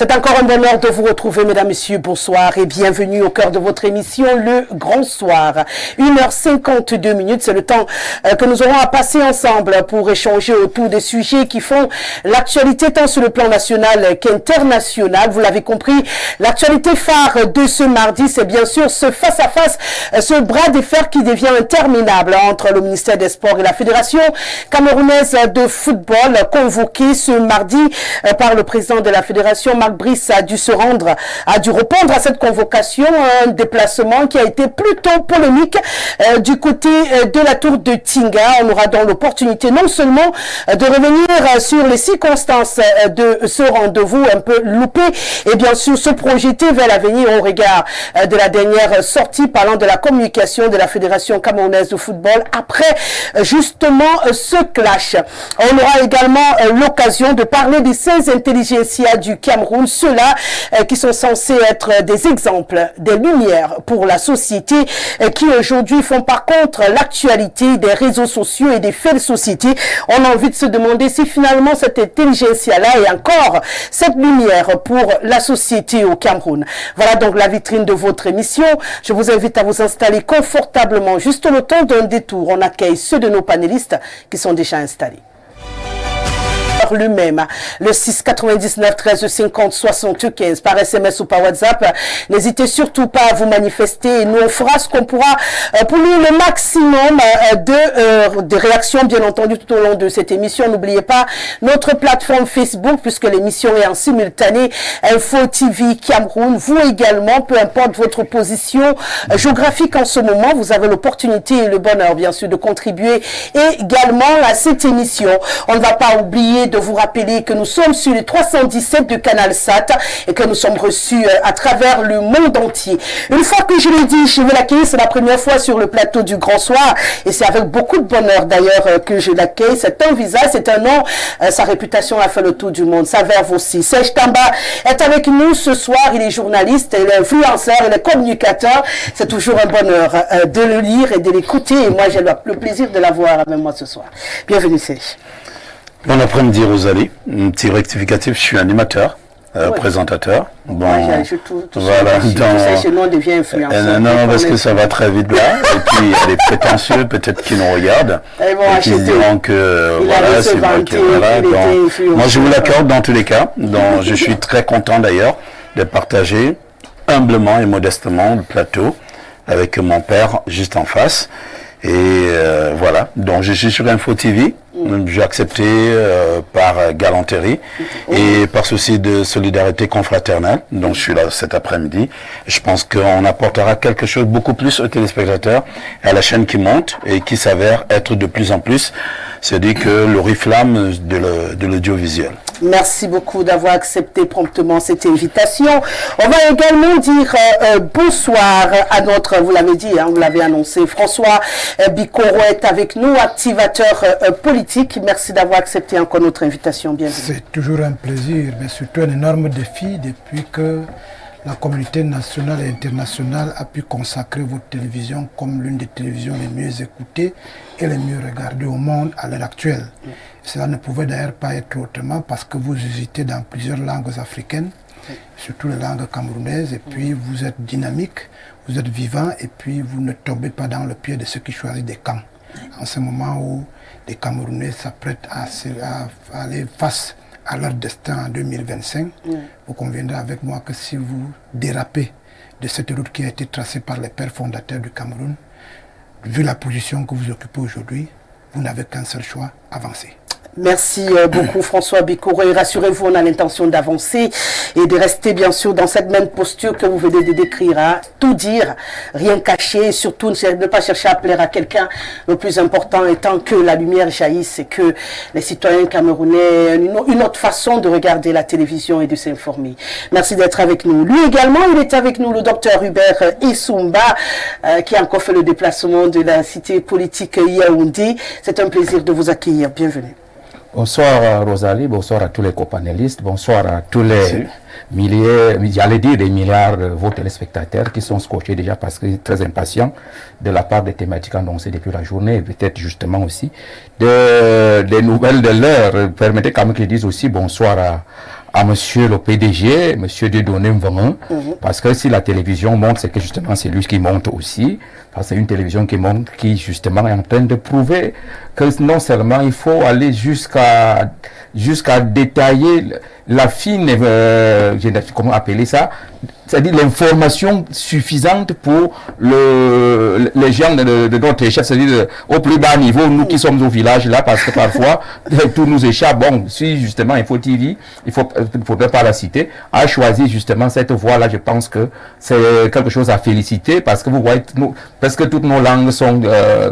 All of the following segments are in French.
C'est encore un bonheur de vous retrouver, mesdames, messieurs. Bonsoir et bienvenue au cœur de votre émission, Le Grand Soir. 1h52, c'est le temps que nous aurons à passer ensemble pour échanger autour des sujets qui font l'actualité tant sur le plan national qu'international. Vous l'avez compris, l'actualité phare de ce mardi, c'est bien sûr ce face-à-face, ce bras de fer qui devient interminable entre le ministère des Sports et la Fédération camerounaise de football, convoqué ce mardi par le président de la Fédération, Marc Brice, a dû répondre à cette convocation, un déplacement qui a été plutôt polémique du côté de la tour de Tinga. On aura donc l'opportunité non seulement de revenir sur les circonstances de ce rendez-vous un peu loupé et bien sûr se projeter vers l'avenir au regard de la dernière sortie parlant de la communication de la Fédération camerounaise de football après justement ce clash. On aura également l'occasion de parler des 16 intelligentsia du Cameroun, ceux-là qui sont censés être des exemples, des lumières pour la société, qui aujourd'hui font par contre l'actualité des réseaux sociaux et des faits de société. On a envie de se demander si finalement cette intelligentsia-là est encore cette lumière pour la société au Cameroun. Voilà donc la vitrine de votre émission. Je vous invite à vous installer confortablement. Juste le temps d'un détour, on accueille ceux de nos panélistes qui sont déjà installés. Lui-même, le 6 99 13 50 75 par SMS ou par WhatsApp. N'hésitez surtout pas à vous manifester et nous on fera ce qu'on pourra pour nous le maximum de réactions bien entendu tout au long de cette émission. N'oubliez pas notre plateforme Facebook puisque l'émission est en simultané Info TV Cameroun. Vous également, peu importe votre position géographique en ce moment, vous avez l'opportunité et le bonheur bien sûr de contribuer également à cette émission. On ne va pas oublier de vous rappeler que nous sommes sur les 317 de Canal Sat et que nous sommes reçus à travers le monde entier. Une fois que je l'ai dit, je vais l'accueillir, c'est la première fois sur le plateau du Grand Soir et c'est avec beaucoup de bonheur d'ailleurs que je l'accueille. C'est un visage, c'est un nom, sa réputation a fait le tour du monde, sa verve aussi. Serge Tamba est avec nous ce soir, il est journaliste, il est influenceur, il est communicateur. C'est toujours un bonheur de le lire et de l'écouter et moi j'ai le plaisir de l'avoir avec moi ce soir. Bienvenue Serge. Bon après-midi Rosalie, un petit rectificatif, je suis animateur, présentateur. Bon, voilà, on devient influenceur. Non, parce que ça va très vite là, et puis il y a des prétentieux peut-être qui nous regardent, et qui diront que voilà, c'est vrai que voilà. Donc, moi je vous l'accorde dans tous les cas, donc je suis très content d'ailleurs de partager humblement et modestement le plateau avec mon père juste en face. Et voilà, donc je suis sur Info TV, j'ai accepté par galanterie et par souci de solidarité confraternelle, donc je suis là cet après-midi. Je pense qu'on apportera quelque chose beaucoup plus aux téléspectateurs, à la chaîne qui monte et qui s'avère être de plus en plus, c'est-à-dire que l'oriflamme de l'audiovisuel. Merci beaucoup d'avoir accepté promptement cette invitation. On va également dire bonsoir à notre, vous l'avez dit, vous l'avez annoncé, François Bikoro est avec nous, activateur politique. Merci d'avoir accepté encore notre invitation. Bienvenue. C'est toujours un plaisir, mais surtout un énorme défi depuis que la communauté nationale et internationale a pu consacrer votre télévision comme l'une des télévisions les mieux écoutées et les mieux regardées au monde à l'heure actuelle. Cela ne pouvait d'ailleurs pas être autrement parce que vous hésitez dans plusieurs langues africaines, surtout les langues camerounaises, et puis vous êtes dynamique, vous êtes vivant, et puis vous ne tombez pas dans le pied de ceux qui choisissent des camps. En ce moment où les Camerounais s'apprêtent à aller face à leur destin en 2025, vous conviendrez avec moi que si vous dérapez de cette route qui a été tracée par les pères fondateurs du Cameroun, vu la position que vous occupez aujourd'hui, vous n'avez qu'un seul choix, avancer. Merci beaucoup François Bikoro et rassurez-vous, on a l'intention d'avancer et de rester bien sûr dans cette même posture que vous venez de décrire, hein. Tout dire, rien cacher et surtout ne pas chercher à plaire à quelqu'un. Le plus important étant que la lumière jaillisse et que les citoyens camerounais aient une autre façon de regarder la télévision et de s'informer. Merci d'être avec nous. Lui également, il est avec nous, le docteur Hubert Issoumba qui a encore fait le déplacement de la cité politique Yaoundé. C'est un plaisir de vous accueillir. Bienvenue. Bonsoir Rosalie, bonsoir à tous les copanélistes, bonsoir à tous les milliers, j'allais dire des milliards de vos téléspectateurs qui sont scotchés déjà parce qu'ils sont très impatients de la part des thématiques annoncées depuis la journée et peut-être justement aussi des nouvelles de l'heure. Permettez quand même qu'ils disent aussi bonsoir à monsieur le PDG, monsieur Dieudonné Mvangin, parce que si la télévision monte, c'est que justement c'est lui qui monte aussi, parce que c'est une télévision qui monte, qui justement est en train de prouver que non seulement il faut aller jusqu'à détailler la fine, comment appeler ça, c'est-à-dire l'information suffisante pour les gens de notre échelle, c'est-à-dire au plus bas niveau, nous qui sommes au village là, parce que parfois tout nous échappe. Bon, si justement Info TV, il faudrait pas la citer, a choisi justement cette voie-là, je pense que c'est quelque chose à féliciter, parce que vous voyez, presque toutes nos langues sont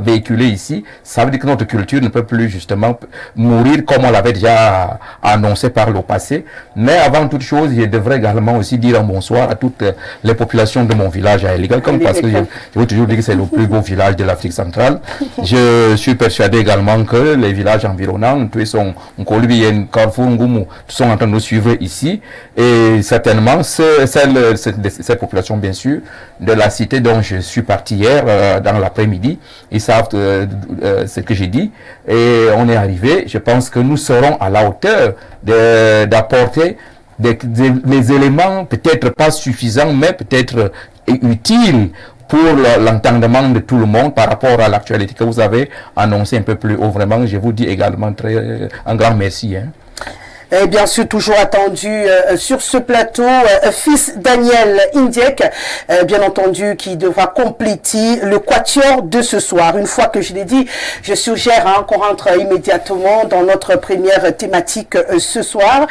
véhiculées ici. Ça veut dire que notre culture ne peut plus justement mourir comme on l'avait déjà annoncé par le passé. Mais avant toute chose, je devrais également aussi dire un bonsoir à toutes les populations de mon village à Eliga, comme parce que je veux toujours dire que c'est le plus beau village de l'Afrique centrale. Je suis persuadé également que les villages environnants, tous sont Carrefour, Ngoumou, sont en train de nous suivre ici. Et certainement, ces populations, bien sûr, de la cité dont je suis parti hier, dans l'après-midi, ils savent ce que j'ai dit. Et on est arrivé, je pense que nous serons à la hauteur d'apporter les éléments peut-être pas suffisants, mais peut-être utiles pour l'entendement de tout le monde par rapport à l'actualité que vous avez annoncé un peu plus haut. Vraiment, je vous dis également un grand merci. Et bien sûr, toujours attendu sur ce plateau, fils Daniel Indiek, bien entendu, qui devra compléter le quatuor de ce soir. Une fois que je l'ai dit, je suggère qu'on rentre immédiatement dans notre première thématique ce soir.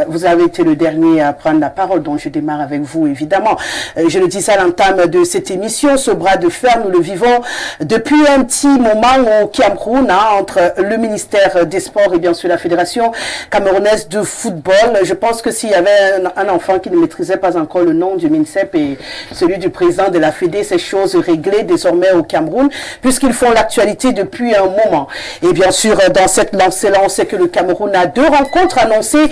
Vous avez été le dernier à prendre la parole, donc je démarre avec vous, évidemment. Je le disais à l'entame de cette émission, ce bras de fer, nous le vivons depuis un petit moment au Cameroun, entre le ministère des Sports et bien sûr la Fédération camerounaise de football. Je pense que s'il y avait un enfant qui ne maîtrisait pas encore le nom du MINSEP et celui du président de la Fédé, ces choses réglées désormais au Cameroun, puisqu'ils font l'actualité depuis un moment. Et bien sûr, dans cette lancée-là, on sait que le Cameroun a 2 rencontres annoncées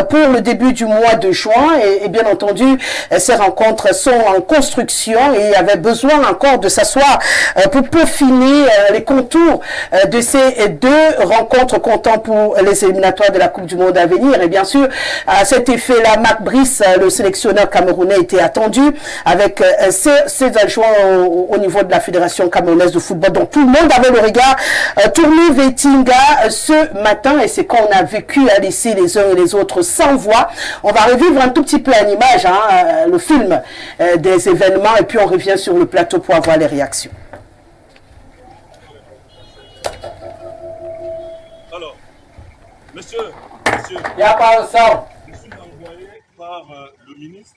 pour le début du mois de juin. Et bien entendu, ces rencontres sont en construction et il y avait besoin encore de s'asseoir pour peaufiner les contours de ces 2 rencontres comptant pour les éliminatoires de la Coupe du Monde à venir. Et bien sûr, à cet effet-là, Marc Brice, le sélectionneur camerounais, était attendu avec ses adjoints au niveau de la Fédération camerounaise de football. Donc tout le monde avait le regard tourné vers Tinga ce matin et c'est quand on a vécu à laisser les uns et les autres sans voix. On va revivre un tout petit peu en image, le film des événements et puis on revient sur le plateau pour avoir les réactions. Alors, monsieur, il n'y a pas un sang. je suis envoyé par le ministre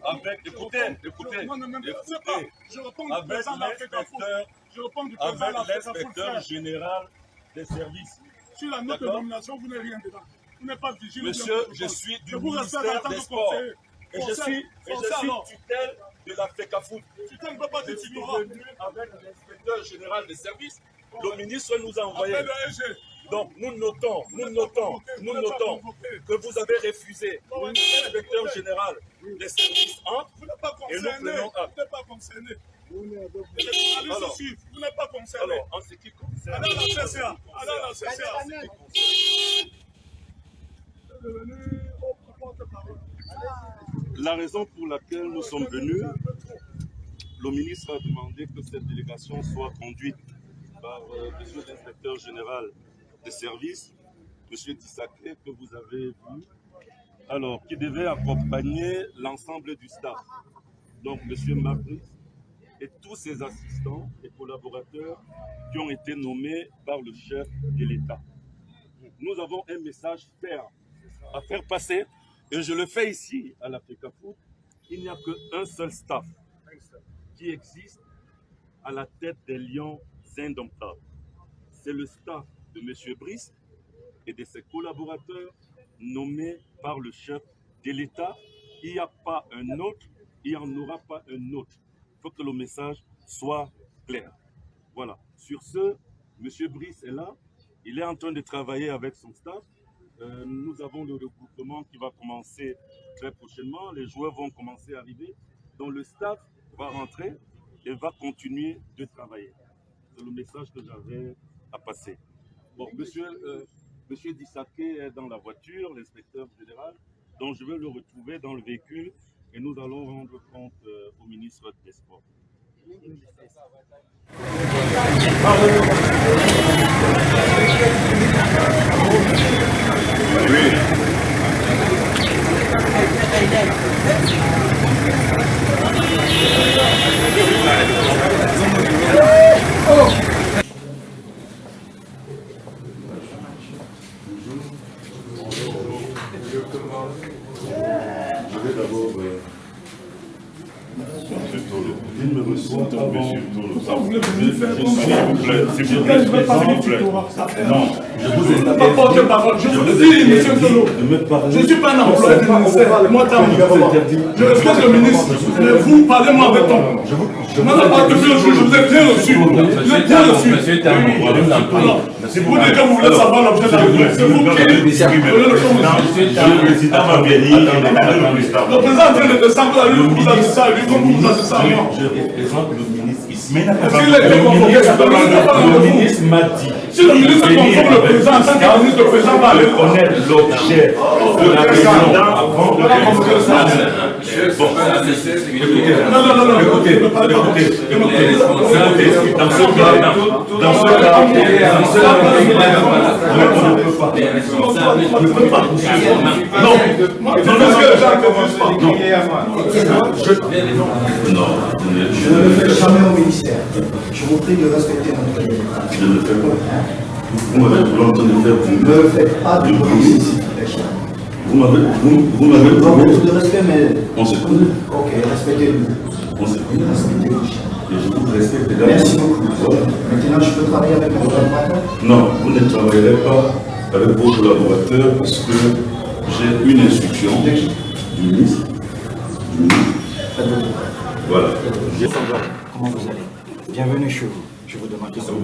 avec, écoutez, je réponds du président de l'inspecteur général des services. Sur la note de nomination, vous n'avez rien dedans. Vous n'êtes pas vigile. Monsieur, je suis du ministère des Sports. Et je suis tutelle de la FECAFOOT. Tu ne peux pas dire Je suis venu avec l'inspecteur général des services. Le ministre nous a envoyé. Donc nous notons que vous avez refusé l'inspecteur général des services et nous prenons acte. Vous n'êtes pas concerné. Alors, vous n'êtes pas concerné. Alors, en ce qui concerne la raison pour laquelle nous sommes venus, le ministre a demandé que cette délégation soit conduite par monsieur l'inspecteur général des services, monsieur Dissaké, que vous avez vu, alors qui devait accompagner l'ensemble du staff. Donc monsieur Marcus et tous ses assistants et collaborateurs qui ont été nommés par le chef de l'État. Nous avons un message ferme à faire passer et je le fais ici à la FECAFOOT. Il n'y a qu'un seul staff qui existe à la tête des Lions indomptables. C'est le staff de M. Brice et de ses collaborateurs nommés par le chef de l'État. Il n'y a pas un autre, il n'y en aura pas un autre. Il faut que le message soit clair. Voilà. Sur ce, M. Brice est là. Il est en train de travailler avec son staff. Nous avons le regroupement qui va commencer très prochainement. Les joueurs vont commencer à arriver. Donc le staff va rentrer et va continuer de travailler. C'est le message que j'avais à passer. Bon, monsieur Dissaké est dans la voiture, l'inspecteur général. Donc je vais le retrouver dans le véhicule et nous allons rendre compte au ministre des Sports. Je vais d'abord... Il me reçoit avant... S'il vous plaît, non, je vous ai pas porté parole. Je vous dis, monsieur Tolo, je ne suis pas un employé du ministère. Moi, je respecte le ministre, mais vous, parlez-moi avec ton. Moi, la part de je vous ai bien reçu. Vous êtes bien reçu. Vous, dès que vous voulez savoir l'objet de la c'est vous qui donnez le choix. Le président m'a bien dit. Le président est en train de descendre la rue, vous avez ça, lui, comme vous avez ça. Je représente le ministre ici. Le ministre m'a dit. Si le ministre convoque le président, en tant que ministre, le président va aller connaître l'objet de la réunion avant de convoquer le président. Bon, non, écoutez, dans ce cas, je ne peux pas poursuivre. Non, je ne le fais jamais au ministère. Je vous prie de respecter notre règle. Je ne le fais pas. Vous m'avez l'entendre de faire. Vous ne faites pas de bruit. Vous m'avez beaucoup de respect, mais... On se connaît. Ok, respectez-vous. On se connaît. Respectez-vous. Et je vous respecte également. Merci beaucoup. Maintenant, je peux travailler avec mon collaborateur? Non, vous ne travaillerez pas avec vos collaborateurs parce que j'ai une instruction du ministre. Voilà. Comment vous allez? Bienvenue chez vous. Je vous demande. Ça va?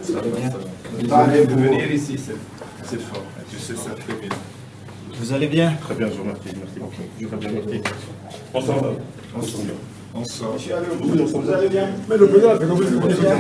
Ça va bien? De venir ici, c'est fort. Tu sais ça très bien. Vous allez bien? Très bien, je vous remercie. Merci beaucoup. Très bien, merci. On s'en va. On s'en va. On sort. Vous allez bien? Mais le président, c'est comme le président,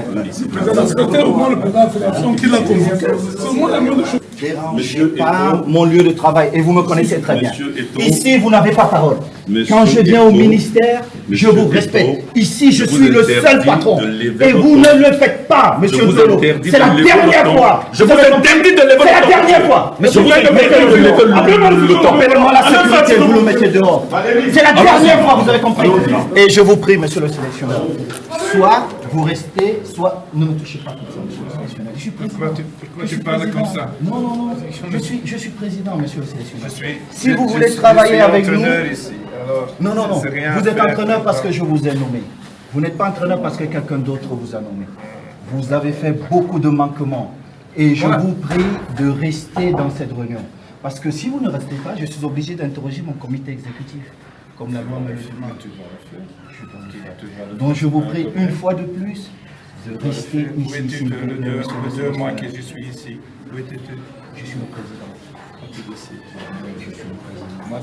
c'est quel moment le président de la fédération qui l'a convoqué? C'est moi la mieux de chose. Dérangez pas mon lieu de travail et vous me connaissez très bien. Eto, Ici, vous n'avez pas parole. Monsieur Quand je viens au Eto, ministère, je vous respecte. Eto, Ici, je je suis vous le seul interdis patron. de lever Et vous votre ne le faites pas, monsieur vous Tolo. interdis C'est la de lever dernière votre fois. Je vous interdis de lever C'est la votre dernière fois. Monsieur, vous mettez Appelez-moi la sécurité, vous le mettez dehors. C'est la dernière fois, vous avez compris. Et je vous prie, monsieur le sélectionneur, soit vous restez, soit ne me touchez pas comme ça, monsieur le sélectionneur. Je suis président. Pourquoi tu parles comme ça? Non. Je suis président, monsieur le sélectionneur. Si vous je voulez suis travailler avec nous... entraîneur ici. Alors, Non. ça sert rien à Vous êtes faire. entraîneur parce que je vous ai nommé. Vous n'êtes pas entraîneur parce que quelqu'un d'autre vous a nommé. Vous avez fait beaucoup de manquements. Et je vous prie de rester dans cette réunion. Parce que si vous ne restez pas, je suis obligé d'interroger mon comité exécutif. Comme la loi me le demande. Donc je vous prie une fois de plus de rester Où ici. es-tu s'il vous plaît, le monsieur le 2 mois que sélectionneur. je suis ici? Où étais-tu? Je suis le président. Moi,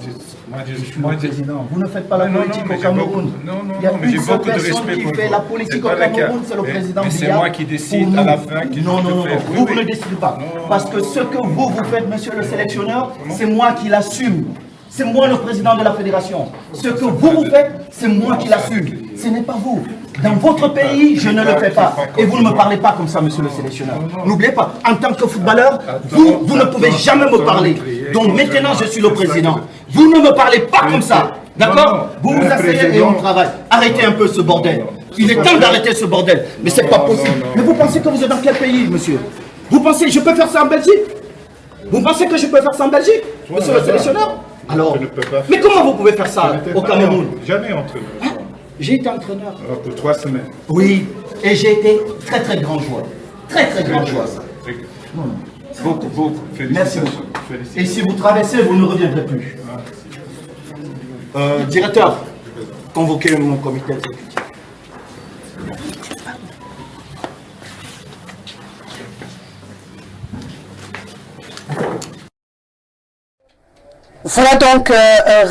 Je suis le président. Vous ne faites pas la Non, politique mais au j'ai Cameroun. beaucoup- non, Il y a mais j'ai une seule beaucoup de personne respect qui pour fait vous. la politique C'est au pas le cas. Cameroun, c'est le président Mais c'est Biya. moi qui décide Pour à nous. la fin que je Non, peux faire. vous Oui. ne décidez pas. Non. Parce que ce que vous faites, monsieur le sélectionneur, c'est moi qui l'assume. C'est moi le président de la fédération. Ce que vous faites, c'est moi qui l'assume. Ce n'est pas vous. Dans votre pays, je ne le fais pas. Et vous ne me parlez pas comme ça, monsieur le sélectionneur. N'oubliez pas, en tant que footballeur, vous ne pouvez jamais me parler. Donc maintenant, je suis le président. Vous ne me parlez pas comme ça. D'accord? Vous vous asseyez et on travaille. Arrêtez un peu ce bordel. Il est temps d'arrêter ce bordel. Mais c'est pas possible. Mais vous pensez que vous êtes dans quel pays, monsieur? Vous pensez que je peux faire ça en Belgique? Vous pensez que je peux faire ça en Belgique, monsieur le sélectionneur? Alors, Je ne peux pas. mais comment vous pouvez faire ça au Cameroun? Jamais entraîneur. Hein? J'ai été entraîneur. Alors, pour 3 semaines. Oui, et j'ai été très très grand joueur. Très très grand joueur. Beaucoup. Merci Félicitations. beaucoup. Et si vous traversez, vous ne reviendrez plus. Directeur, convoquez mon comité exécutif. Voilà donc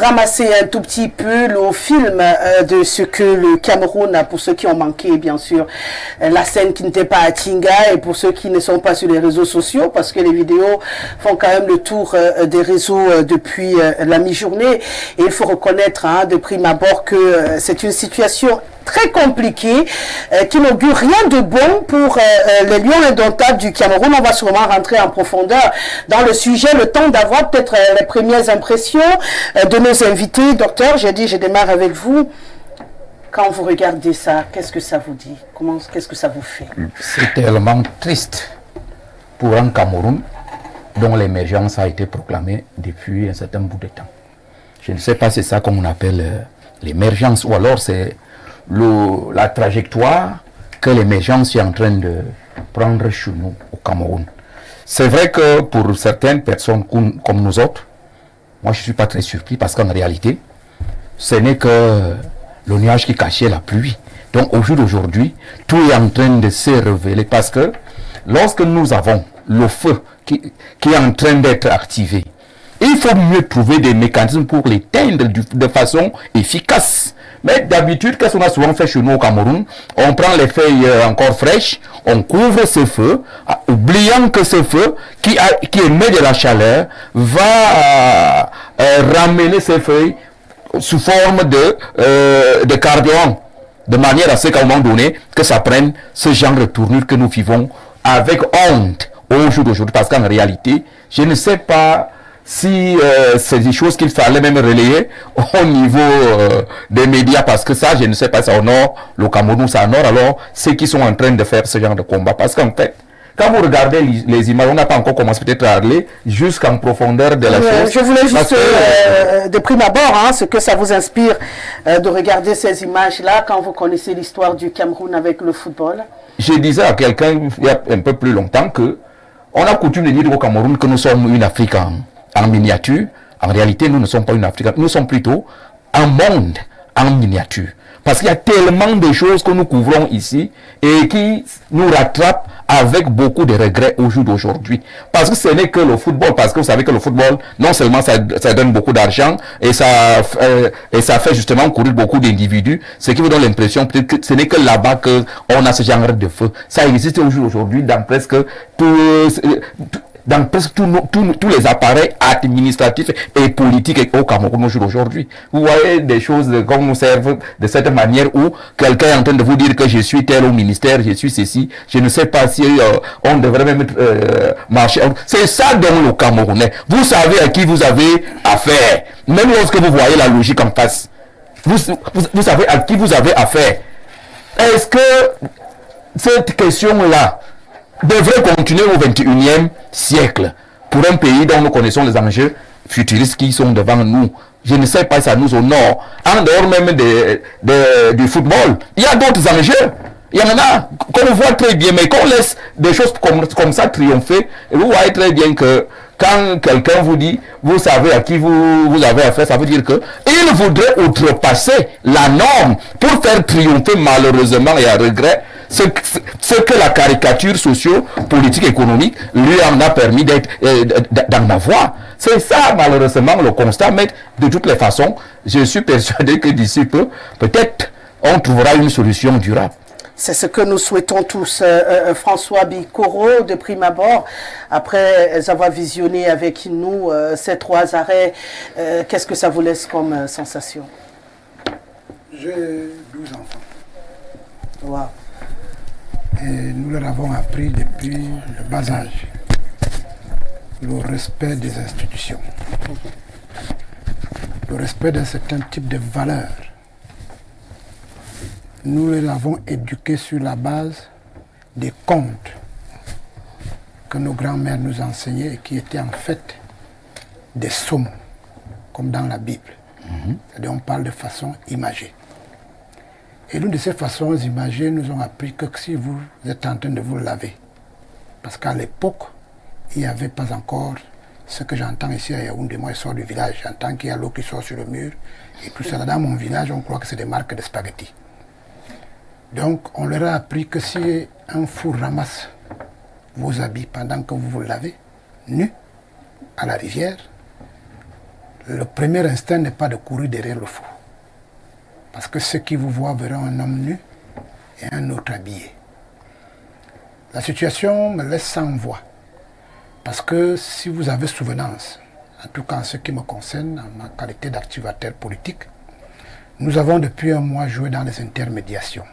ramasser un tout petit peu le film de ce que le Cameroun, pour ceux qui ont manqué bien sûr la scène qui n'était pas à Tinga, et pour ceux qui ne sont pas sur les réseaux sociaux, parce que les vidéos font quand même le tour des réseaux depuis la mi-journée, et il faut reconnaître de prime abord que c'est une situation très compliqué, qui n'augure rien de bon pour les Lions indomptables du Cameroun. On va sûrement rentrer en profondeur dans le sujet, le temps d'avoir peut-être les premières impressions de nos invités. Docteur, j'ai dit, je démarre avec vous. Quand vous regardez ça, qu'est-ce que ça vous dit? Qu'est-ce que ça vous fait? C'est tellement triste pour un Cameroun dont l'émergence a été proclamée depuis un certain bout de temps. Je ne sais pas si c'est ça qu'on appelle l'émergence, ou alors c'est la trajectoire que l'émergence est en train de prendre chez nous au Cameroun. C'est vrai que pour certaines personnes comme nous autres, moi je ne suis pas très surpris, parce qu'en réalité, ce n'est que le nuage qui cachait la pluie. Donc au jour d'aujourd'hui, tout est en train de se révéler, parce que lorsque nous avons le feu qui est en train d'être activé, il faut mieux trouver des mécanismes pour l'éteindre de façon efficace. Mais d'habitude, qu'est-ce qu'on a souvent fait chez nous au Cameroun? On prend les feuilles encore fraîches, on couvre ce feu, oubliant que ce feu qui émet de la chaleur va ramener ces feuilles sous forme de carburant, de manière à ce qu'à un moment donné, que ça prenne ce genre de tournure que nous vivons avec honte au jour d'aujourd'hui. Parce qu'en réalité, je ne sais pas si c'est des choses qu'il fallait même relayer au niveau des médias, parce que ça, je ne sais pas, c'est au nord, le Cameroun, c'est au nord, alors ceux qui sont en train de faire ce genre de combat. Parce qu'en fait, quand vous regardez les images, on n'a pas encore commencé peut-être à aller jusqu'en profondeur de la chose. Je voulais juste, de prime abord, ce que ça vous inspire de regarder ces images-là quand vous connaissez l'histoire du Cameroun avec le football. Je disais à quelqu'un il y a un peu plus longtemps que on a coutume de dire au Cameroun que nous sommes une Afrique en miniature. En réalité, nous ne sommes pas une Afrique, nous sommes plutôt un monde en miniature. Parce qu'il y a tellement de choses que nous couvrons ici et qui nous rattrapent avec beaucoup de regrets au jour d'aujourd'hui. Parce que ce n'est que le football, parce que vous savez que le football, non seulement ça donne beaucoup d'argent et ça fait justement courir beaucoup d'individus, ce qui vous donne l'impression peut-être que ce n'est que là-bas qu'on a ce genre de feu. Ça existe au jour d'aujourd'hui dans presque tous les appareils administratifs et politiques au Cameroun aujourd'hui. Vous voyez des choses comme nous servent de cette manière où quelqu'un est en train de vous dire que je suis tel au ministère, je suis ceci. Je ne sais pas si on devrait même marcher. C'est ça dans le Camerounais. Vous savez à qui vous avez affaire. Même lorsque vous voyez la logique en face. Vous savez à qui vous avez affaire. Est-ce que cette question-là devrait continuer au 21e siècle pour un pays dont nous connaissons les enjeux futuristes qui sont devant nous? Je ne sais pas si ça nous honore. En dehors même du football, il y a d'autres enjeux. Il y en a qu'on voit très bien, mais qu'on laisse des choses comme ça triompher. Et vous voyez très bien que quand quelqu'un vous dit, vous savez à qui vous avez affaire, ça veut dire que il voudrait outrepasser la norme pour faire triompher malheureusement et à regret ce que la caricature socio-politique économique lui en a permis d'en avoir. C'est ça malheureusement le constat, mais de toutes les façons, je suis persuadé que d'ici peu, peut-être on trouvera une solution durable. C'est ce que nous souhaitons tous. François Bikoro, de prime abord, après avoir visionné avec nous ces 3 arrêts, qu'est-ce que ça vous laisse comme sensation? J'ai 12 enfants. Wow. Et nous leur avons appris depuis le bas âge le respect des institutions, le respect d'un certain type de valeurs. Nous les avons éduqués sur la base des contes que nos grands-mères nous enseignaient et qui étaient en fait des psaumes, comme dans la Bible. C'est-à-dire on parle de façon imagée. Et l'une de ces façons imagées nous ont appris que si vous êtes en train de vous laver, parce qu'à l'époque, il n'y avait pas encore ce que j'entends ici à Yaoundé, moi je sors du village, j'entends qu'il y a l'eau qui sort sur le mur, et tout ça. Dans mon village, on croit que c'est des marques de spaghettis. Donc on leur a appris que si un four ramasse vos habits pendant que vous vous lavez, nus, à la rivière, le premier instinct n'est pas de courir derrière le fou. Parce que ceux qui vous voient verront un homme nu et un autre habillé. La situation me laisse sans voix. Parce que si vous avez souvenance, en tout cas en ce qui me concerne, en ma qualité d'activateur politique, nous avons depuis un mois joué dans les intermédiations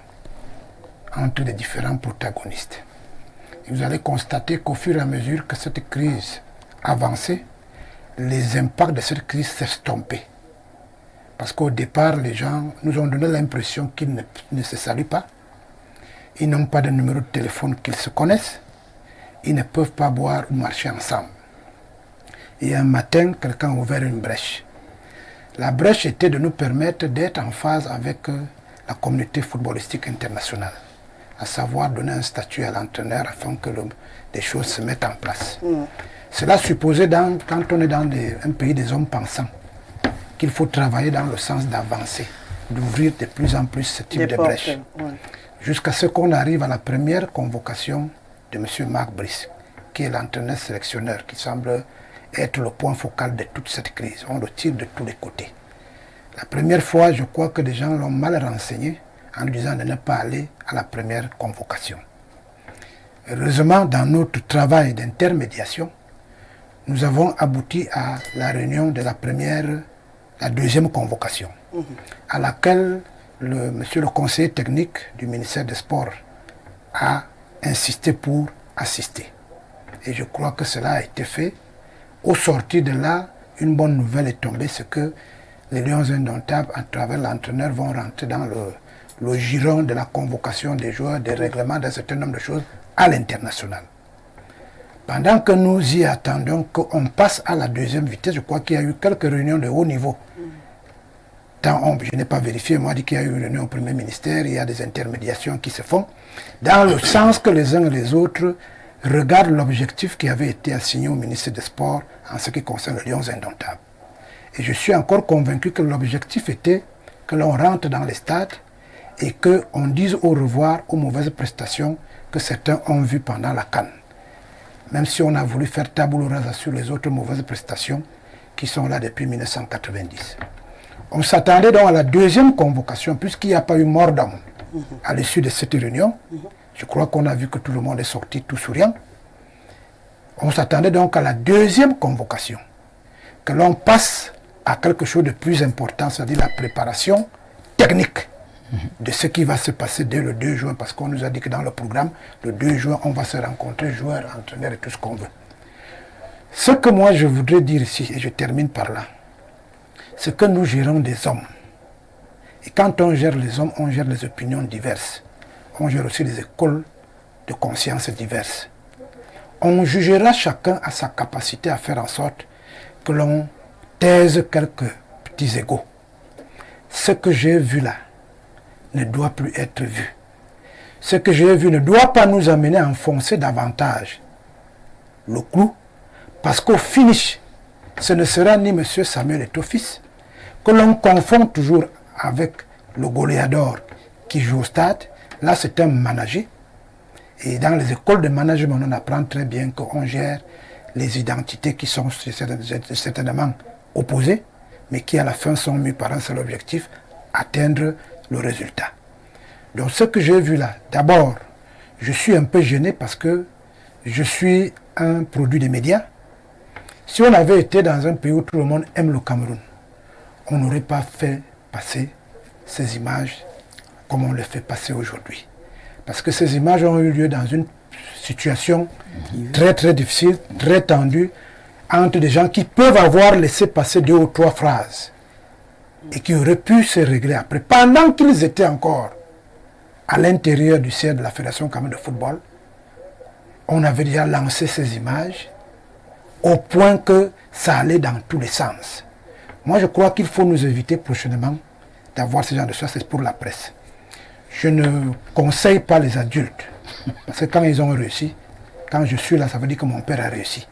entre les différents protagonistes. Et vous allez constater qu'au fur et à mesure que cette crise avançait, les impacts de cette crise s'estompaient. Parce qu'au départ, les gens nous ont donné l'impression qu'ils ne se saluent pas. Ils n'ont pas de numéro de téléphone qu'ils se connaissent. Ils ne peuvent pas boire ou marcher ensemble. Et un matin, quelqu'un a ouvert une brèche. La brèche était de nous permettre d'être en phase avec la communauté footballistique internationale. À savoir donner un statut à l'entraîneur afin que des choses se mettent en place. Cela supposait, quand on est dans un pays des hommes pensants, qu'il faut travailler dans le sens d'avancer, d'ouvrir de plus en plus ce type de brèche. Jusqu'à ce qu'on arrive à la première convocation de M. Marc Brice, qui est l'entraîneur sélectionneur, qui semble être le point focal de toute cette crise. On le tire de tous les côtés. La première fois, je crois que des gens l'ont mal renseigné en lui disant de ne pas aller à la première convocation. Heureusement, dans notre travail d'intermédiation, nous avons abouti à la réunion de la deuxième convocation, à laquelle monsieur le conseiller technique du ministère des Sports a insisté pour assister. Et je crois que cela a été fait. Au sortir de là, une bonne nouvelle est tombée, c'est que les Lions indomptables, à travers l'entraîneur, vont rentrer dans le giron de la convocation des joueurs, des règlements, d'un certain nombre de choses à l'international. Pendant que nous y attendons qu'on passe à la deuxième vitesse, je crois qu'il y a eu quelques réunions de haut niveau. Je n'ai pas vérifié, moi, dit qu'il y a eu une réunion au Premier ministère, il y a des intermédiations qui se font, dans le sens que les uns et les autres regardent l'objectif qui avait été assigné au ministre des Sports en ce qui concerne les Lions indomptables. Et je suis encore convaincu que l'objectif était que l'on rentre dans les stades et qu'on dise au revoir aux mauvaises prestations que certains ont vues pendant la CAN. Même si on a voulu faire tabula rasa sur les autres mauvaises prestations qui sont là depuis 1990. On s'attendait donc à la deuxième convocation, puisqu'il n'y a pas eu mort d'homme à l'issue de cette réunion. Je crois qu'on a vu que tout le monde est sorti tout souriant. On s'attendait donc à la deuxième convocation, que l'on passe à quelque chose de plus important, c'est-à-dire la préparation technique de ce qui va se passer dès le 2 juin, parce qu'on nous a dit que dans le programme, le 2 juin, on va se rencontrer, joueurs, entraîneurs et tout ce qu'on veut. Ce que moi je voudrais dire ici, et je termine par là, c'est que nous gérons des hommes. Et quand on gère les hommes, on gère les opinions diverses. On gère aussi les écoles de conscience diverses. On jugera chacun à sa capacité à faire en sorte que l'on taise quelques petits égos. Ce que j'ai vu là ne doit plus être vu. Ce que j'ai vu ne doit pas nous amener à enfoncer davantage le clou, parce qu'au finish, ce ne sera ni M. Samuel Eto'o-Fils, que l'on confond toujours avec le goléador qui joue au stade. Là, c'est un manager. Et dans les écoles de management, on apprend très bien qu'on gère les identités qui sont certainement opposées, mais qui à la fin sont mises par un seul objectif, atteindre le résultat. Donc ce que j'ai vu là, d'abord, je suis un peu gêné parce que je suis un produit des médias. Si on avait été dans un pays où tout le monde aime le Cameroun, on n'aurait pas fait passer ces images comme on les fait passer aujourd'hui. Parce que ces images ont eu lieu dans une situation très très difficile, très tendue, entre des gens qui peuvent avoir laissé passer 2 ou 3 phrases et qui auraient pu se régler après. Pendant qu'ils étaient encore à l'intérieur du siège de la Fédération camerounaise de football, on avait déjà lancé ces images au point que ça allait dans tous les sens. Moi, je crois qu'il faut nous éviter prochainement d'avoir ce genre de choses, c'est pour la presse. Je ne conseille pas les adultes, parce que quand ils ont réussi, quand je suis là, ça veut dire que mon père a réussi.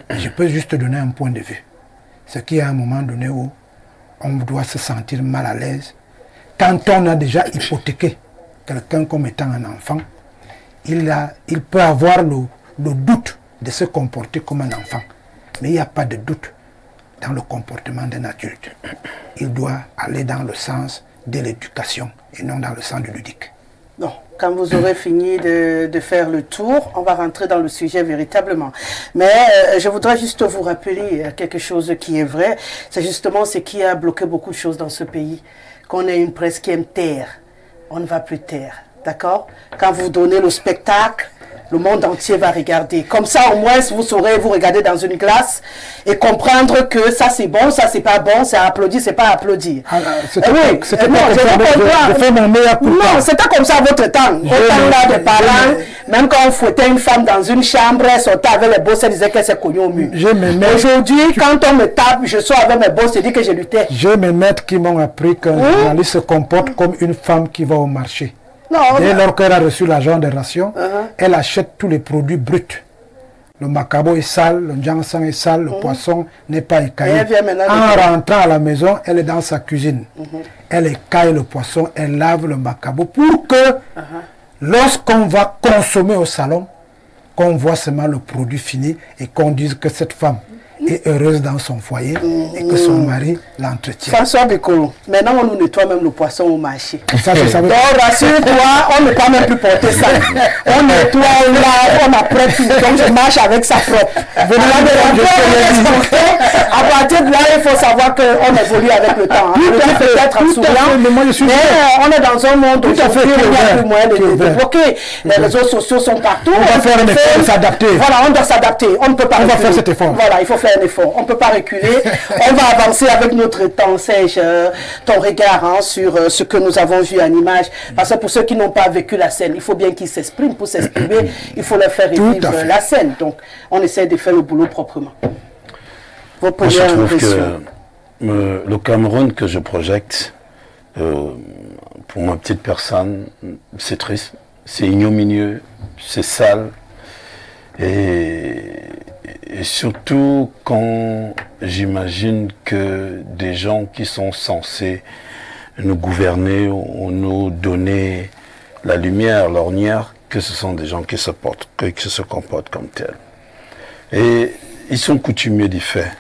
Je peux juste donner un point de vue. C'est qu'il y a un moment donné où on doit se sentir mal à l'aise. Quand on a déjà hypothéqué quelqu'un comme étant un enfant, il peut avoir le doute de se comporter comme un enfant. Mais il n'y a pas de doute dans le comportement d'un adulte. Il doit aller dans le sens de l'éducation et non dans le sens du ludique. Non. Quand vous aurez fini de faire le tour, on va rentrer dans le sujet véritablement. Mais je voudrais juste vous rappeler quelque chose qui est vrai. C'est justement ce qui a bloqué beaucoup de choses dans ce pays. Qu'on ait une presse qui aime taire. On ne va plus taire. D'accord? Quand vous donnez le spectacle, le monde entier va regarder. Comme ça, au moins, vous saurez vous regarder dans une glace et comprendre que ça c'est bon, ça c'est pas bon, c'est applaudi, c'est pas applaudi. C'était comme ça à votre temps. Au temps là de parlant, même quand on fouettait une femme dans une chambre, elle sortait avec les bosses, elle disait qu'elle s'est cognée au mur. Aujourd'hui, quand on me tape, je sors avec mes bosses, je dis que je luttais. J'ai mes maîtres qui m'ont appris qu'un journaliste se comporte comme une femme qui va au marché. Dès lors qu'elle a reçu l'argent des rations, elle achète tous les produits bruts. Le macabo est sale, le njang est sale, le poisson n'est pas écaillé. En rentrant à la maison, elle est dans sa cuisine. Elle écaille le poisson, elle lave le macabo pour que lorsqu'on va consommer au salon, qu'on voit seulement le produit fini et qu'on dise que cette femme est heureuse dans son foyer et que son mari l'entretient. François Bekolo, maintenant on nous nettoie même le poisson au marché. Ça, donc rassure-toi, on ne peut même plus porter ça. On nettoie, on lave, on apprête tout, donc je marche avec sa propre. À partir de là, il faut savoir qu'on évolue avec le temps. Peut-être en souriant, mais on est dans un monde où il n'y a plus moyen de débloquer. Les réseaux sociaux sont partout. On va faire un effort, s'adapter. Voilà, on doit s'adapter. On ne peut pas. On va faire cet effort. Voilà, il faut faire un effort. On ne peut pas reculer. On va avancer avec notre temps. Serge, ton regard sur ce que nous avons vu en image. Parce que pour ceux qui n'ont pas vécu la scène, il faut bien qu'ils s'expriment. Pour s'exprimer, il faut leur faire revivre la scène. Donc, on essaie de faire le boulot proprement. Moi, je trouve que le Cameroun que je projette, pour ma petite personne, c'est triste, c'est ignominieux, c'est sale. Et surtout quand j'imagine que des gens qui sont censés nous gouverner ou nous donner la lumière, l'ornière, que ce sont des gens qui se comportent comme tels. Et ils sont coutumiers du fait,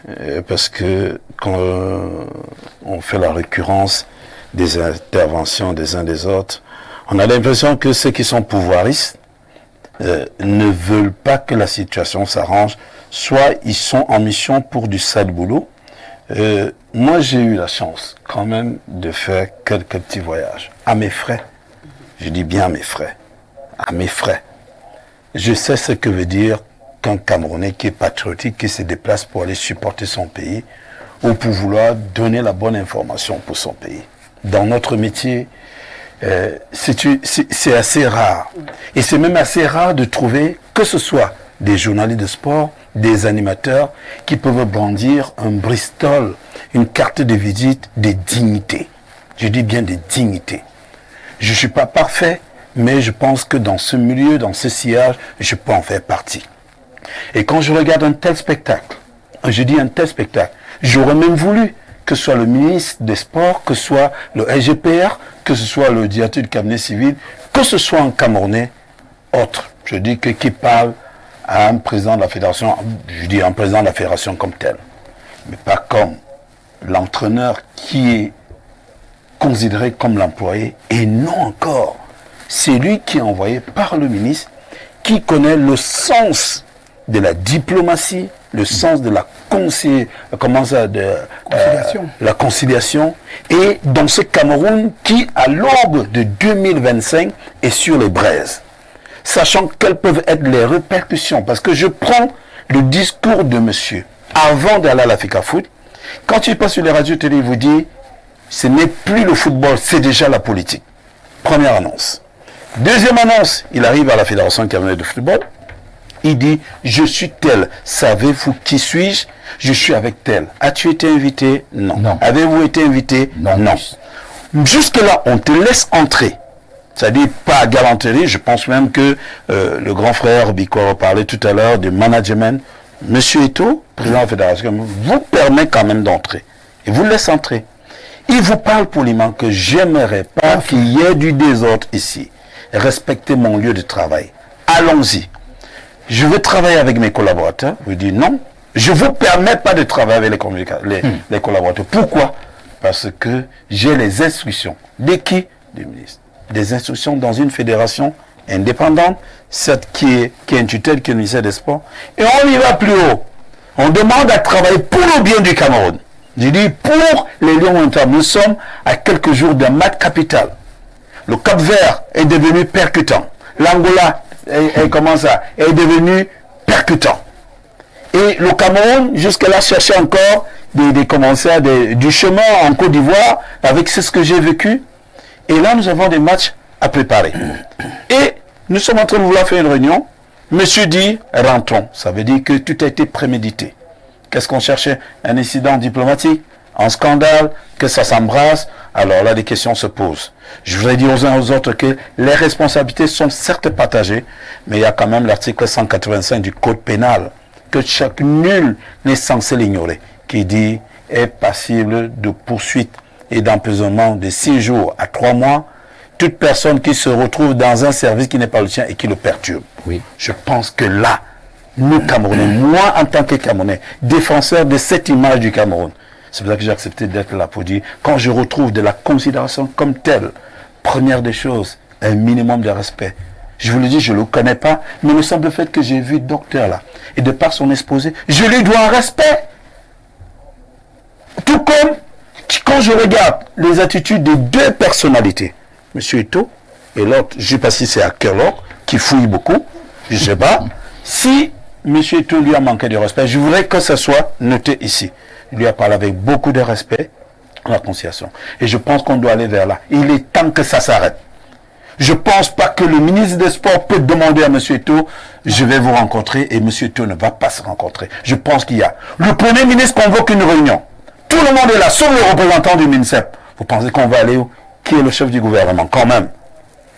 parce que quand on fait la récurrence des interventions des uns des autres, on a l'impression que ceux qui sont pouvoiristes ne veulent pas que la situation s'arrange, soit ils sont en mission pour du sale boulot. Moi, j'ai eu la chance quand même de faire quelques petits voyages, à mes frais. Je dis bien à mes frais. À mes frais. Je sais ce que veut dire qu'un Camerounais qui est patriotique, qui se déplace pour aller supporter son pays, ou pour vouloir donner la bonne information pour son pays. Dans notre métier, c'est assez rare. Et c'est même assez rare de trouver que ce soit des journalistes de sport, des animateurs qui peuvent brandir un Bristol, une carte de visite de dignité. Je dis bien de dignité. Je ne suis pas parfait, mais je pense que dans ce milieu, dans ce sillage, je peux en faire partie. Et quand je regarde un tel spectacle, je dis un tel spectacle, j'aurais même voulu que ce soit le ministre des Sports, que ce soit le SGPR, que ce soit le directeur du cabinet civil, que ce soit un Camerounais autre. Je dis que qui parle à un président de la fédération, je dis un président de la fédération comme tel, mais pas comme l'entraîneur qui est considéré comme l'employé, et non encore. C'est lui qui est envoyé par le ministre, qui connaît le sens de la diplomatie, le sens de la conciliation, et dans ce Cameroun qui, à l'aube de 2025, est sur les braises. Sachant quelles peuvent être les répercussions, parce que je prends le discours de monsieur, avant d'aller à l'Africa Foot, quand il passe sur les radios télé, il vous dit, ce n'est plus le football, c'est déjà la politique. Première annonce. Deuxième annonce, il arrive à la Fédération camerounaise de football, il dit, je suis tel, savez-vous qui suis-je? Je suis avec tel. As-tu été invité? Non. Avez-vous été invité? Non. Jusque-là, on te laisse entrer. C'est-à-dire pas à galanterie, je pense même que le grand frère Biko parlait tout à l'heure du management. Monsieur Eto'o, président de la Fédération, vous permet quand même d'entrer. Il vous laisse entrer. Il vous parle poliment que j'aimerais pas qu'il y ait du désordre ici. Respectez mon lieu de travail. Allons-y. Je veux travailler avec mes collaborateurs. Vous dites non, Je ne vous permets pas de travailler avec les collaborateurs. Pourquoi? Parce que j'ai les instructions. De qui? Du ministre. Des instructions dans une fédération indépendante, cette qui est une tutelle qui est le ministère des Sports. Et on y va plus haut. On demande à travailler pour le bien du Cameroun. Je dis pour les Lions montables. Nous sommes à quelques jours d'un match capital. Le Cap-Vert est devenu percutant. L'Angola est devenu percutant. Et le Cameroun, jusque-là, cherchait encore du chemin en Côte d'Ivoire avec ce que j'ai vécu. Et là, nous avons des matchs à préparer. Et nous sommes en train de vouloir faire une réunion. Monsieur dit, rentrons. Ça veut dire que tout a été prémédité. Qu'est-ce qu'on cherchait? Un incident diplomatique? Un scandale? Que ça s'embrasse? Alors là, des questions se posent. Je voudrais dire aux uns aux autres que les responsabilités sont certes partagées, mais il y a quand même l'article 185 du Code pénal, que nul n'est censé l'ignorer, qui dit est passible de poursuite et d'emprisonnement de 6 jours à 3 mois, toute personne qui se retrouve dans un service qui n'est pas le sien et qui le perturbe. Oui. Je pense que là, nous Camerounais, moi en tant que Camerounais, défenseur de cette image du Cameroun, c'est pour ça que j'ai accepté d'être là pour dire, quand je retrouve de la considération comme telle, première des choses, un minimum de respect. Je vous le dis, je ne le connais pas, mais le simple fait que j'ai vu le docteur là, et de par son exposé, je lui dois un respect. Tout comme quand je regarde les attitudes des deux personnalités, M. Eto'o et l'autre, je ne sais pas si c'est à Kerlok, qui fouille beaucoup, je ne sais pas, si M. Eto'o lui a manqué de respect, je voudrais que ce soit noté ici. Il lui a parlé avec beaucoup de respect, la conciliation. Et je pense qu'on doit aller vers là. Il est temps que ça s'arrête. Je ne pense pas que le ministre des Sports peut demander à M. Eto'o, je vais vous rencontrer, et M. Eto'o ne va pas se rencontrer. Je pense qu'il y a. Le Premier ministre convoque une réunion. Tout le monde est là, sauf le représentant du MINSEP. Vous pensez qu'on va aller où? Qui est le chef du gouvernement? Quand même.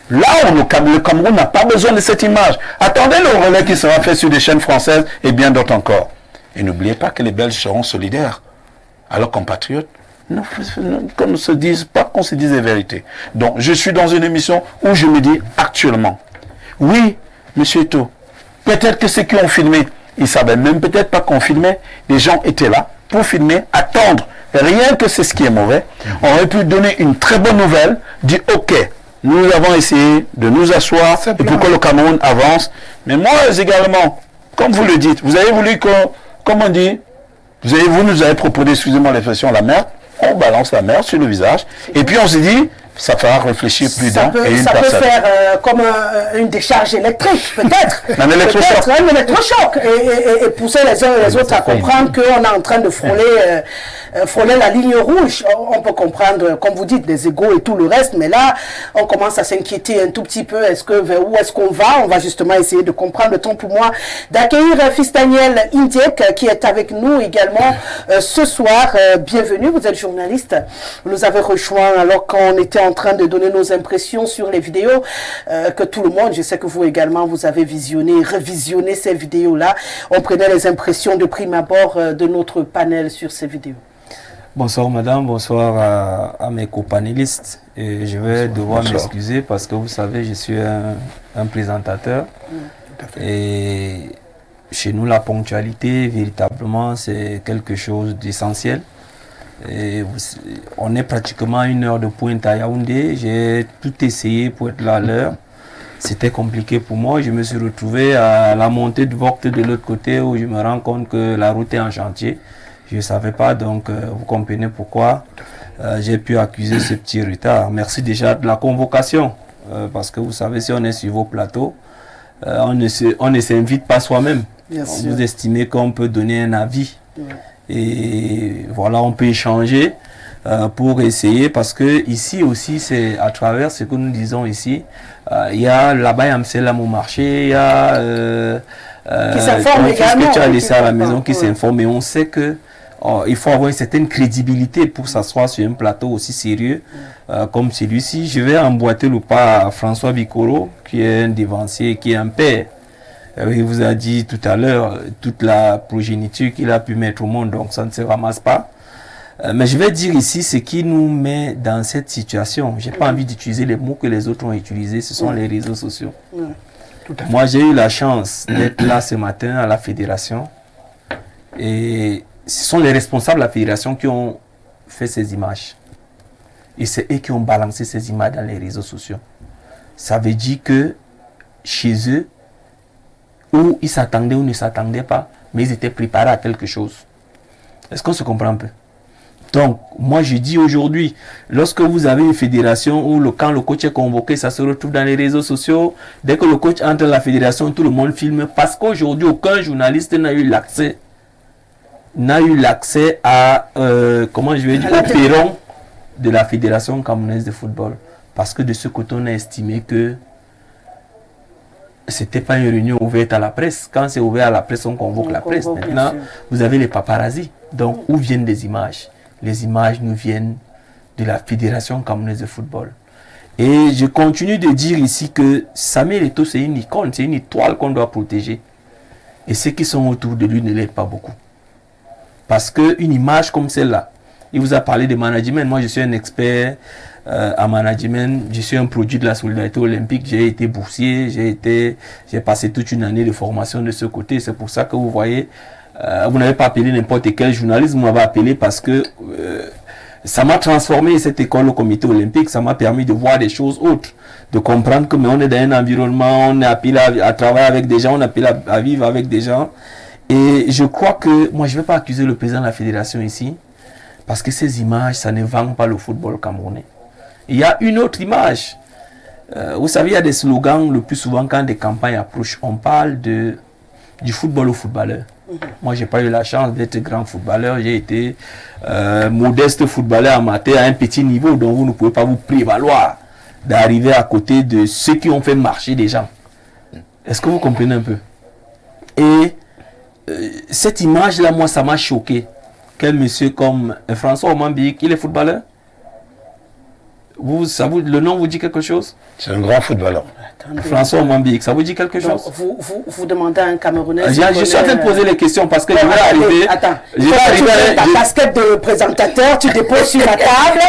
Là où le Cameroun n'a pas besoin de cette image. Attendez le relais qui sera fait sur des chaînes françaises et bien d'autres encore. Et n'oubliez pas que les Belges seront solidaires. Alors, compatriotes, qu'on ne se dise pas qu'on se dise la vérité. Donc, je suis dans une émission où je me dis actuellement, oui, M. Eto'o, peut-être que ceux qui ont filmé, ils ne savaient même peut-être pas qu'on filmait. Les gens étaient là pour filmer, attendre. Rien que c'est ce qui est mauvais. On aurait pu donner une très bonne nouvelle, dire ok, nous avons essayé de nous asseoir et pour que le Cameroun avance. Mais moi également, comme vous le dites, vous avez voulu qu'on, comme on dit, vous nous avez proposé, excusez-moi l'expression, la merde. On balance la merde sur le visage. Et puis on se dit, ça fera réfléchir plus d'un et une personne. Ça peut faire comme une décharge électrique, peut-être. Un électrochoc. Un électrochoc. Et pousser les uns et les autres à comprendre qu'on est en train de frôler la ligne rouge. On peut comprendre, comme vous dites, des égos et tout le reste, mais là, on commence à s'inquiéter un tout petit peu. Vers où est-ce qu'on va? On va justement essayer de comprendre. Le temps pour moi d'accueillir Fils Daniel Indiek, qui est avec nous également ce soir. Bienvenue, vous êtes journaliste. Vous nous avez rejoint alors qu'on était en train de donner nos impressions sur les vidéos que tout le monde, je sais que vous également, vous avez visionné, revisionné ces vidéos-là. On prenait les impressions de prime abord de notre panel sur ces vidéos. Bonsoir madame, bonsoir à mes copanélistes. Et je vais devoir m'excuser parce que vous savez, je suis un présentateur. Et chez nous, la ponctualité, véritablement, c'est quelque chose d'essentiel. Et on est pratiquement à 1 heure de pointe à Yaoundé. J'ai tout essayé pour être là à l'heure. C'était compliqué pour moi. Je me suis retrouvé à la montée de Vogt de l'autre côté où je me rends compte que la route est en chantier. Je ne savais pas, donc vous comprenez pourquoi j'ai pu accuser ce petit retard. Merci déjà de la convocation, parce que vous savez, si on est sur vos plateaux, on ne s'invite pas soi-même. Vous estimez qu'on peut donner un avis. Et voilà, on peut échanger pour essayer, parce que ici aussi, c'est à travers ce que nous disons ici, il y a là-bas, il y a Mselam au marché, il y a qui s'informe également, que tu as laissé à la maison, qui s'informe, et on sait que il faut avoir une certaine crédibilité pour s'asseoir sur un plateau aussi sérieux comme celui-ci. Je vais emboîter le pas à François Bikoro, qui est un dévancier, qui est un père. Il vous a dit tout à l'heure toute la progéniture qu'il a pu mettre au monde, donc ça ne se ramasse pas. Mais je vais dire ici ce qui nous met dans cette situation. Je n'ai pas envie d'utiliser les mots que les autres ont utilisés, ce sont les réseaux sociaux. Moi, j'ai eu la chance d'être là ce matin à la fédération. Et ce sont les responsables de la fédération qui ont fait ces images. Et c'est eux qui ont balancé ces images dans les réseaux sociaux. Ça veut dire que chez eux, où ils s'attendaient ou ne s'attendaient pas, mais ils étaient préparés à quelque chose. Est-ce qu'on se comprend un peu? Donc, moi je dis aujourd'hui, lorsque vous avez une fédération où quand le coach est convoqué, ça se retrouve dans les réseaux sociaux. Dès que le coach entre dans la fédération, tout le monde filme. Parce qu'aujourd'hui, aucun journaliste n'a eu l'accès à, comment je vais dire, au perron de la fédération camerounaise de football. Parce que de ce côté, on a estimé que c'était pas une réunion ouverte à la presse. Quand c'est ouvert à la presse, on convoque la presse. Maintenant, vous avez les paparazzis. Donc, où viennent les images? Les images nous viennent de la Fédération camerounaise de football. Et je continue de dire ici que Samuel Eto'o, c'est une icône, c'est une étoile qu'on doit protéger. Et ceux qui sont autour de lui ne l'aident pas beaucoup. Parce qu'une image comme celle-là, il vous a parlé de management. Moi, je suis un expert en management. Je suis un produit de la solidarité olympique. J'ai été boursier. J'ai passé toute une année de formation de ce côté. C'est pour ça que vous voyez, vous n'avez pas appelé n'importe quel journaliste. Vous m'avez appelé parce que ça m'a transformé cette école au comité olympique. Ça m'a permis de voir des choses autres. De comprendre que mais on est dans un environnement, on est appelé à travailler avec des gens, on est appelé à vivre avec des gens. Et je crois que, moi je ne vais pas accuser le président de la fédération ici. Parce que ces images, ça ne vend pas le football camerounais. Il y a une autre image. Vous savez, il y a des slogans, le plus souvent quand des campagnes approchent, on parle du football aux footballeurs. Moi, je n'ai pas eu la chance d'être grand footballeur. J'ai été modeste footballeur amateur à un petit niveau, dont vous ne pouvez pas vous prévaloir d'arriver à côté de ceux qui ont fait marcher des gens. Est-ce que vous comprenez un peu? Et cette image-là, moi, ça m'a choqué. Quel monsieur comme François Omambik, il est footballeur? Le nom vous dit quelque chose? C'est un grand footballeur. François Omambik, ça vous dit quelque chose? Vous demandez à un Camerounais... Je suis en train de poser les questions parce que je vais arriver... Attends, tu mets ta casquette de présentateur, tu déposes sur la table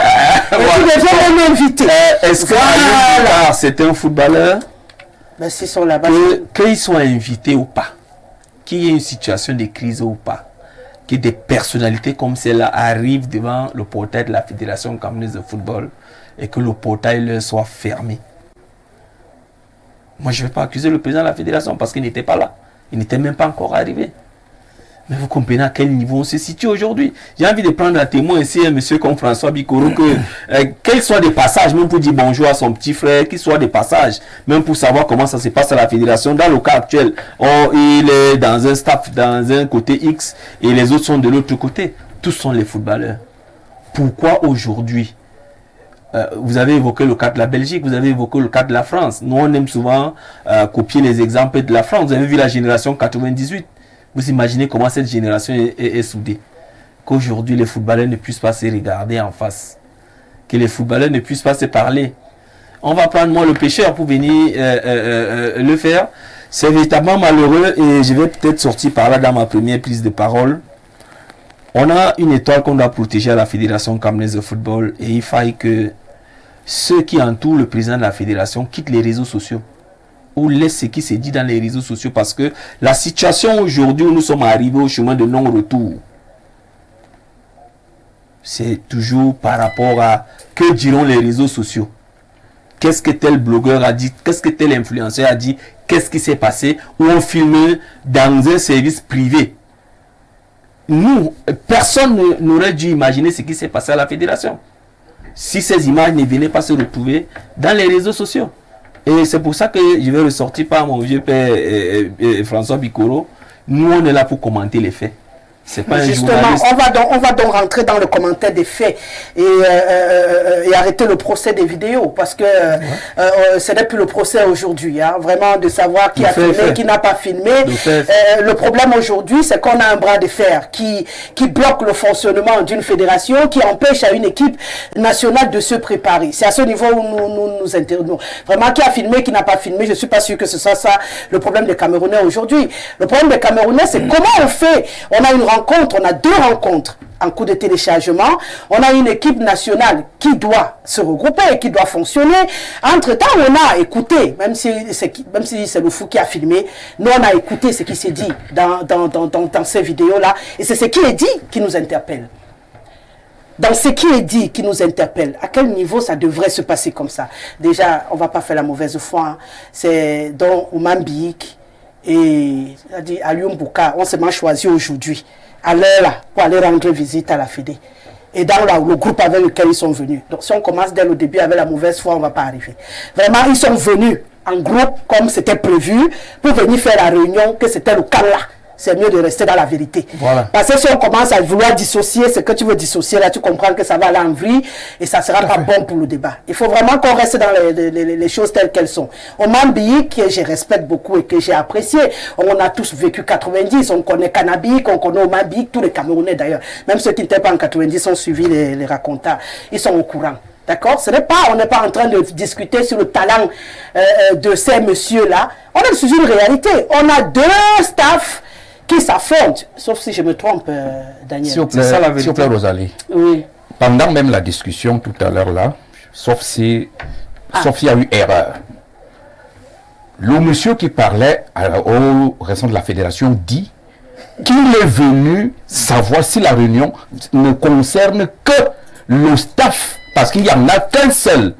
et tu deviens même invité. Est-ce que c'est un footballeur? Ben, s'ils sont là-bas... Qu'ils soient invités ou pas, qu'il y ait une situation de crise ou pas, que des personnalités comme celle-là arrivent devant le portail de la Fédération camerounaise de football et que le portail leur soit fermé. Moi, je ne vais pas accuser le président de la Fédération parce qu'il n'était pas là. Il n'était même pas encore arrivé. Mais vous comprenez à quel niveau on se situe aujourd'hui. J'ai envie de prendre à témoin ici un monsieur comme François Bikoro, qu'il soit des passages, même pour dire bonjour à son petit frère, qu'il soit des passages, même pour savoir comment ça se passe à la fédération. Dans le cas actuel, il est dans un staff, dans un côté X, et les autres sont de l'autre côté. Tous sont les footballeurs. Pourquoi aujourd'hui vous avez évoqué le cas de la Belgique, vous avez évoqué le cas de la France. Nous, on aime souvent copier les exemples de la France. Vous avez vu la génération 98. Vous imaginez comment cette génération est soudée. Qu'aujourd'hui, les footballeurs ne puissent pas se regarder en face. Que les footballeurs ne puissent pas se parler. On va prendre moi le pêcheur pour venir le faire. C'est véritablement malheureux et je vais peut-être sortir par là dans ma première prise de parole. On a une étoile qu'on doit protéger à la Fédération camerounaise de football et il faille que ceux qui entourent le président de la Fédération quittent les réseaux sociaux. Ou laisse ce qui se dit dans les réseaux sociaux parce que la situation aujourd'hui où nous sommes arrivés au chemin de non-retour, c'est toujours par rapport à que diront les réseaux sociaux. Qu'est-ce que tel blogueur a dit, qu'est-ce que tel influenceur a dit, qu'est-ce qui s'est passé, où on filme dans un service privé. Nous, personne n'aurait dû imaginer ce qui s'est passé à la fédération si ces images ne venaient pas se retrouver dans les réseaux sociaux. Et c'est pour ça que je vais ressortir par mon vieux père François Bikoro. Nous, on est là pour commenter les faits. C'est pas justement, on va donc rentrer dans le commentaire des faits et arrêter le procès des vidéos parce que ce n'est plus le procès aujourd'hui, hein, vraiment de savoir qui a filmé, qui n'a pas filmé. Le problème aujourd'hui, c'est qu'on a un bras de fer qui bloque le fonctionnement d'une fédération, qui empêche à une équipe nationale de se préparer. C'est à ce niveau où nous intervenons. Vraiment, qui a filmé, qui n'a pas filmé, je ne suis pas sûr que ce soit ça le problème des Camerounais aujourd'hui. Le problème des Camerounais, c'est comment on fait. On a une rencontre, on a deux rencontres en cours de téléchargement. On a une équipe nationale qui doit se regrouper, qui doit fonctionner. Entre-temps, on a écouté, même si c'est le fou qui a filmé, nous on a écouté ce qui s'est dit dans ces vidéos-là. Et c'est ce qui est dit qui nous interpelle. Dans ce qui est dit qui nous interpelle, à quel niveau ça devrait se passer comme ça? Déjà, on ne va pas faire la mauvaise foi. Hein. C'est dans Oman Biik et Alioum Bouka, on s'est mal choisi aujourd'hui, à l'heure là, pour aller rendre visite à la Fédé. Et dans le groupe avec lequel ils sont venus. Donc si on commence dès le début avec la mauvaise foi, on ne va pas arriver. Vraiment, ils sont venus en groupe comme c'était prévu pour venir faire la réunion, que c'était le cas là. C'est mieux de rester dans la vérité. Voilà. Parce que si on commence à vouloir dissocier ce que tu veux dissocier, là tu comprends que ça va aller en vrille et ça ne sera pas bon pour le débat. Il faut vraiment qu'on reste dans les choses telles qu'elles sont. Oman Biik, que je respecte beaucoup et que j'ai apprécié, on a tous vécu 90, on connaît Kanabik, on connaît Oman Biik, tous les Camerounais d'ailleurs. Même ceux qui n'étaient pas en 90 ont suivi les racontars. Ils sont au courant. D'accord? On n'est pas en train de discuter sur le talent de ces messieurs-là. On est sur une réalité. On a deux staffs qui s'affrontent, sauf si je me trompe, Daniel. S'il vous plaît, Rosalie. Oui. Pendant même la discussion tout à l'heure là, sauf s'il y a eu erreur, le monsieur qui parlait au responsable de la fédération dit qu'il est venu savoir si la réunion ne concerne que le staff, parce qu'il n'y en a qu'un seul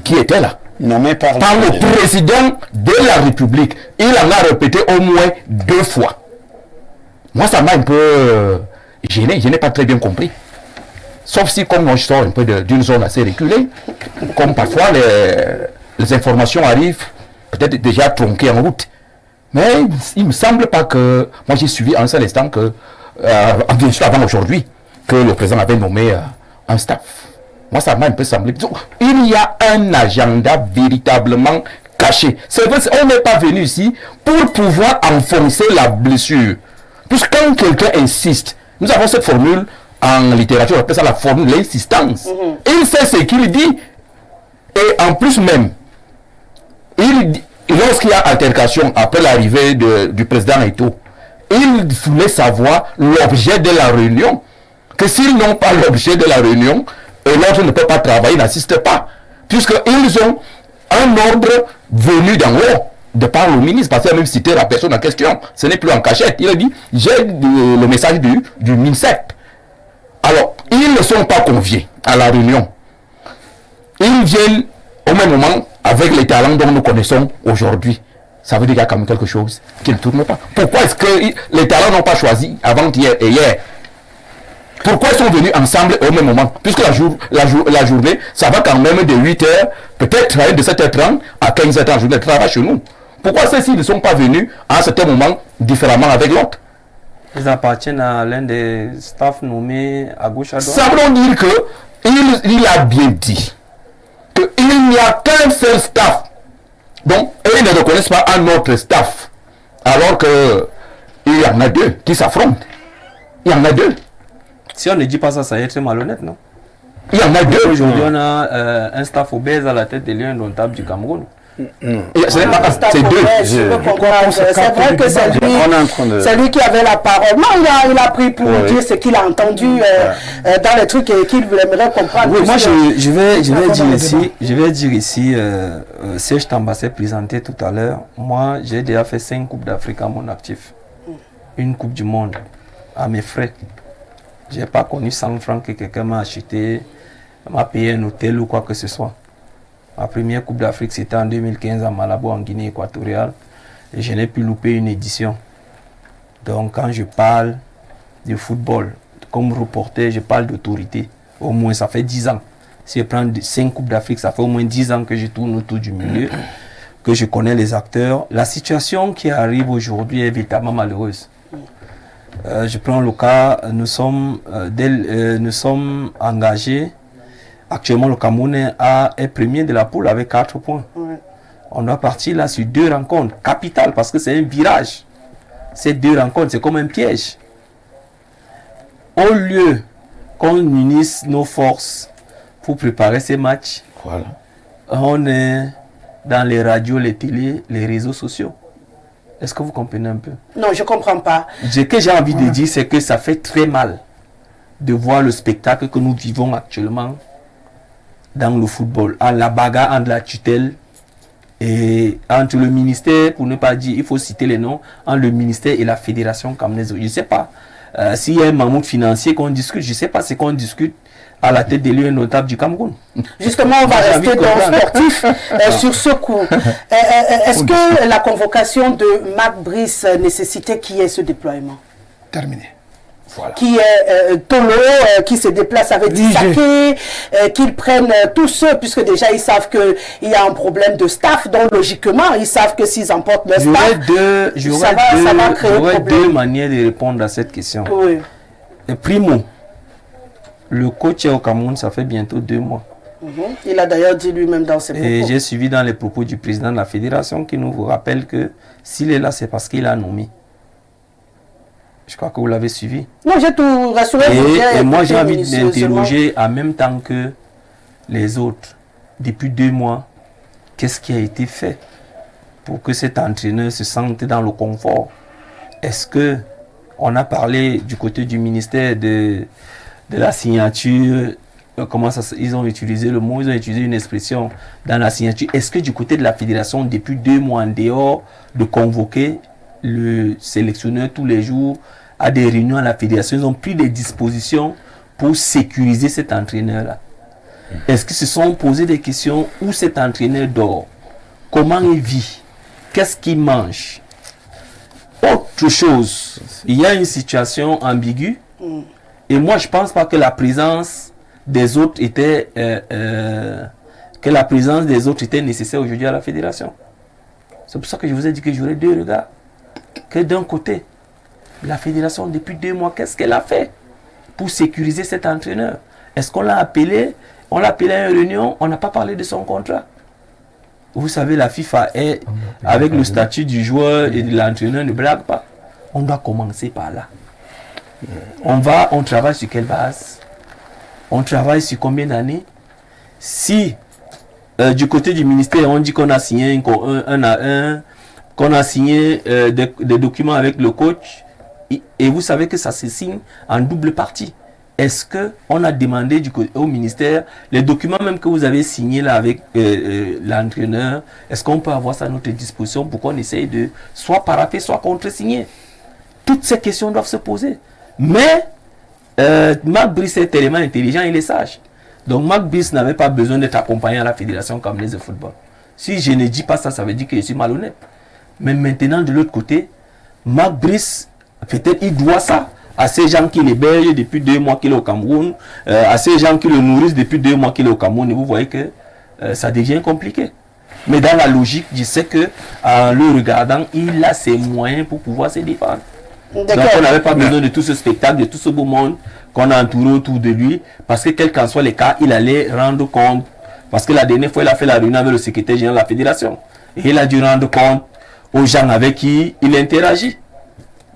qui était là. Par le président de la République. Il en a répété au moins 2 fois. Moi, ça m'a un peu gêné, je n'ai pas très bien compris. Sauf si, comme moi, je sors un peu d'une zone assez reculée, comme parfois les informations arrivent peut-être déjà tronquées en route. Mais il ne me semble pas que... Moi, j'ai suivi un seul instant que, bien sûr avant aujourd'hui, que le président avait nommé un staff. Moi, ça m'a un peu semblé. Il y a un agenda véritablement caché. C'est vrai, on n'est pas venu ici pour pouvoir enfoncer la blessure. Puisque quand quelqu'un insiste, nous avons cette formule en littérature, on appelle ça la formule de l'insistance. Il sait ce qu'il dit, et en plus même, lorsqu'il y a altercation après l'arrivée du président et tout, il voulait savoir l'objet de la réunion. Que s'ils n'ont pas l'objet de la réunion, et l'autre ne peut pas travailler, n'assiste pas. Puisqu'ils ont un ordre venu d'en haut. De par le ministre, parce qu'il a même cité la personne en question. Ce n'est plus en cachette. Il a dit, j'ai le message du MINSEP. Alors, ils ne sont pas conviés à la réunion. Ils viennent au même moment avec les talents dont nous connaissons aujourd'hui. Ça veut dire qu'il y a quand même quelque chose qui ne tourne pas. Pourquoi est-ce que les talents n'ont pas choisi avant-hier et hier? Pourquoi ils sont venus ensemble au même moment? Puisque la journée, ça va quand même de 8h, peut-être de 7h30 à 15h30, la journée de travail chez nous. Pourquoi ceux-ci ne sont pas venus à un certain moment différemment avec l'autre? Ils appartiennent à l'un des staffs nommés à gauche à droite. Ça veut dire qu'il a bien dit qu'il n'y a qu'un seul staff. Donc, ils ne reconnaissent pas un autre staff. Alors qu'il y en a 2 qui s'affrontent. Il y en a 2. Si on ne dit pas ça, ça y est très malhonnête, non? Il y en a 2. Aujourd'hui, on a un staff obèse à la tête des lions indomptables du Cameroun. C'est 2. C'est vrai que c'est lui qui avait la parole. Non, il a pris pour dire ce qu'il a entendu dans les trucs et qu'il aimerait comprendre. Oui, moi je vais dire ici, Serge Tamba s'est présenté tout à l'heure. Moi, j'ai déjà fait 5 Coupes d'Afrique à mon actif. Une Coupe du Monde à mes frais. Je n'ai pas connu 100 francs que quelqu'un m'a acheté, m'a payé un hôtel ou quoi que ce soit. Ma première Coupe d'Afrique, c'était en 2015 à Malabo, en Guinée équatoriale. Et je n'ai pu louper une édition. Donc, quand je parle de football, comme reporter, je parle d'autorité. Au moins, ça fait 10 ans. Si je prends 5 Coupes d'Afrique, ça fait au moins 10 ans que je tourne autour du milieu, que je connais les acteurs. La situation qui arrive aujourd'hui est véritablement malheureuse. Je prends le cas, nous sommes engagés. Actuellement, le Cameroun est premier de la poule avec 4 points. Ouais. On doit partir là sur 2 rencontres capitales parce que c'est un virage. Ces 2 rencontres, c'est comme un piège. Au lieu qu'on unisse nos forces pour préparer ces matchs, voilà, on est dans les radios, les télés, les réseaux sociaux. Est-ce que vous comprenez un peu? Non, je ne comprends pas. Ce que j'ai envie de dire, c'est que ça fait très mal de voir le spectacle que nous vivons actuellement dans le football, en la bagarre, entre la tutelle et entre le ministère, pour ne pas dire, il faut citer les noms, entre le ministère et la fédération camerounaise. Je ne sais pas s'il y a un mammouth financier qu'on discute, je ne sais pas ce qu'on discute à la tête des lieux notables du Cameroun. Justement, on va rester dans le sportif sur ce coup. Est-ce que la convocation de Marc Brice nécessitait qu'il y ait ce déploiement? Terminé. Voilà. Qui est Tolo, qui se déplace avec Dissaké, qu'ils prennent tous ceux, puisque déjà ils savent qu'il y a un problème de staff, donc logiquement ils savent que s'ils emportent leur staff, ça va créer un problème. Deux manières de répondre à cette question. Oui. Et primo, le coach est au Cameroun, ça fait bientôt 2 mois. Il a d'ailleurs dit lui-même dans ses propos. Et j'ai suivi dans les propos du président de la fédération qui nous rappelle que s'il est là, c'est parce qu'il a nommé. Je crois que vous l'avez suivi. Non, j'ai tout rassuré. Et moi, j'ai envie d'interroger en même temps que les autres. Depuis 2 mois, qu'est-ce qui a été fait pour que cet entraîneur se sente dans le confort? Est-ce que on a parlé du côté du ministère de la signature? Comment ça, ils ont utilisé le mot, ils ont utilisé une expression dans la signature. Est-ce que du côté de la fédération, depuis 2 mois en dehors de convoquer le sélectionneur tous les jours à des réunions à la fédération, ils ont pris des dispositions pour sécuriser cet entraîneur-là? Est-ce qu'ils se sont posé des questions où cet entraîneur dort? Comment il vit? Qu'est-ce qu'il mange? Autre chose, il y a une situation ambiguë et moi je pense pas que la présence des autres était nécessaire aujourd'hui à la fédération. C'est pour ça que je vous ai dit que j'aurais 2 regards. Que d'un côté, la fédération, depuis 2 mois, qu'est-ce qu'elle a fait pour sécuriser cet entraîneur? Est-ce qu'on l'a appelé? On l'a appelé à une réunion, on n'a pas parlé de son contrat. Vous savez, la FIFA est, avec le statut du joueur et de l'entraîneur, ne blague pas. On doit commencer par là. On travaille sur quelle base? On travaille sur combien d'années? Si du côté du ministère, on dit qu'on a signé un à un, qu'on a signé des documents avec le coach, et vous savez que ça se signe en double partie. Est-ce qu'on a demandé au ministère les documents même que vous avez signés là avec l'entraîneur, est-ce qu'on peut avoir ça à notre disposition pour qu'on essaye de soit parapher, soit contre-signer? Toutes ces questions doivent se poser. Mais Marc Brice est tellement intelligent, il est sage. Donc Marc Brice n'avait pas besoin d'être accompagné à la fédération camerounaise de football. Si je ne dis pas ça, ça veut dire que je suis malhonnête. Mais maintenant, de l'autre côté, Marc Brice, peut-être il doit ça à ces gens qui l'hébergent depuis 2 mois qu'il est au Cameroun, à ces gens qui le nourrissent depuis 2 mois qu'il est au Cameroun. Et vous voyez que ça devient compliqué. Mais dans la logique, je sais qu'en le regardant, il a ses moyens pour pouvoir se défendre. Donc on n'avait pas besoin de tout ce spectacle, de tout ce beau monde qu'on a entouré autour de lui, parce que quel qu'en soit les cas, il allait rendre compte, parce que la dernière fois il a fait la réunion avec le secrétaire général de la fédération, et il a dû rendre compte aux gens avec qui il interagit.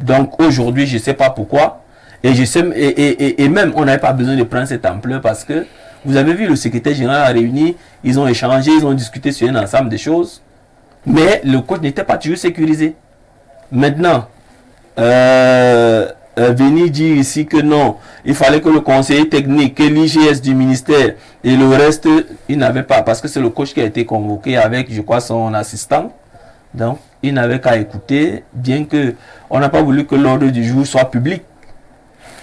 Donc aujourd'hui, je ne sais pas pourquoi, et même on n'avait pas besoin de prendre cette ampleur, parce que vous avez vu le secrétaire général a réuni, ils ont échangé, ils ont discuté sur un ensemble de choses, mais le coach n'était pas toujours sécurisé. Maintenant, venir dire ici que non, il fallait que le conseiller technique, que l'IGS du ministère et le reste, il n'avait pas, parce que c'est le coach qui a été convoqué avec, je crois, son assistant. Donc, il n'avait qu'à écouter, bien que on n'a pas voulu que l'ordre du jour soit public.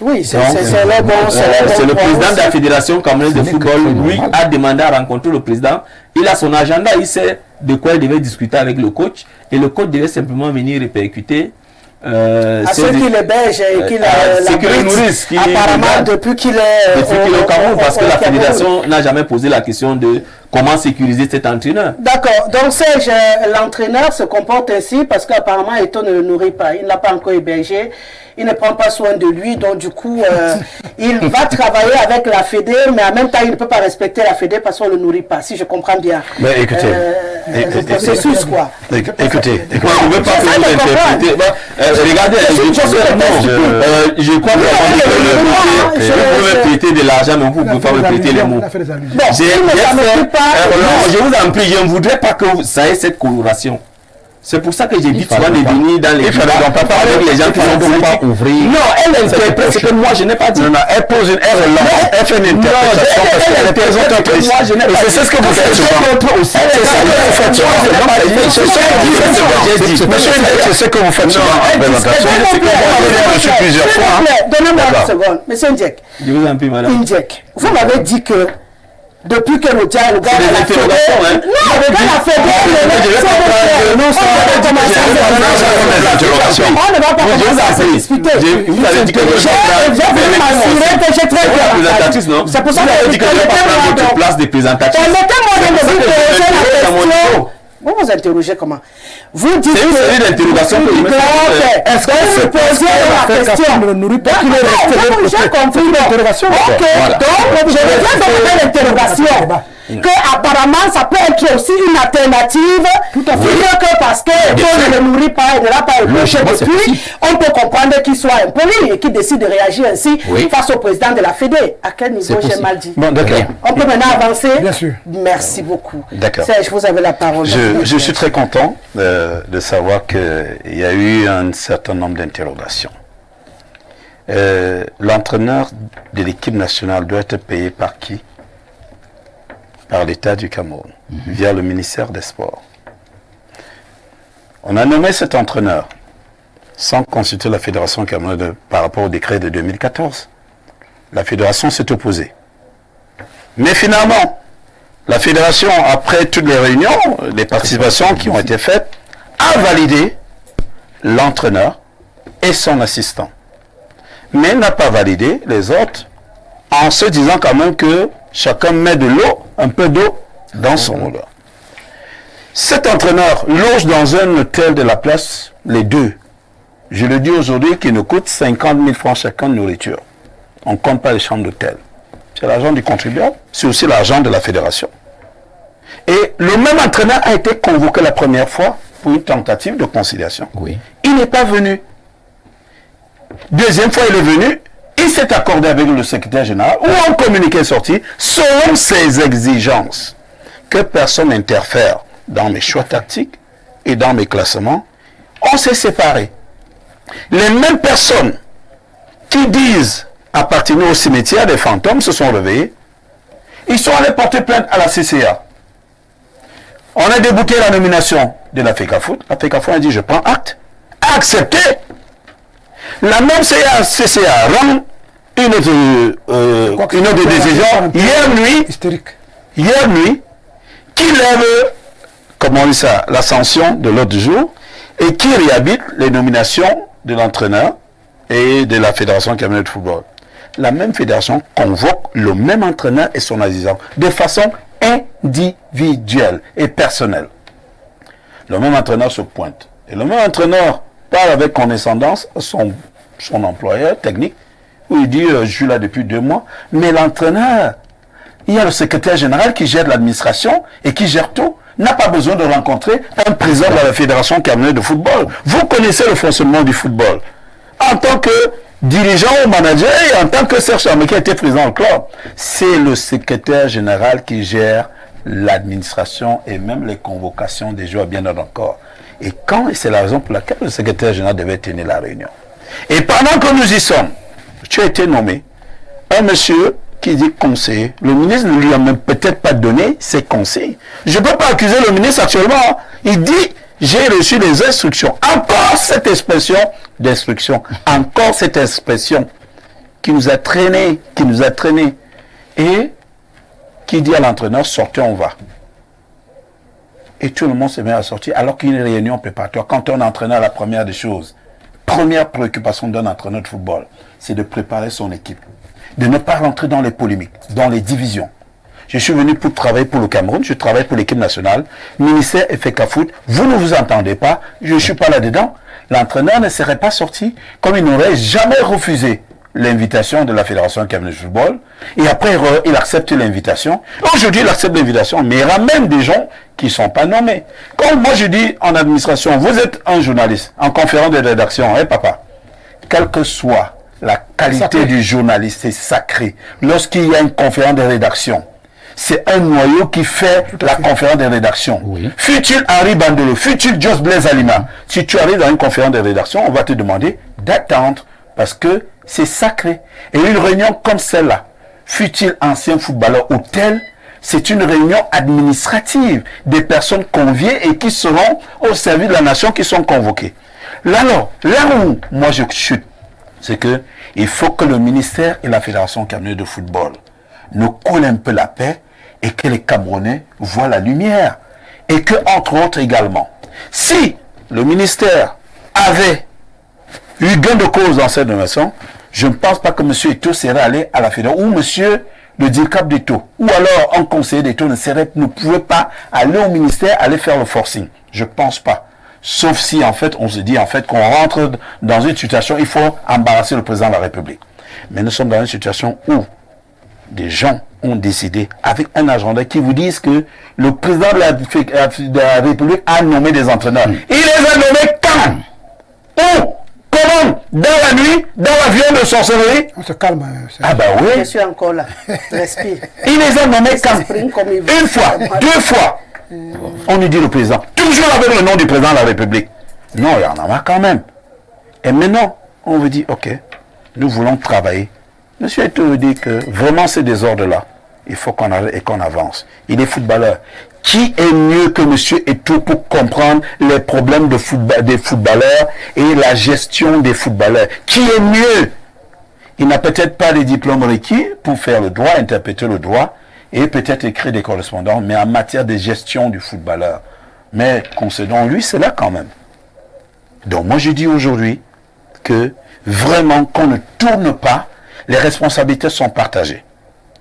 Oui, c'est le président de la fédération camerounaise de football, lui, a demandé à rencontrer le président. Il a son agenda, il sait de quoi il devait discuter avec le coach, et le coach devait simplement venir répercuter. À ceux qui l'hébergent et qui le nourrissent, apparemment depuis qu'il est au Cameroun, parce que la fédération n'a jamais posé la question de comment sécuriser cet entraîneur. D'accord, donc l'entraîneur se comporte ainsi parce qu'apparemment Eto'o ne le nourrit pas, il ne l'a pas encore hébergé, il ne prend pas soin de lui, donc du coup il va travailler avec la Fédé, mais en même temps il ne peut pas respecter la Fédé parce qu'on ne le nourrit pas, si je comprends bien. Mais écoutez, le processus quoi. Écoutez, je ne veux pas que vous interprétez. Regardez, je crois que vous pouvez prêter de l'argent, mais vous ne pouvez pas me prêter les mots. Je vous en prie, je ne voudrais pas que ça ait cette coloration. C'est pour ça que j'ai dit souvent de venir dans les... Il fallait donc pas parler avec les gens qui sont politiques. Non, elle interprète ce que moi je n'ai pas dit. Non, elle pose une erreur, elle fait une interprétation parce qu'elle est présentatrice. Et c'est ce que vous faites souvent. C'est ce que vous faites souvent en présentation. Plusieurs fois. Donnez-moi une seconde. Monsieur Ndjek. Je vous en prie, madame. Ndjek, vous m'avez dit que depuis que le diable regarde la Fédé, on ne va pas commencer à se disputer. Vous avez dit que c'est pour ça que vous avez dit que je ne vais pas prendre votre place de présentatrice. Permettez-moi de vous poser la question. Vous vous interrogez comment? Vous dites c'est une série d'interrogations que je me fais. Est-ce que vous posez la question? J'ai compris l'interrogation. Ok, donc je vais demander l'interrogation. Que apparemment ça peut être aussi une alternative. Tout à fait. Que parce que on ne le nourrit pas, il ne l'a pas épluché depuis, on peut comprendre qu'il soit impoli et qu'il décide de réagir ainsi face au président de la Fédé. À quel niveau j'ai mal dit? Bon, d'accord. On peut maintenant avancer. Bien sûr. Merci beaucoup. D'accord. Serge, vous avez la parole. Je suis très content de savoir qu'il y a eu un certain nombre d'interrogations. L'entraîneur de l'équipe nationale doit être payé par qui? Par l'État du Cameroun, via le ministère des Sports. On a nommé cet entraîneur sans consulter la Fédération camerounaise par rapport au décret de 2014. La Fédération s'est opposée. Mais finalement, la Fédération, après toutes les réunions, les participations qui ont été faites, a validé l'entraîneur et son assistant. Mais n'a pas validé les autres en se disant quand même que chacun met de l'eau, un peu d'eau, dans son moulin. Cet entraîneur loge dans un hôtel de la place, les deux. Je le dis aujourd'hui, qui nous coûte 50 000 francs chacun de nourriture. On ne compte pas les chambres d'hôtel. C'est l'argent du contribuable, c'est aussi l'argent de la fédération. Et le même entraîneur a été convoqué la première fois pour une tentative de conciliation. Oui. Il n'est pas venu. Deuxième fois, il est venu. Il s'est accordé avec le secrétaire général où un communiqué est sorti selon ses exigences que personne n'interfère dans mes choix tactiques et dans mes classements. On s'est séparés. Les mêmes personnes qui disent appartenir au cimetière des fantômes se sont réveillés. Ils sont allés porter plainte à la CCA. On a débouté la nomination de la FECAFOOT. La FECAFOOT a dit je prends acte. A accepté. La même CCA rend une autre décision hier nuit qui lève, comment on dit ça, la sanction de l'autre jour et qui réhabilite les nominations de l'entraîneur et de la Fédération camerounaise de football. La même fédération convoque le même entraîneur et son assistant de façon individuelle et personnelle. Le même entraîneur se pointe. Et le même entraîneur parle avec condescendance à son employeur technique, où il dit je suis là depuis 2 mois. Mais l'entraîneur, il y a le secrétaire général qui gère l'administration et qui gère tout. N'a pas besoin de rencontrer un président de la Fédération camerounaise de football. Vous connaissez le fonctionnement du football. En tant que dirigeant ou manager et en tant que Serge Chamé qui a été président du club, c'est le secrétaire général qui gère l'administration et même les convocations des joueurs bien encore. Et c'est la raison pour laquelle le secrétaire général devait tenir la réunion. Et pendant que nous y sommes, tu as été nommé un monsieur qui dit conseiller. Le ministre ne lui a même peut-être pas donné ses conseils. Je ne peux pas accuser le ministre actuellement. Il dit, j'ai reçu des instructions. Encore cette expression d'instruction. Encore cette expression qui nous a traîné, et qui dit à l'entraîneur, sortez, on va. Et tout le monde se met à sortir alors qu'il y a une réunion préparatoire. Quand on est entraîneur, la première des choses, première préoccupation d'un entraîneur de football, c'est de préparer son équipe. De ne pas rentrer dans les polémiques, dans les divisions. Je suis venu pour travailler pour le Cameroun, je travaille pour l'équipe nationale, ministère et FECAFOOT, vous ne vous entendez pas, je ne suis pas là-dedans. L'entraîneur ne serait pas sorti comme il n'aurait jamais refusé l'invitation de la Fédération camerounaise de football, et après il accepte l'invitation. Aujourd'hui il accepte l'invitation, mais il ramène des gens qui ne sont pas nommés. Comme moi je dis en administration, vous êtes un journaliste, en conférence de rédaction, papa, quelle que soit la qualité du journaliste, c'est sacré. Lorsqu'il y a une conférence de rédaction, c'est un noyau qui fait la conférence de rédaction. Oui. Fut-il Henri Bandelo, fut-il Jos Blaise Alima, si tu arrives dans une conférence de rédaction, on va te demander d'attendre parce que c'est sacré. Et une réunion comme celle-là, fut-il ancien footballeur ou tel, c'est une réunion administrative des personnes conviées et qui seront au service de la nation qui sont convoquées. Là où moi je chute, c'est que il faut que le ministère et la Fédération camerounaise de football nous coulent un peu la paix et que les Camerounais voient la lumière. Et que, entre autres également, si le ministère avait eu gain de cause dans cette nomination, je ne pense pas que M. Eto'o serait allé à la Fédération, ou M. le DIRCAP d'Eto'o, ou alors un conseiller d'Eto'o ne pouvait pas aller au ministère, aller faire le forcing. Je ne pense pas. Sauf si, en fait, on se dit, en fait, qu'on rentre dans une situation, il faut embarrasser le président de la République. Mais nous sommes dans une situation où des gens ont décidé, avec un agenda qui vous disent que le président de la République a nommé des entraîneurs. Il les a nommés quand? Où? Comment? Dans la nuit? Dans l'avion de sorcellerie? On se calme. Ah bah oui. Je suis encore là. Respire. Il les a nommés quand? Une fois, deux fois. On nous dit le président. Toujours avec le nom du président de la République. Non, il y en a marre quand même. Et maintenant, on vous dit, ok, nous voulons travailler. Monsieur Eto'o dit que vraiment ces désordres-là, il faut qu'on arrête et qu'on avance. Il est footballeur. Qui est mieux que Monsieur Eto'o pour comprendre les problèmes des footballeurs et la gestion des footballeurs? Qui est mieux? Il n'a peut-être pas les diplômes requis pour faire le droit, interpréter le droit et peut-être écrire des correspondants, mais en matière de gestion du footballeur. Mais concédons lui, c'est là quand même. Donc moi je dis aujourd'hui que vraiment qu'on ne tourne pas, les responsabilités sont partagées.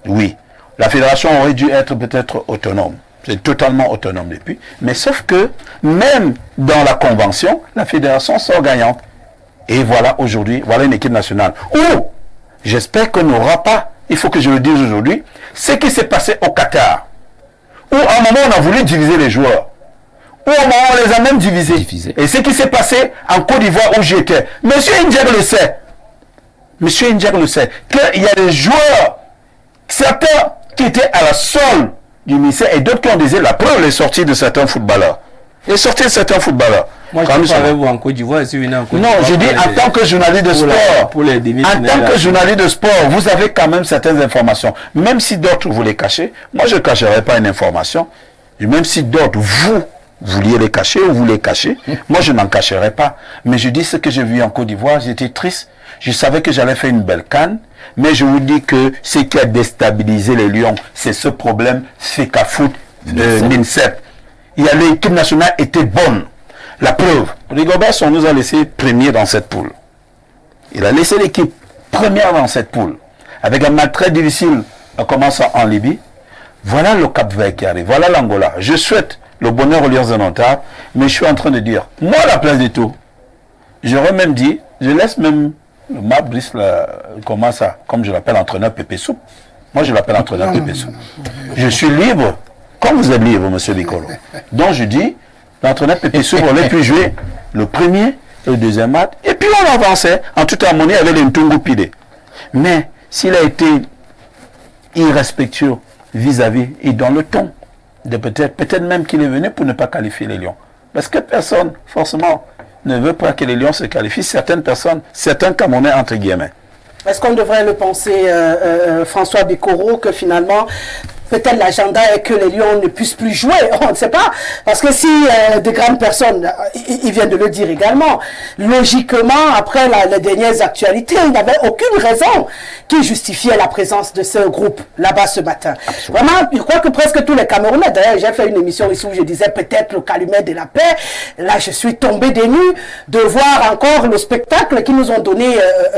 Oui, la fédération aurait dû être peut-être autonome. C'est totalement autonome depuis. Mais sauf que, même dans la convention, la fédération sort gagnante. Et voilà aujourd'hui, voilà une équipe nationale. Ou, j'espère qu'on n'aura pas, il faut que je le dise aujourd'hui, ce qui s'est passé au Qatar. Où à un moment on a voulu diviser les joueurs. Où à un moment on les a même divisés. Et ce qui s'est passé en Côte d'Ivoire où j'étais. Monsieur Ndiaye le sait. Monsieur Ndiaye le sait. Qu'il y a des joueurs, certains qui étaient à la solde du ministère et d'autres qui ont désiré la preuve les sorties de certains footballeurs. Les sorties de certains footballeurs. Moi, je suis avec vous en Côte d'Ivoire. Non, je dis en tant que journaliste de sport. En tant que journaliste de sport, vous avez quand même certaines informations. Même si d'autres vous les cachez, moi je ne cacherai pas une information. Et même si d'autres, vous vouliez les cacher ou vous les cachez, moi je n'en cacherai pas. Mais je dis ce que j'ai vu en Côte d'Ivoire, j'étais triste. Je savais que j'allais faire une belle CAN, mais je vous dis que ce qui a déstabilisé les Lions, c'est ce problème FECAFOOT l'INSEP. L'équipe nationale était bonne. La preuve, Rigobert on nous a laissé premier dans cette poule. Il a laissé l'équipe première dans cette poule. Avec un match très difficile en commençant en Libye. Voilà le Cap-Vert qui arrive. Voilà l'Angola. Je souhaite le bonheur aux Lions de Nanterre, mais je suis en train de dire, moi à la place d'Eto'o, j'aurais même dit, je laisse même le Marc Brice, comment ça, comme je l'appelle entraîneur Pépé Soup. Moi je l'appelle entraîneur Pépé Soup. Je suis libre, comme vous êtes libre, monsieur Bicolo. Donc je dis, l'entraîneur Pépé Soup aurait pu jouer le premier et le deuxième match, et puis on avançait en toute harmonie avec les Ntungu Pide. Mais s'il a été irrespectueux vis-à-vis et dans le ton, de peut-être même qu'il est venu pour ne pas qualifier les Lions. Parce que personne, forcément, ne veut pas que les Lions se qualifient. Certaines personnes, certains Camerounais, entre guillemets. Est-ce qu'on devrait le penser, François Bicoro, que finalement, peut-être l'agenda est que les Lions ne puissent plus jouer, on ne sait pas. Parce que si de grandes personnes, ils viennent de le dire également, logiquement, après les dernières actualités, il n'y avait aucune raison qui justifiait la présence de ce groupe là-bas ce matin. Absolument. Vraiment, je crois que presque tous les Camerounais, d'ailleurs j'ai fait une émission ici où je disais peut-être le calumet de la paix, là je suis tombé des nues de voir encore le spectacle qu'ils nous ont donné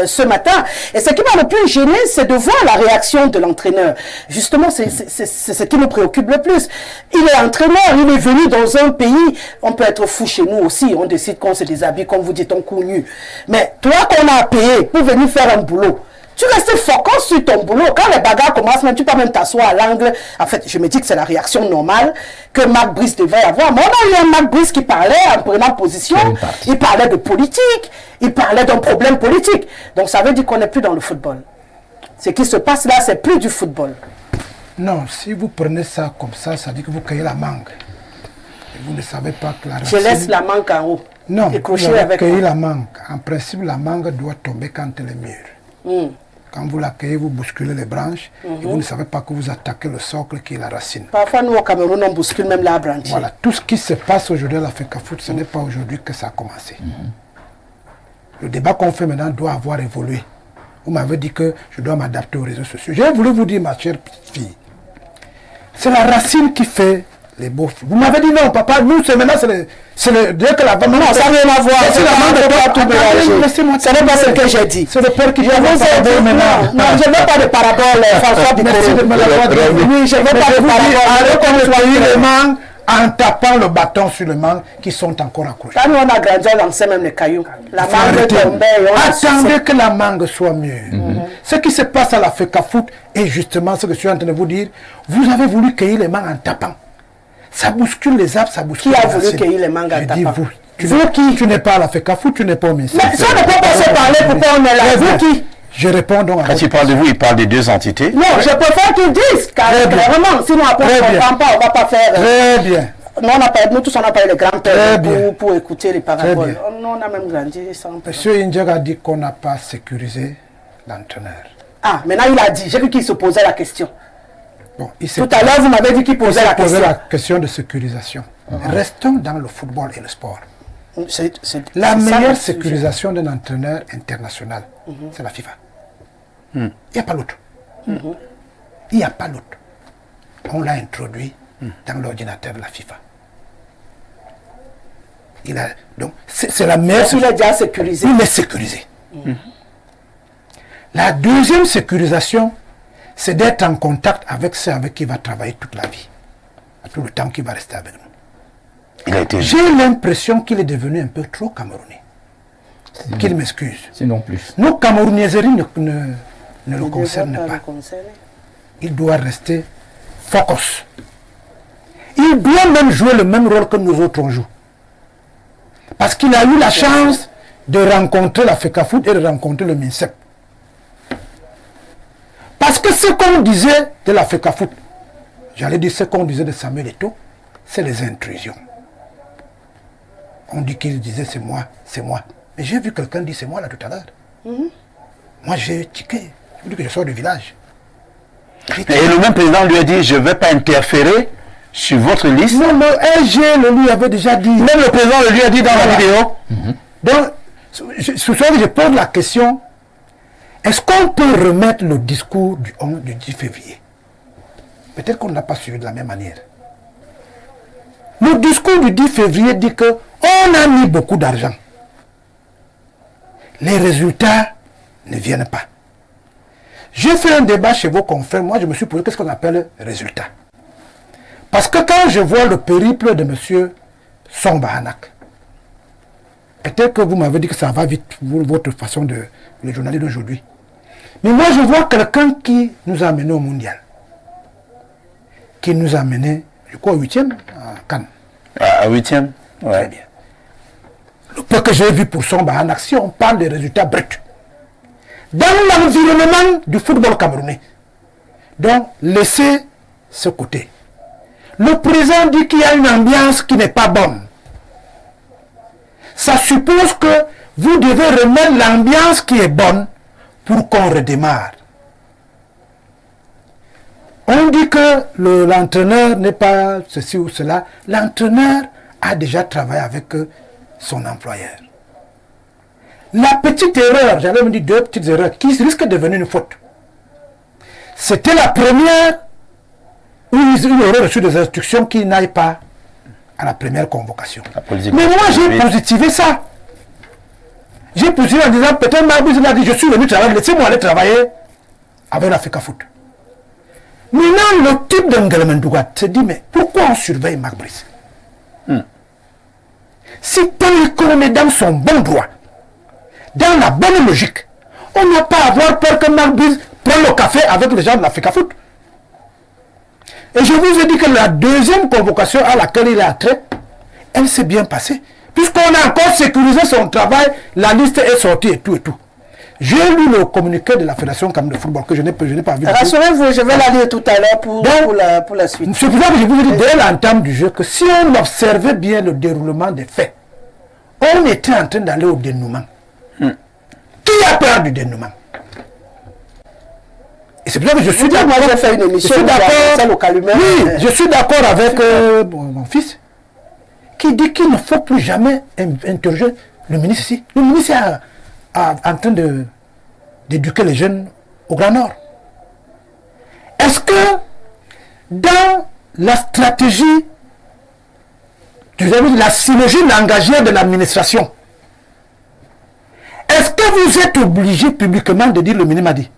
ce matin. Et ce qui m'a le plus gêné, c'est de voir la réaction de l'entraîneur. Justement, c'est ce qui nous préoccupe le plus. Il est entraîneur, il est venu dans un pays, on peut être fou chez nous aussi, on décide qu'on se déshabille, comme vous dites, on court nu. Mais toi qu'on a payé pour venir faire un boulot, tu restes focus sur ton boulot. Quand les bagarres commencent, même, tu peux même t'asseoir à l'angle. En fait, je me dis que c'est la réaction normale que Marc Brice devait avoir. Mais on a eu un Marc Brice qui parlait en prenant position. Il parlait de politique. Il parlait d'un problème politique. Donc ça veut dire qu'on n'est plus dans le football. Ce qui se passe là, c'est plus du football. Non, si vous prenez ça comme ça dit que vous cueillez la mangue. Et vous ne savez pas que la racine... Je laisse la mangue en haut. Non, vous cueillez la mangue. En principe, la mangue doit tomber quand elle est mûre. Quand vous la cueillez, vous bousculez les branches et vous ne savez pas que vous attaquez le socle qui est la racine. Parfois, nous au Cameroun, on bouscule même la branche. Voilà, tout ce qui se passe aujourd'hui à la FECAFOOT, ce n'est pas aujourd'hui que ça a commencé. Le débat qu'on fait maintenant doit avoir évolué. Vous m'avez dit que je dois m'adapter aux réseaux sociaux. J'ai voulu vous dire, ma chère petite fille, c'est la racine qui fait les beaux. Vous m'avez dit non, papa, nous, c'est maintenant, c'est le Dieu que la femme. Non, ça n'a rien à voir. C'est la main de toi, tout mélanger. Ce n'est pas ce que j'ai dit. C'est le père qui dit maintenant. Non, je ne veux pas de parabole, François Bicoro. Merci de me l'avoir dit. Oui, je ne veux pas de parabole. Allez comme soyez les mains en tapant le bâton sur les mains qui sont encore accrochés. Quand nous on a grandi, on lançait même les cailloux. La mangue tombait. Attendez que la mangue soit mûre. Ce qui se passe à la FECAFOOT est justement ce que je suis en train de vous dire. Vous avez voulu cueillir les mangues en tapant. Ça bouscule les arbres, ça bouscule les racines. Qui a voulu cueillir les mangues en tapant? Vous qui? Tu n'es pas à la FECAFOOT, tu n'es pas au ministère. Mais ça ne peut pas se parler, pourquoi on est là? Vous qui? Je réponds donc à Quand il parle de vous, il parle des deux entités. Non, je préfère qu'ils disent, car vraiment, sinon après on ne comprend pas, on ne va pas faire... Très bien. Nous tous, on n'a pas eu les grands-pères pour écouter les paraboles. On a même grandi sans... Monsieur Indjag a dit qu'on n'a pas sécurisé l'entraîneur. Ah, maintenant il a dit, j'ai vu qu'il se posait la question. Bon, tout à l'heure, vous m'avez dit qu'il posait la question. La question de sécurisation. Restons dans le football et le sport. La meilleure sécurisation d'un entraîneur international, c'est la FIFA. Il n'y a pas l'autre. Il n'y a pas l'autre. On l'a introduit dans l'ordinateur de la FIFA. Donc, c'est la meilleure. Il est déjà sécurisé. Il est sécurisé. La deuxième sécurisation, c'est d'être en contact avec ceux avec qui il va travailler toute la vie, à tout le temps qu'il va rester avec nous. J'ai l'impression qu'il est devenu un peu trop camerounais. Qu'il m'excuse. Sinon plus. Nos camerounaiseries ne le concernent pas. Il doit rester focus. Il doit même jouer le même rôle que nous autres on joue. Parce qu'il a eu la chance de rencontrer la FECAFOOT et de rencontrer le MINSEP. Parce que ce qu'on disait de la FECAFOOT, j'allais dire ce qu'on disait de Samuel Eto'o, c'est les intrusions. On dit qu'il disait c'est moi, c'est moi. Mais j'ai vu quelqu'un dire c'est moi là tout à l'heure. Moi j'ai tiqué, je dis que je sors du village. Et le même président lui a dit je ne vais pas interférer sur votre liste. Non, le LG le lui avait déjà dit. Même le président le lui a dit dans la vidéo. Donc, ce soir je pose la question. Est-ce qu'on peut remettre le discours du 10 février? Peut-être qu'on ne l'a pas suivi de la même manière. Le discours du 10 février dit qu'on a mis beaucoup d'argent. Les résultats ne viennent pas. J'ai fait un débat chez vos confrères. Moi, je me suis posé qu'est-ce qu'on appelle résultat. Parce que quand je vois le périple de M. Sombahanak, peut-être que vous m'avez dit que ça va vite, votre façon de le journaliste d'aujourd'hui. Mais moi, je vois quelqu'un qui nous a amené au mondial. Qui nous a amené, je crois, au 8e à Cannes. À 8e? Ouais. Très bien. Le peu que j'ai vu pour Sombahanak, si on parle des résultats bruts, dans l'environnement du football camerounais, donc laissez ce côté. Le président dit qu'il y a une ambiance qui n'est pas bonne. Ça suppose que vous devez remettre l'ambiance qui est bonne pour qu'on redémarre. On dit que l'entraîneur n'est pas ceci ou cela. L'entraîneur a déjà travaillé avec son employeur. La petite erreur, j'allais me dire 2 petites erreurs, qui risquent de devenir une faute. C'était la première où il aurait reçu des instructions qui n'aillent pas à la première convocation. Mais moi, j'ai positivé ça. J'ai positivé en disant, peut-être Marc-Brice m'a dit, je suis venu travailler, laissez-moi aller travailler avec la FECAFOOT. Maintenant, le type d'Ngelmendougat se dit, mais pourquoi on surveille Marc-Brice? Si tant qu'on est dans son bon droit, dans la bonne logique, on n'a pas à avoir peur que Marc-Brice prenne le café avec les gens de la FECAFOOT. Et je vous ai dit que la deuxième convocation à laquelle il a trait, elle s'est bien passée. Puisqu'on a encore sécurisé son travail, la liste est sortie et tout et tout. J'ai lu le communiqué de la Fédération camerounaise de football que je n'ai pas vu. Rassurez-vous, je vais la lire tout à l'heure pour la suite. C'est pour ça que je vous ai dit dès l'entame du jeu que si on observait bien le déroulement des faits, on était en train d'aller au dénouement. Qui a peur du dénouement? Et c'est pour ça que je suis d'accord. Moi, j'ai fait une émission. Je suis d'accord avec mon fils qui dit qu'il ne faut plus jamais interroger le ministre ici. Le ministre est en train d'éduquer les jeunes au Grand Nord. Est-ce que dans la stratégie, la synergie langagière de l'administration, est-ce que vous êtes obligé publiquement de dire le ministre m'a dit?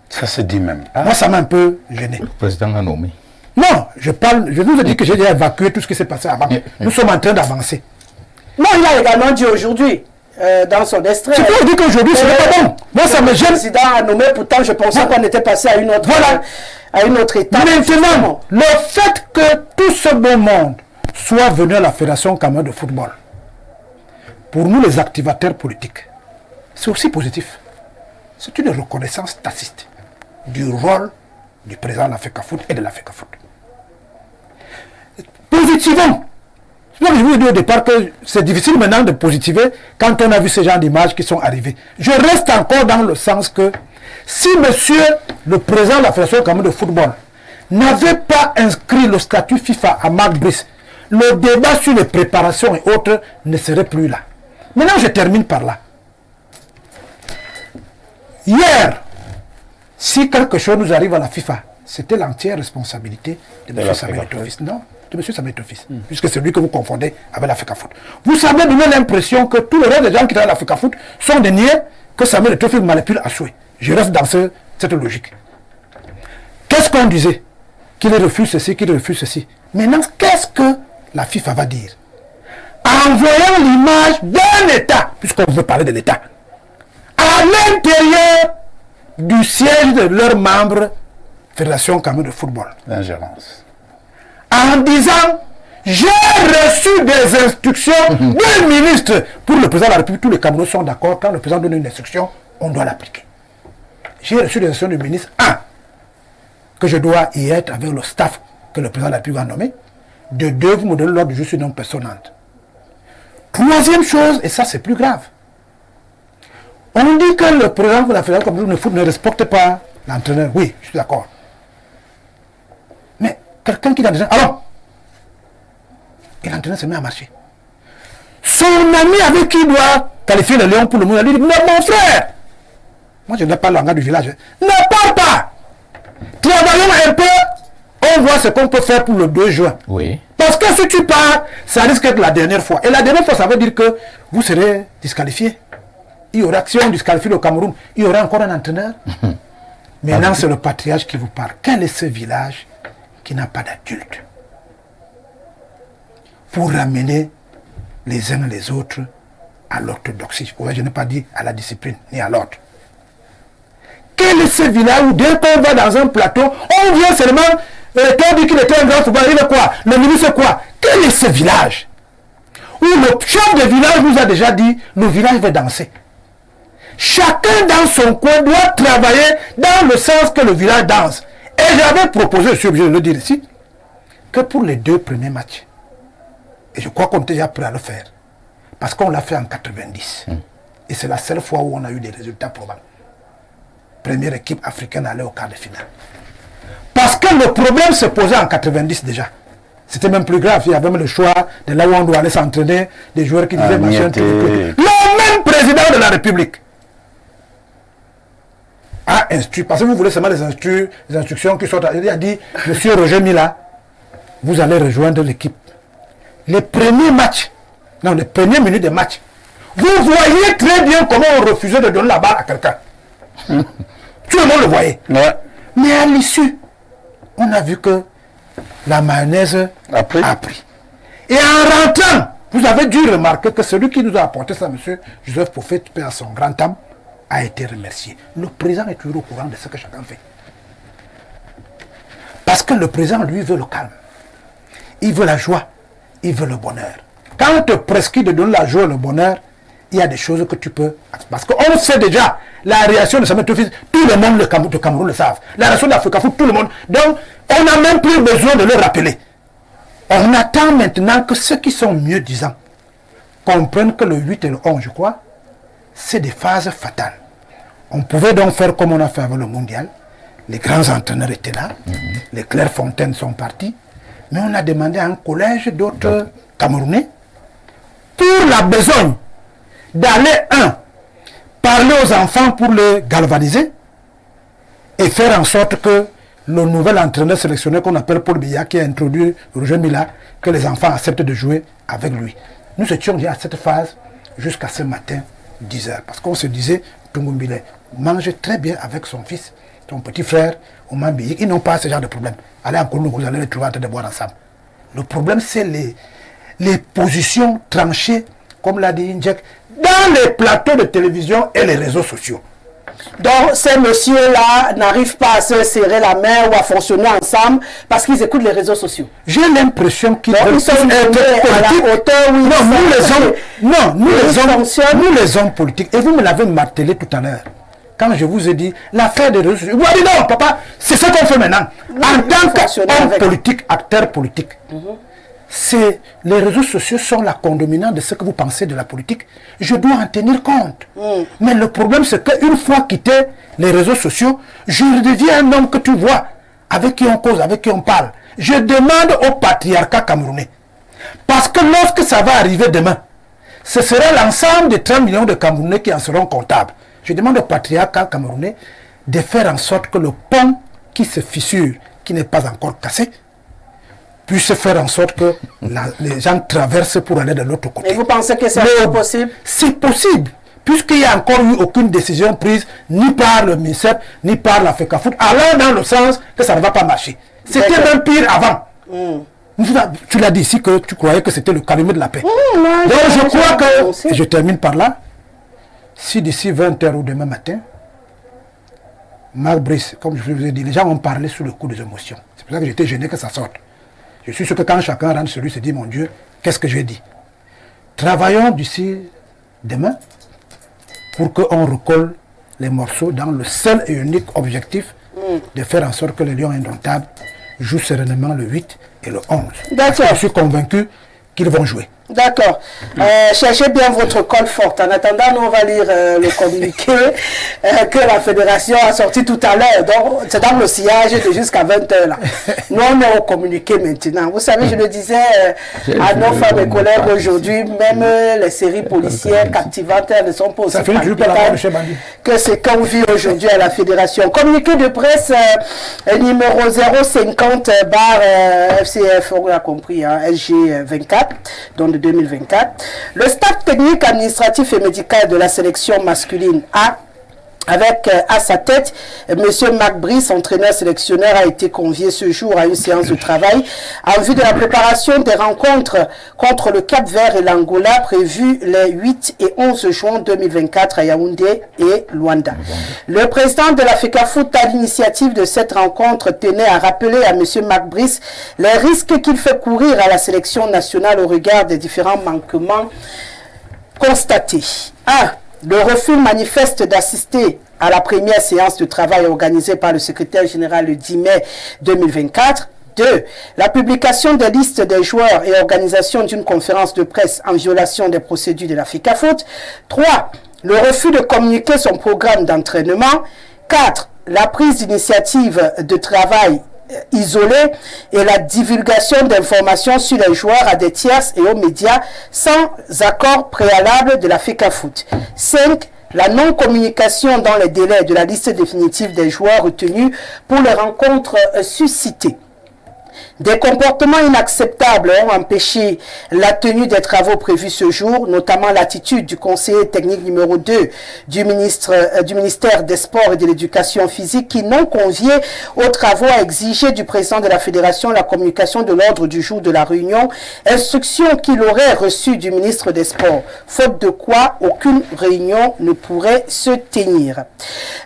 Ça se dit même. Moi, ça m'a un peu gêné. Le président a nommé. Non, je vous ai dit que j'ai déjà évacué tout ce qui s'est passé avant. Nous sommes en train d'avancer. Non, il a également dit aujourd'hui, dans son extrait. C'est pour dire qu'aujourd'hui, ce n'est pas bon. Moi, ça me gêne. Le président a nommé, pourtant, je pensais qu'on était passé à une autre, étape. Maintenant, le fait que tout ce beau monde soit venu à la Fédération camerounaise de football, pour nous, les activateurs politiques, c'est aussi positif. C'est une reconnaissance tacite du rôle du président de la FECAFOOT et de la FECAFOOT. Positivement. Je vous ai dit au départ que c'est difficile maintenant de positiver quand on a vu ces genres d'images qui sont arrivées. Je reste encore dans le sens que si monsieur le président de la Fédération camerounaise de football n'avait pas inscrit le statut FIFA à Marc Brice, le débat sur les préparations et autres ne serait plus là. Maintenant, je termine par là. Hier, si quelque chose nous arrive à la FIFA, c'était l'entière responsabilité de M. Samuel Eto'o-Fils. Non, de M. Samuel Eto'o-Fils, puisque c'est lui que vous confondez avec la FECAFOOT. Vous savez donner l'impression que tout le reste des gens qui travaillent à la FECAFOOT sont des niais, que Samuel Eto'o-Fils manipule à souhait. Je reste dans cette logique. Qu'est-ce qu'on disait? Qu'il refuse ceci, qu'il refuse ceci. Maintenant, qu'est-ce que la FIFA va dire? En voyant l'image d'un État, puisqu'on veut parler de l'État, à l'intérieur du siège de leurs membres, Fédération camerounaise de football. L'ingérence. En disant, j'ai reçu des instructions du ministre. Pour le président de la République, tous les Camerounais sont d'accord. Quand le président donne une instruction, on doit l'appliquer. J'ai reçu des instructions du ministre, que je dois y être avec le staff que le président de la République va nommer. De deux, vous me donnez l'ordre de je suis non personnante. Troisième chose, et ça c'est plus grave. On dit que le président de la Fédération de foot ne respecte pas l'entraîneur. Oui, je suis d'accord. Mais quelqu'un qui a déjà... Alors, et l'entraîneur se met à marcher. Son ami avec qui il doit qualifier le Lion pour le monde, il dit, mais mon frère, moi je n'ai pas le langage du village, ne parle pas. Travaillons un peu, on voit ce qu'on peut faire pour le 2 juin. Oui. Parce que si tu pars, ça risque d'être la dernière fois. Et la dernière fois, ça veut dire que vous serez disqualifié. Il y aura action disqualifiée au Cameroun. Il y aura encore un entraîneur. Maintenant, c'est le patriarche qui vous parle. Quel est ce village qui n'a pas d'adulte pour ramener les uns et les autres à l'orthodoxie? Je n'ai pas dit à la discipline, ni à l'ordre. Quel est ce village où dès qu'on va dans un plateau, on vient seulement, on dit qu'il était un grand footballeur, il est quoi? Le ministre quoi? Quel est ce village où le chef de village nous a déjà dit, le village va danser? Chacun dans son coin doit travailler dans le sens que le village danse. Et j'avais proposé, je suis obligé de le dire ici, que pour les 2 premiers matchs, et je crois qu'on était déjà prêt à le faire, parce qu'on l'a fait en 90, et c'est la seule fois où on a eu des résultats probables. Première équipe africaine à aller au quart de finale. Parce que le problème se posait en 90 déjà. C'était même plus grave, il y avait même le choix de là où on doit aller s'entraîner, des joueurs qui disaient machin, le même président de la République a instruit, parce que vous voulez seulement les instructions qui sont... Il a dit, monsieur Roger Mila, vous allez rejoindre l'équipe. Les premiers matchs, non, les premières minutes des matchs, vous voyez très bien comment on refusait de donner la balle à quelqu'un. Tout le monde le voyait. Ouais. Mais à l'issue, on a vu que la mayonnaise a pris. Et en rentrant, vous avez dû remarquer que celui qui nous a apporté ça, monsieur Joseph Poufet, à son grand âme, a été remercié. Le président est toujours au courant de ce que chacun fait. Parce que le président, lui, veut le calme. Il veut la joie. Il veut le bonheur. Quand on te prescrit de donner la joie et le bonheur, il y a des choses que tu peux... Parce qu'on sait déjà la réaction de Samuel Eto'o, tout le monde de Cameroun le savent. La réaction d'Africafoot, tout le monde. Donc, on n'a même plus besoin de le rappeler. On attend maintenant que ceux qui sont mieux disants comprennent que le 8 et le 11, je crois, c'est des phases fatales. On pouvait donc faire comme on a fait avec le mondial. Les grands entraîneurs étaient là. Les Clairefontaine sont partis. Mais on a demandé à un collège d'autres Camerounais pour la besogne d'aller, parler aux enfants pour les galvaniser et faire en sorte que le nouvel entraîneur sélectionné qu'on appelle Paul Biya, qui a introduit Roger Mila, que les enfants acceptent de jouer avec lui. Nous étions déjà à cette phase jusqu'à ce matin, 10h. Parce qu'on se disait, Tungumbile mange très bien avec son fils, son petit frère, Oman Biya. Ils n'ont pas ce genre de problème. Allez en Congo, vous allez les trouver en train de boire ensemble. Le problème, c'est les positions tranchées, comme l'a dit Indjek, dans les plateaux de télévision et les réseaux sociaux. Donc, ces messieurs-là n'arrivent pas à se serrer la main ou à fonctionner ensemble parce qu'ils écoutent les réseaux sociaux. J'ai l'impression qu'ils sont à la hauteur où nous les hommes politiques, et vous me l'avez martelé tout à l'heure, quand je vous ai dit l'affaire des réseaux sociaux, vous avez dit non, papa, c'est ce qu'on fait maintenant. En tant qu'homme politique, acteur politique, les réseaux sociaux sont la condominante de ce que vous pensez de la politique. Je dois en tenir compte. Mais le problème, c'est qu'une fois quitté les réseaux sociaux, je redeviens un homme que tu vois, avec qui on cause, avec qui on parle. Je demande au patriarcat camerounais. Parce que lorsque ça va arriver demain, ce sera l'ensemble des 30 millions de Camerounais qui en seront comptables. Je demande au patriarcat camerounais de faire en sorte que le pont qui se fissure, qui n'est pas encore cassé, puisse faire en sorte que les gens traversent pour aller de l'autre côté. Et vous pensez que c'est possible? C'est possible, puisqu'il n'y a encore eu aucune décision prise, ni par le ministère, ni par la FECAFOOT, allant dans le sens que ça ne va pas marcher. C'était même pire avant. Tu l'as dit ici que tu croyais que c'était le calumet de la paix. Donc je crois que, et je termine par là, si d'ici 20h ou demain matin, Marc Brice, comme je vous ai dit, les gens ont parlé sous le coup des émotions. C'est pour ça que j'étais gêné que ça sorte. Je suis sûr que quand chacun rentre sur lui, se dit, mon Dieu, qu'est-ce que j'ai dit? Travaillons d'ici demain pour qu'on recolle les morceaux dans le seul et unique objectif de faire en sorte que les Lions indomptables jouent sereinement le 8 et le 11. D'accord. Je suis convaincu qu'ils vont jouer. D'accord. Cherchez bien votre colle forte. En attendant, nous on va lire le communiqué que la fédération a sorti tout à l'heure. Donc, c'est dans le sillage de jusqu'à 20h là. Nous on est au communiqué maintenant. Vous savez, je le disais à nos femmes et collègues aujourd'hui, même les séries policières captivantes ne sont pas aussi palpitantes que ce qu'on vit aujourd'hui à la fédération. Communiqué de presse numéro 050/FCF, on l'a compris, hein, SG24, donc de 2024. Le staff technique, administratif et médical de la sélection masculine A, avec à sa tête, M. Marc Brice, entraîneur sélectionneur, a été convié ce jour à une séance de travail en vue de la préparation des rencontres contre le Cap-Vert et l'Angola prévues les 8 et 11 juin 2024 à Yaoundé et Luanda. Le président de la FECAFOOT, à l'initiative de cette rencontre, tenait à rappeler à M. Marc Brice les risques qu'il fait courir à la sélection nationale au regard des différents manquements constatés. 1. Le refus manifeste d'assister à la première séance de travail organisée par le secrétaire général le 10 mai 2024. 2. La publication des listes des joueurs et organisation d'une conférence de presse en violation des procédures de la FECAFOOT. 3. Le refus de communiquer son programme d'entraînement. 4. La prise d'initiative de travail isolée et la divulgation d'informations sur les joueurs à des tierces et aux médias sans accord préalable de la FECAFOOT. 5. La non-communication dans les délais de la liste définitive des joueurs retenus pour les rencontres suscitées. Des comportements inacceptables ont empêché la tenue des travaux prévus ce jour, notamment l'attitude du conseiller technique numéro 2 du ministère des Sports et de l'Éducation physique qui non convié aux travaux a exigé du président de la Fédération la communication de l'ordre du jour de la réunion, instruction qu'il aurait reçue du ministre des Sports, faute de quoi aucune réunion ne pourrait se tenir.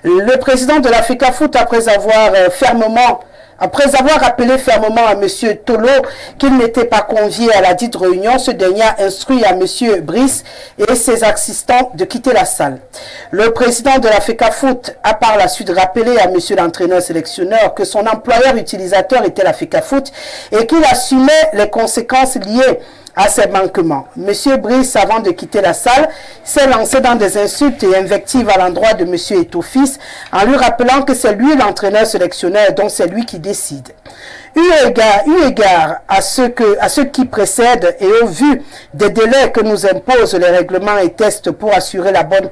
Le président de la FECAFOOT, après avoir fermement Après avoir rappelé fermement à M. Tolo qu'il n'était pas convié à la dite réunion, ce dernier a instruit à M. Brice et ses assistants de quitter la salle. Le président de la FECAFOOT a par la suite rappelé à M. l'entraîneur sélectionneur que son employeur utilisateur était la FECAFOOT et qu'il assumait les conséquences liées à ces manquements. M. Brice, avant de quitter la salle, s'est lancé dans des insultes et invectives à l'endroit de M. Etofis en lui rappelant que c'est lui l'entraîneur sélectionneur, donc c'est lui qui décide. Eu égard à ce qui précède et au vu des délais que nous imposent les règlements et tests pour assurer la bonne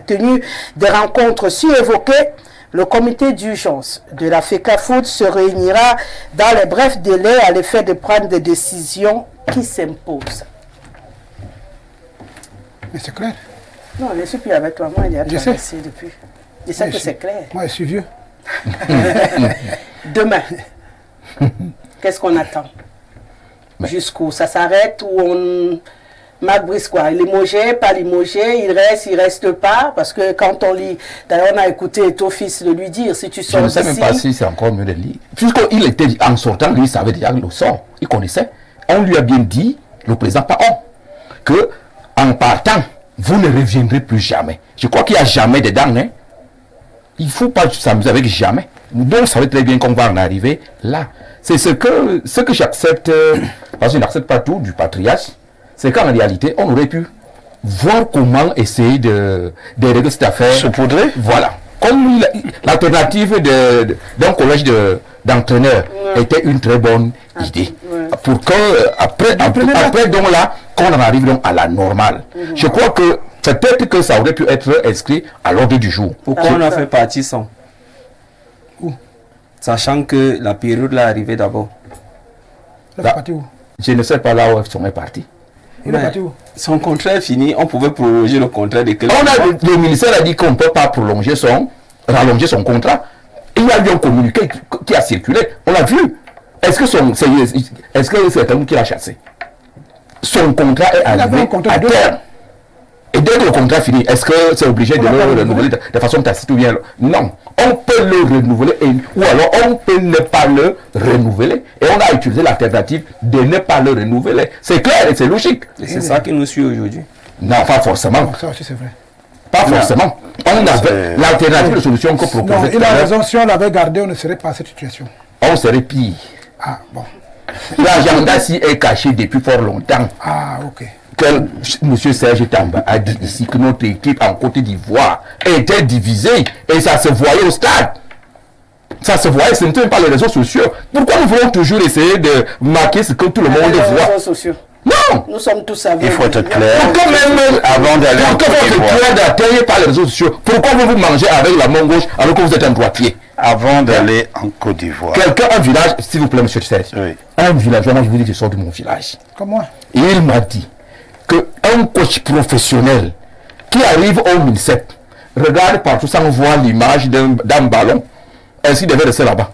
tenue des rencontres évoquées, le comité d'urgence de la FECAFOOT se réunira dans les brefs délais à l'effet de prendre des décisions qui s'imposent. Mais c'est clair. Non, je ne suis plus avec toi. Moi, il y a je sais depuis. Je sais que c'est clair. Moi, je suis vieux. Demain, qu'est-ce qu'on attend? Jusqu'où ça s'arrête ou on... Marc Brice, quoi, limogé, pas limogé, il reste pas, parce que quand on lit, d'ailleurs on a écouté ton fils de lui dire, si tu sors je ne sais même pas si c'est encore mieux de lire. Puisqu'il était en sortant, lui il savait déjà le sort, il connaissait. On lui a bien dit, le président, pas on, que en partant, vous ne reviendrez plus jamais. Je crois qu'il n'y a jamais dedans, hein. Il ne faut pas s'amuser avec jamais. Donc, vous savez très bien qu'on va en arriver là. C'est ce que j'accepte, parce que je n'accepte pas tout du patriarche. C'est qu'en réalité, on aurait pu voir comment essayer de régler cette affaire. Se poudrer. Voilà. Comme l'alternative d'un collège d'entraîneurs était une très bonne idée. Pour que, après donc là, qu'on en arrive donc à la normale. Je crois que peut-être que ça aurait pu être inscrit à l'ordre du jour. Pourquoi on a fait partie sans? Sachant que la période là arrivée d'abord. Je ne sais pas là où ils sont partis. Son contrat est fini, on pouvait prolonger le contrat de quelqu'un. Le ministère a dit qu'on ne peut pas rallonger son contrat. Il y a eu un communiqué qui a circulé, on l'a vu. Est-ce que c'est un qui l'a chassé? Son contrat est arrivé à terme. Et dès que le contrat est fini, est-ce que c'est obligé de le renouveler de façon tacite ou bien non? On peut le renouveler ou alors on peut ne pas le renouveler. Et on a utilisé l'alternative de ne pas le renouveler. C'est clair et c'est logique. Et c'est ça qui nous suit aujourd'hui. Non, pas forcément. Ça aussi c'est vrai. Pas forcément. On avait l'alternative de solution que proposait. Non, il a raison, si on l'avait gardé, on ne serait pas à cette situation. On serait pire. Ah, bon. L'agenda s'y est caché depuis fort longtemps. Ah, ok. M. Serge Tamba a dit ici que notre équipe en Côte d'Ivoire était divisée et ça se voyait au stade. Ça se voyait, ce n'était pas les réseaux sociaux. Pourquoi nous voulons toujours essayer de marquer ce que tout le monde voit? Les réseaux sociaux. Non! Nous sommes tous avec. Il faut être clair. Pourquoi même avant d'aller en Côte d'Ivoire par les réseaux sociaux? Pourquoi vous mangez avec la main gauche alors que vous êtes un droitier? Avant d'aller en Côte d'Ivoire. Quelqu'un, un village, s'il vous plaît, monsieur Serge. Oui. Un village, moi je vous dis, je sors de mon village. Comment? Et il m'a dit qu'un coach professionnel qui arrive au MINSEP regarde partout sans voir l'image d'un ballon. Est-ce qu'il devait rester là-bas?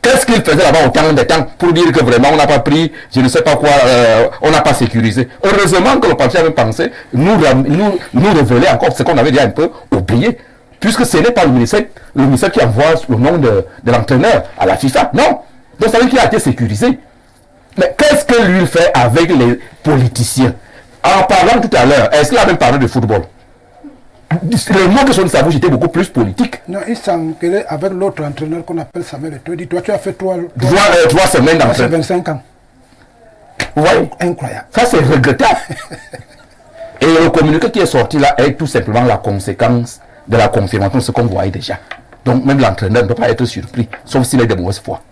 Qu'est-ce qu'il faisait là-bas autant de temps pour dire que vraiment on n'a pas pris, je ne sais pas quoi, on n'a pas sécurisé? Heureusement que le parti avait pensé nous révéler encore ce qu'on avait déjà un peu oublié. Puisque ce n'est pas le ministère qui envoie le nom de l'entraîneur à la FIFA. Non. Donc ça veut dire qu'il a été sécurisé. Mais qu'est-ce que lui fait avec les politiciens? En parlant tout à l'heure, est-ce qu'il a même parlé de football? Le mot que son cerveau était beaucoup plus politique. Non, il s'engueulait avec l'autre entraîneur qu'on appelle Samuel Eto'o. Il dit, toi tu as fait 3 semaines d'entraînement. 25 ans. Vous voyez? Incroyable. Ça c'est regrettable. Et le communiqué qui est sorti là est tout simplement la conséquence de la confirmation de ce qu'on voyait déjà. Donc même l'entraîneur ne peut pas être surpris, sauf s'il est de mauvaise foi.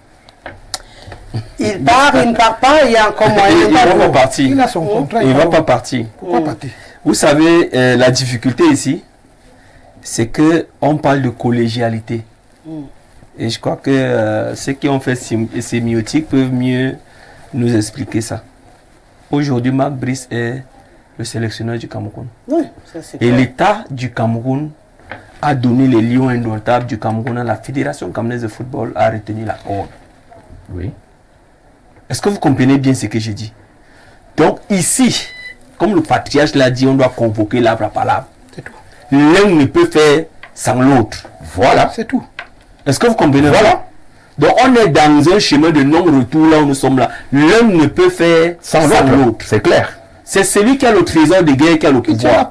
Il part, il ne part pas, il y a encore moyen. Il ne va pas partir. Il a son contrat. Il ne va pas partir. Pourquoi partir? Vous savez, la difficulté ici, c'est qu'on parle de collégialité. Et je crois que ceux qui ont fait sémiotique peuvent mieux nous expliquer ça. Aujourd'hui, Marc Brice est le sélectionneur du Cameroun. Oui, ça c'est Et l'État du Cameroun a donné les lions indomptables du Cameroun à la Fédération camerounaise de football a retenu la corde. Oui. Est-ce que vous comprenez bien ce que je dis? Donc ici, comme le patriarche l'a dit, on doit convoquer l'arbre à palabre. C'est tout. L'un ne peut faire sans l'autre. Voilà. C'est tout. Est-ce que vous comprenez? Voilà. Donc on est dans un chemin de non-retour là où nous sommes là. L'un ne peut faire sans l'autre. C'est clair. C'est celui qui a le trésor de guerre qui a le pouvoir.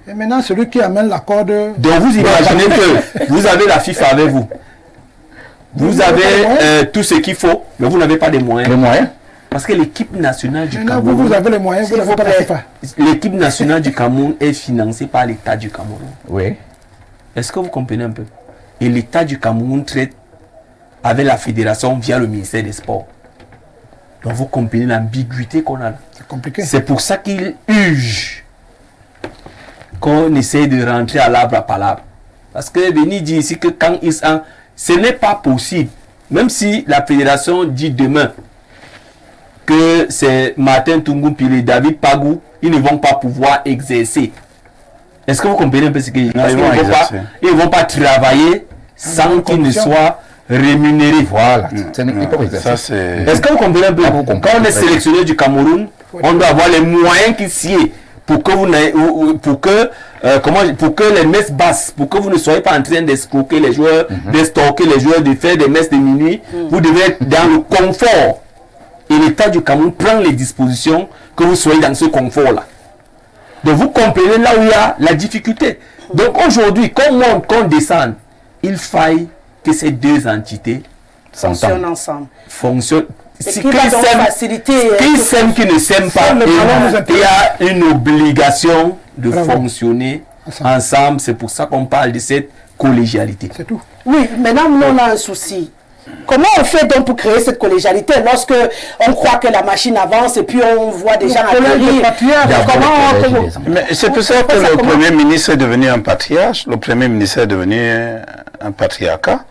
Et maintenant, celui qui amène la corde... Donc vous imaginez que vous avez la FIFA avec vous. Vous avez tout ce qu'il faut, mais vous n'avez pas de moyens. Les moyens. Parce que l'équipe nationale du Cameroun... Vous avez les moyens, vous n'avez pas la FIFA. L'équipe nationale du Cameroun est financée par l'État du Cameroun. Oui. Est-ce que vous comprenez un peu? Et l'État du Cameroun traite avec la fédération via le ministère des Sports. Donc vous comprenez l'ambiguïté qu'on a là. C'est compliqué. C'est pour ça qu'il urge qu'on essaye de rentrer à l'arbre à palabre. Parce que Béni dit ici que quand ils sont... Ce n'est pas possible. Même si la fédération dit demain que c'est Martin Tungoupil et David Pagou, ils ne vont pas pouvoir exercer. Est-ce que vous comprenez un peu ce qu'ils ils ne vont pas travailler sans qu'ils ne soient rémunérés. Voilà. Est-ce que vous comprenez un peu? Quand on est sélectionné du Cameroun, on doit avoir les moyens qui sied pour que pour que les messes basses, pour que vous ne soyez pas en train d'escroquer les joueurs, d'estorquer les joueurs, de faire des messes de minuit. Vous devez être dans le confort. Et l'État du Cameroun prend les dispositions que vous soyez dans ce confort-là. Donc vous comprenez là où il y a la difficulté. Donc aujourd'hui, qu'on monte, qu'on descende, il faille que ces deux entités fonctionnent ensemble. Qui s'aiment, qui ne s'aiment pas, il y a une obligation de fonctionner ensemble. C'est pour ça qu'on parle de cette collégialité. C'est tout. Oui, maintenant on a un souci. Comment on fait donc pour créer cette collégialité lorsque on croit que la machine avance et puis on voit des gens atterrir? C'est pour ça que le Premier ministre est devenu un patriarche. Le Premier ministre est devenu un patriarcat.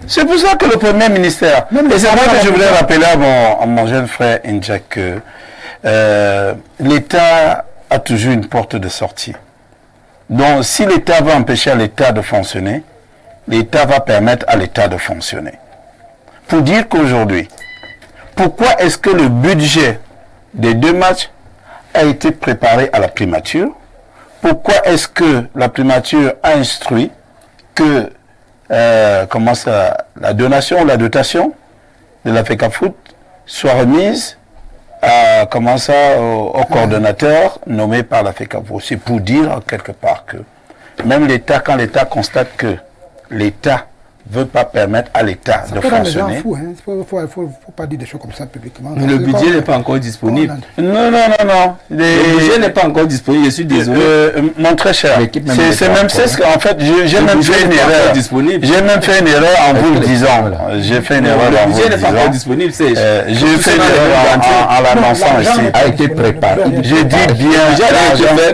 C'est pour ça que le Premier ministère... Et c'est vrai que je voulais rappeler à mon jeune frère Injak que l'État a toujours une porte de sortie. Donc si l'État veut empêcher l'État de fonctionner, l'État va permettre à l'État de fonctionner. Pour dire qu'aujourd'hui, pourquoi est-ce que le budget des 2 matchs a été préparé à la primature? Pourquoi est-ce que la primature a instruit que la donation ou la dotation de la FECAFOOT soit remise au coordonnateur nommé par la FECAFOOT? C'est pour dire quelque part que même l'État, quand l'État constate que l'État ne veut pas permettre à l'État de fonctionner. Il ne faut pas dire des choses comme ça publiquement. Mais le budget n'est pas encore disponible. Non. Le budget n'est pas encore disponible, je suis désolé. Mon très cher, c'est même ce qu'en fait, j'ai même fait une erreur. J'ai même fait une erreur en vous le disant. J'ai fait une erreur en vous le disant. Le budget n'est pas encore disponible. J'ai fait une erreur en l'annonçant ici. A été préparé. Je dis bien,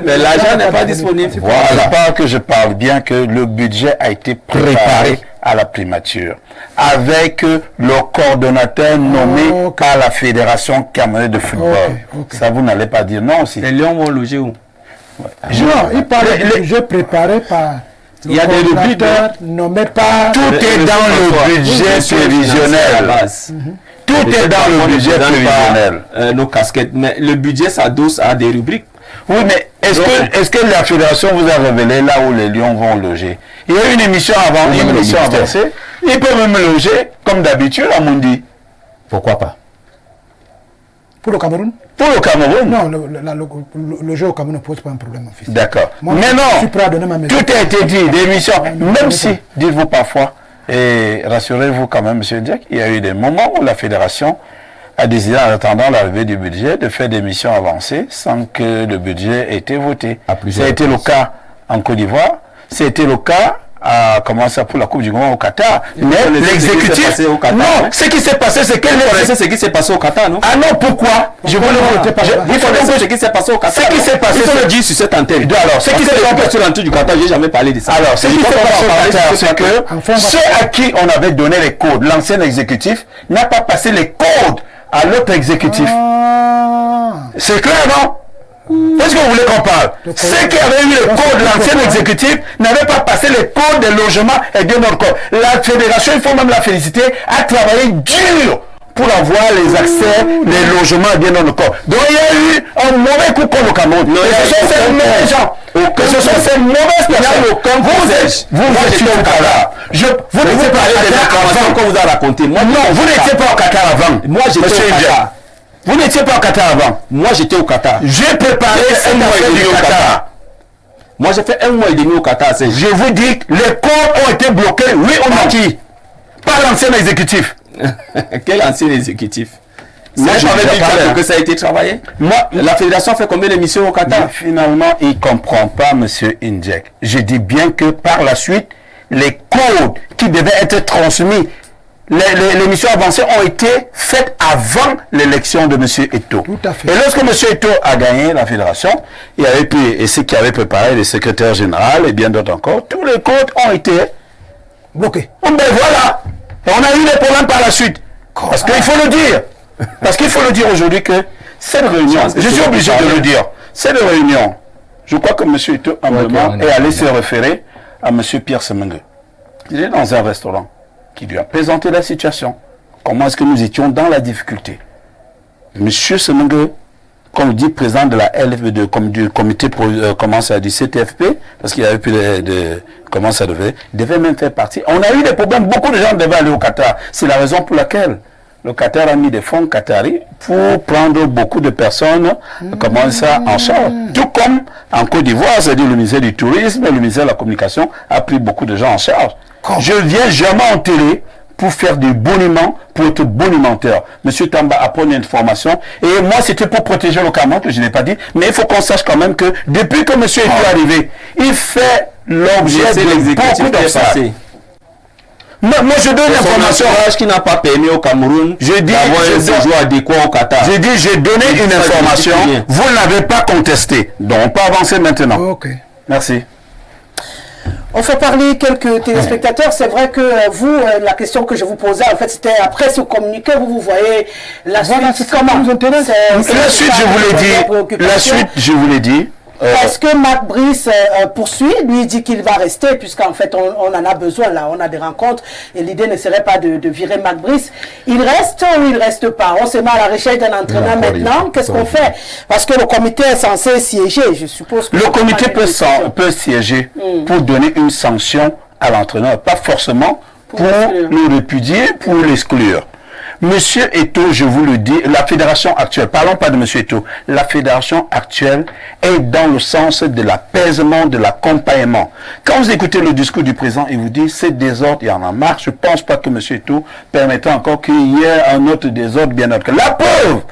mais l'argent n'est pas disponible. Voilà. Pas que je parle bien que le budget a été préparé à la primature, avec le coordonnateur nommé par la Fédération camerounaise de football. Ça, vous n'allez pas dire non aussi. Les Lions vont loger où? Non, il parle de budget préparé par... Il y a des rubriques nommés par... Tout est dans le budget prévisionnel. Tout est dans le budget prévisionnel. Nos casquettes, mais le budget s'adosse à des rubriques. Oui, mais est-ce que la fédération vous a révélé là où les Lions vont loger? Il y a une émission avant, une émission avancée. Ils peuvent même loger comme d'habitude à Mundi. Pourquoi pas? Pour le Cameroun? Pour le Cameroun? Non, le jeu au Cameroun ne pose pas un problème. D'accord. Mais non, tout a été dit, d'émission. Même si, dites-vous parfois, et rassurez-vous quand même, M. Diak, il y a eu des moments où la fédération a décidé, en attendant l'arrivée du budget, de faire des missions avancées sans que le budget ait été voté. Ça a été le cas en Côte d'Ivoire, c'était le cas pour la Coupe du Monde au Qatar. Mais l'exécutif... Non, ce qui s'est passé, c'est que... Vous connaissez ce qui s'est passé au Qatar, non? Ah non, pourquoi? Je voulais voter par... Vous connaissez ce qui s'est passé au Qatar? Ce qui s'est passé... Il faut le dire sur cette antenne. Alors, ce qui s'est passé sur l'antenne du Qatar, j'ai jamais parlé de ça. Alors, ce qui s'est passé au Qatar, c'est que ceux à qui on avait donné les codes, l'ancien exécutif, n'a pas passé les codes à l'autre exécutif. C'est clair, non? Est-ce que vous voulez qu'on parle? Ceux qui avaient eu le code de l'ancien exécutif n'avaient pas passé les codes des logements et bien notre code. La fédération, il faut même la féliciter, a travaillé dur pour avoir les accès, les logements et bien notre corps. Donc il y a eu un mauvais coup contre le Cameroun. Ce sont ces mauvais gens. Ce sont ces mauvaises personnes. Il n'y a aucun étiez au Qatar. Vous n'étiez pas au Qatar qu'on vous a raconté. Non, vous n'étiez pas au Qatar avant. Moi, j'étais au Qatar. Vous n'étiez pas au Qatar avant. Moi, j'étais au Qatar. J'ai préparé un mois et demi au Qatar. Moi, j'ai fait 1 mois et demi au Qatar. Je vous dis, les comptes ont été bloqués, oui ou non? Qui? Pas l'ancien exécutif. Quel ancien exécutif? Moi, je m'avais dit que ça a été travaillé. Moi, la fédération fait combien d'émissions au Qatar? Finalement, il ne comprend pas, M. Indjek. Je dis bien que par la suite, les codes qui devaient être transmis, les missions avancées ont été faites avant l'élection de M. Eto'o. Tout à fait. Et lorsque M. Eto'o a gagné la fédération, il avait pu, et ceux qui avaient préparé, le secrétaire général et bien d'autres encore, tous les codes ont été bloqués. Oh ben voilà. Et on a eu des problèmes par la suite. Parce qu'il faut le dire. Parce qu'il faut le dire aujourd'hui que cette réunion, je suis obligé de le dire, cette réunion, je crois que M. Eto'o humblement est allé se référer à M. Pierre Semengue. Il est dans un restaurant qui lui a présenté la situation. Comment est-ce que nous étions dans la difficulté? M. Semengue, comme dit président de la LFB, du comité pour commencer à dire CTFP, parce qu'il avait plus de comment ça devait même faire partie. On a eu des problèmes, beaucoup de gens devaient aller au Qatar. C'est la raison pour laquelle le Qatar a mis des fonds qataris pour prendre beaucoup de personnes, comment ça, en charge. Tout comme en Côte d'Ivoire, c'est-à-dire le ministère du Tourisme, le ministère de la Communication a pris beaucoup de gens en charge. Je viens jamais en télé pour faire des boniments, pour être bonimenteur. Monsieur Tamba a pris une information, et moi c'était pour protéger le Cameroun, que je n'ai pas dit, mais il faut qu'on sache quand même que depuis que monsieur est arrivé, il fait l'objet de beaucoup d'obstacles. Moi, je donne l'information qui n'a pas permis au Cameroun d'avoir un séjour adéquat au Qatar. J'ai dit, j'ai donné une information, vous ne l'avez pas contestée. Donc, on peut avancer maintenant. Ok. Merci. On fait parler quelques téléspectateurs. C'est vrai que vous, la question que je vous posais, en fait, c'était après ce communiqué, vous voyez la suite. Comment la suite, je vous l'ai dit. La suite, je vous l'ai dit. Est-ce que Mac Brice poursuit? Lui dit qu'il va rester, puisqu'en fait on en a besoin là, on a des rencontres et l'idée ne serait pas de virer Mac Brice. Il reste ou il reste pas? On se met à la recherche d'un entraîneur maintenant. Qu'est-ce qu'on fait? Parce que le comité est censé siéger, je suppose. Que le comité peut siéger pour donner une sanction à l'entraîneur, pas forcément pour le répudier, pour l'exclure. Monsieur Eto'o, je vous le dis, la fédération actuelle, parlons pas de Monsieur Eto'o, la fédération actuelle est dans le sens de l'apaisement, de l'accompagnement. Quand vous écoutez le discours du président, il vous dit, c'est désordre, il y en a marre. Je ne pense pas que Monsieur Eto'o permettra encore qu'il y ait un autre désordre bien autre que la preuve.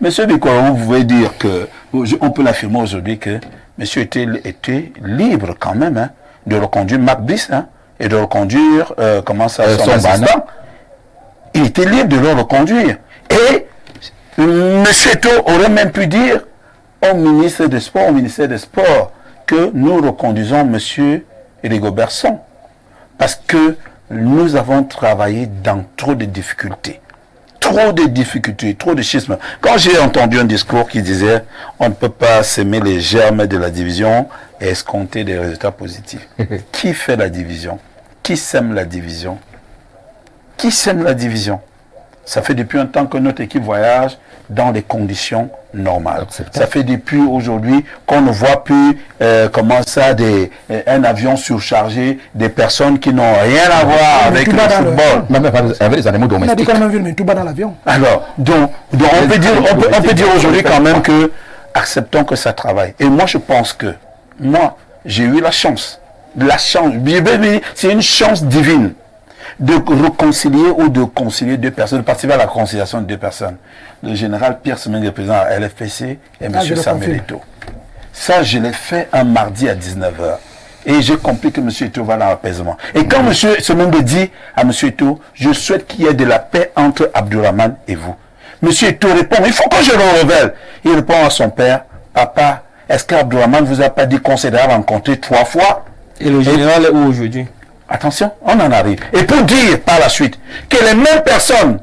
Monsieur Bikoro, vous pouvez dire que, on peut l'affirmer aujourd'hui que Monsieur était libre quand même, hein, de reconduire Mac Brice, hein, et de reconduire, son assistant. Il était libre de le reconduire. Et M. Eto'o aurait même pu dire au ministre des Sports, au ministère des Sports, que nous reconduisons M. Rigobert Song. Parce que nous avons travaillé dans trop de difficultés. Trop de difficultés, trop de schismes. Quand j'ai entendu un discours qui disait on ne peut pas s'aimer les germes de la division et escompter des résultats positifs. Qui fait la division? Qui sème la division? Qui sème la division? Ça fait depuis un temps que notre équipe voyage dans des conditions normales. Ça fait depuis aujourd'hui qu'on ne voit plus un avion surchargé, des personnes qui n'ont rien à voir avec le football. Non, mais avec les animaux domestiques. On a dit mais tout bas dans l'avion. Alors, donc on peut dire aujourd'hui quand même que acceptons que ça travaille. Et moi je pense que moi j'ai eu la chance, c'est une chance divine de réconcilier ou de concilier deux personnes, de participer à la conciliation de deux personnes. Le général Pierre Semengue, le président à LFPC, et M. Samuel Eto'o. Ça, je l'ai fait un mardi à 19h. Et j'ai compris que M. Eto'o va dans l'apaisement. Et quand M. Semengue dit à M. Eto'o, je souhaite qu'il y ait de la paix entre Abdourahmane et vous. M. Eto'o répond, il faut que je le révèle. Il répond à son père, papa, est-ce qu'Abdourahmane vous a pas dit qu'on s'est rencontré 3 fois? Et le général est où aujourd'hui? Attention, on en arrive. Et pour dire par la suite que les mêmes personnes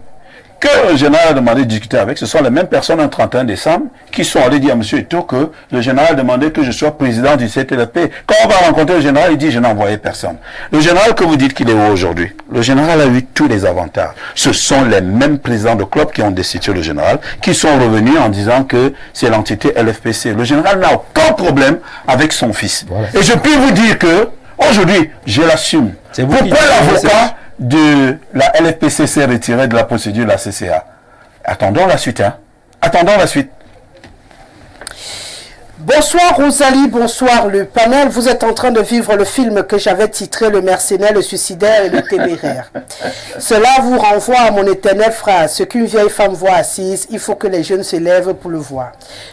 que le général a demandé de discuter avec, ce sont les mêmes personnes un 31 décembre qui sont allées dire à M. Eto'o que le général a demandé que je sois président du CTLP. Quand on va rencontrer le général, il dit je n'ai envoyé personne. Le général que vous dites qu'il est où aujourd'hui, le général a eu tous les avantages. Ce sont les mêmes présidents de club qui ont destitué le général, qui sont revenus en disant que c'est l'entité LFPC. Le général n'a aucun problème avec son fils. Voilà. Et je puis vous dire que Aujourd'hui, je l'assume. Pourquoi l'avocat de la LFPC s'est retiré de la procédure de la CCA? Attendons la suite, hein. Attendons la suite. Bonsoir Rosalie, bonsoir le panel. Vous êtes en train de vivre le film que j'avais titré Le mercenaire, le suicidaire et le téméraire. Cela vous renvoie à mon éternelle phrase. Ce qu'une vieille femme voit assise, il faut que les jeunes se lèvent pour le voir.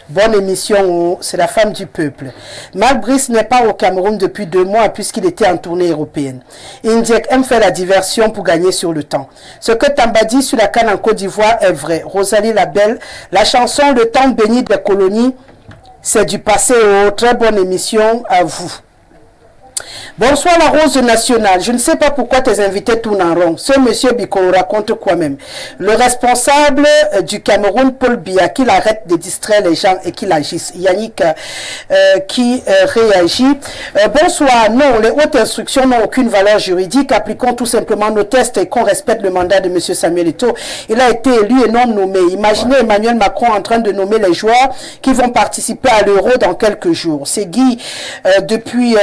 Bonne émission, c'est la femme du peuple. Marc Brice n'est pas au Cameroun depuis 2 mois puisqu'il était en tournée européenne. Indiek aime faire la diversion pour gagner sur le temps. Ce que Tamba dit sur la canne en Côte d'Ivoire est vrai. Rosalie la belle, la chanson Le temps béni des colonies, c'est du passé. Très bonne émission à vous. Bonsoir la Rose nationale. Je ne sais pas pourquoi tes invités tournent en rond. Ce monsieur Bikoro raconte quoi même? Le responsable du Cameroun, Paul Biya, qu'il arrête de distraire les gens et qu'il agisse. Yannick qui réagit. Bonsoir. Non, les hautes instructions n'ont aucune valeur juridique. Appliquons tout simplement nos tests et qu'on respecte le mandat de monsieur Samuel Eto'o. Il a été élu et non nommé. Imaginez Emmanuel Macron en train de nommer les joueurs qui vont participer à l'Euro dans quelques jours. C'est Guy depuis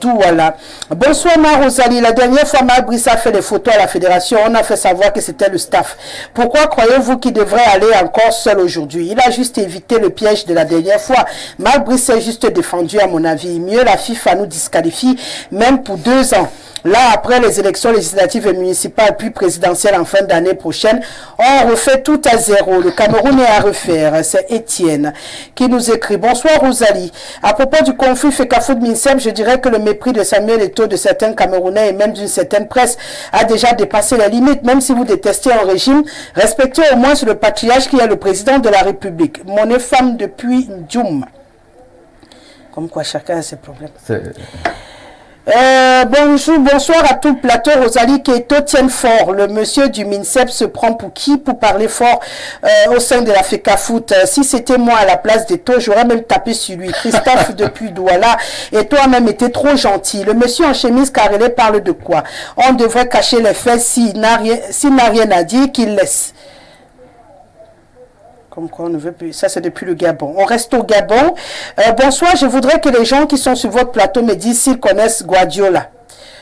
Douala. Bonsoir ma Rosalie. La dernière fois, Marc Brice a fait des photos à la fédération. On a fait savoir que c'était le staff. Pourquoi croyez-vous qu'il devrait aller encore seul aujourd'hui? Il a juste évité le piège de la dernière fois. Marc Brice s'est juste défendu à mon avis. Mieux la FIFA nous disqualifie même pour 2 ans. Là, après les élections législatives et municipales puis présidentielles en fin d'année prochaine, on refait tout à zéro. Le Cameroun est à refaire. C'est Étienne qui nous écrit. Bonsoir Rosalie. À propos du conflit Fecafoot-Minsem, je dirais que le mépris de Samuel Eto'o, de certains Camerounais et même d'une certaine presse a déjà dépassé la limite. Même si vous détestez un régime, respectez au moins le patriarche qui est le président de la République. Mon femme depuis Ndjoum. Comme quoi chacun a ses problèmes. Bonsoir à tout le plateau. Rosalie Keito tienne fort. Le monsieur du MINSEP se prend pour qui pour parler fort au sein de la FECAFOOT? Si c'était moi à la place d'Eto'o, j'aurais même tapé sur lui. Christophe depuis Douala. Eto'o a même été trop gentil. Le monsieur en chemise carrelée parle de quoi? On devrait cacher les faits s'il n'a rien à dire, qu'il laisse. Comme quoi on ne veut plus. Ça, c'est depuis le Gabon. On reste au Gabon. Bonsoir, je voudrais que les gens qui sont sur votre plateau me disent s'ils connaissent Guardiola.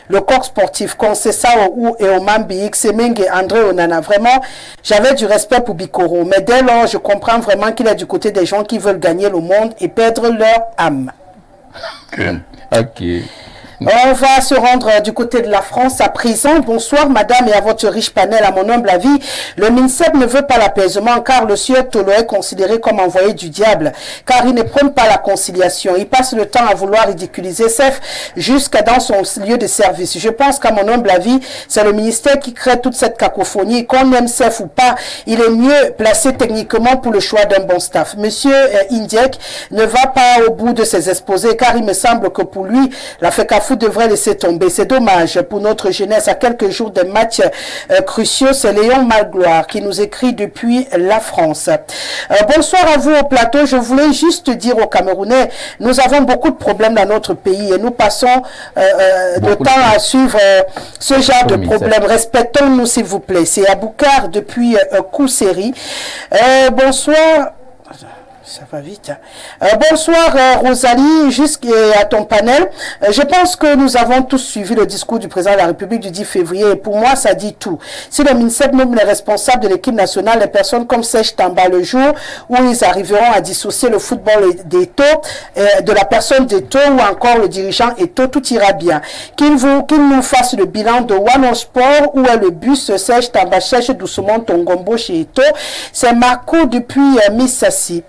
Le corps sportif, Concessao et Oman BX, Semeng et André Onana. Vraiment, j'avais du respect pour Bikoro. Mais dès lors, je comprends vraiment qu'il est du côté des gens qui veulent gagner le monde et perdre leur âme. Ok. On va se rendre du côté de la France à présent. Bonsoir madame et à votre riche panel, à mon humble avis. Le MINSEP ne veut pas l'apaisement car le sieur Tolo est considéré comme envoyé du diable, car il ne prône pas la conciliation. Il passe le temps à vouloir ridiculiser CEF jusqu'à dans son lieu de service. Je pense qu'à mon humble avis, c'est le ministère qui crée toute cette cacophonie. Qu'on aime CEF ou pas, il est mieux placé techniquement pour le choix d'un bon staff. Monsieur Indiek ne va pas au bout de ses exposés car il me semble que pour lui, la FECAFOOT devrait laisser tomber. C'est dommage pour notre jeunesse. À quelques jours des matchs cruciaux, c'est Léon Malgloire qui nous écrit depuis la France. Bonsoir à vous au plateau. Je voulais juste dire aux Camerounais, nous avons beaucoup de problèmes dans notre pays et nous passons le temps à suivre ce genre de problèmes. Respectons-nous s'il vous plaît. C'est Aboukar depuis Kousséri. Bonsoir. Ça va vite. Bonsoir Rosalie, jusqu'à ton panel. Je pense que nous avons tous suivi le discours du président de la République du 10 février et pour moi ça dit tout. Si le MINSEP nomme les responsables de l'équipe nationale, les personnes comme Serge Tamba, le jour où ils arriveront à dissocier le football d'Eto'o, de la personne d'Eto'o ou encore le dirigeant Eto'o, tout ira bien. Qu'il nous fasse le bilan de One Sport où est le bus Serge Tamba cherche doucement Tongombo chez Eto'o. C'est Marco depuis Missassi.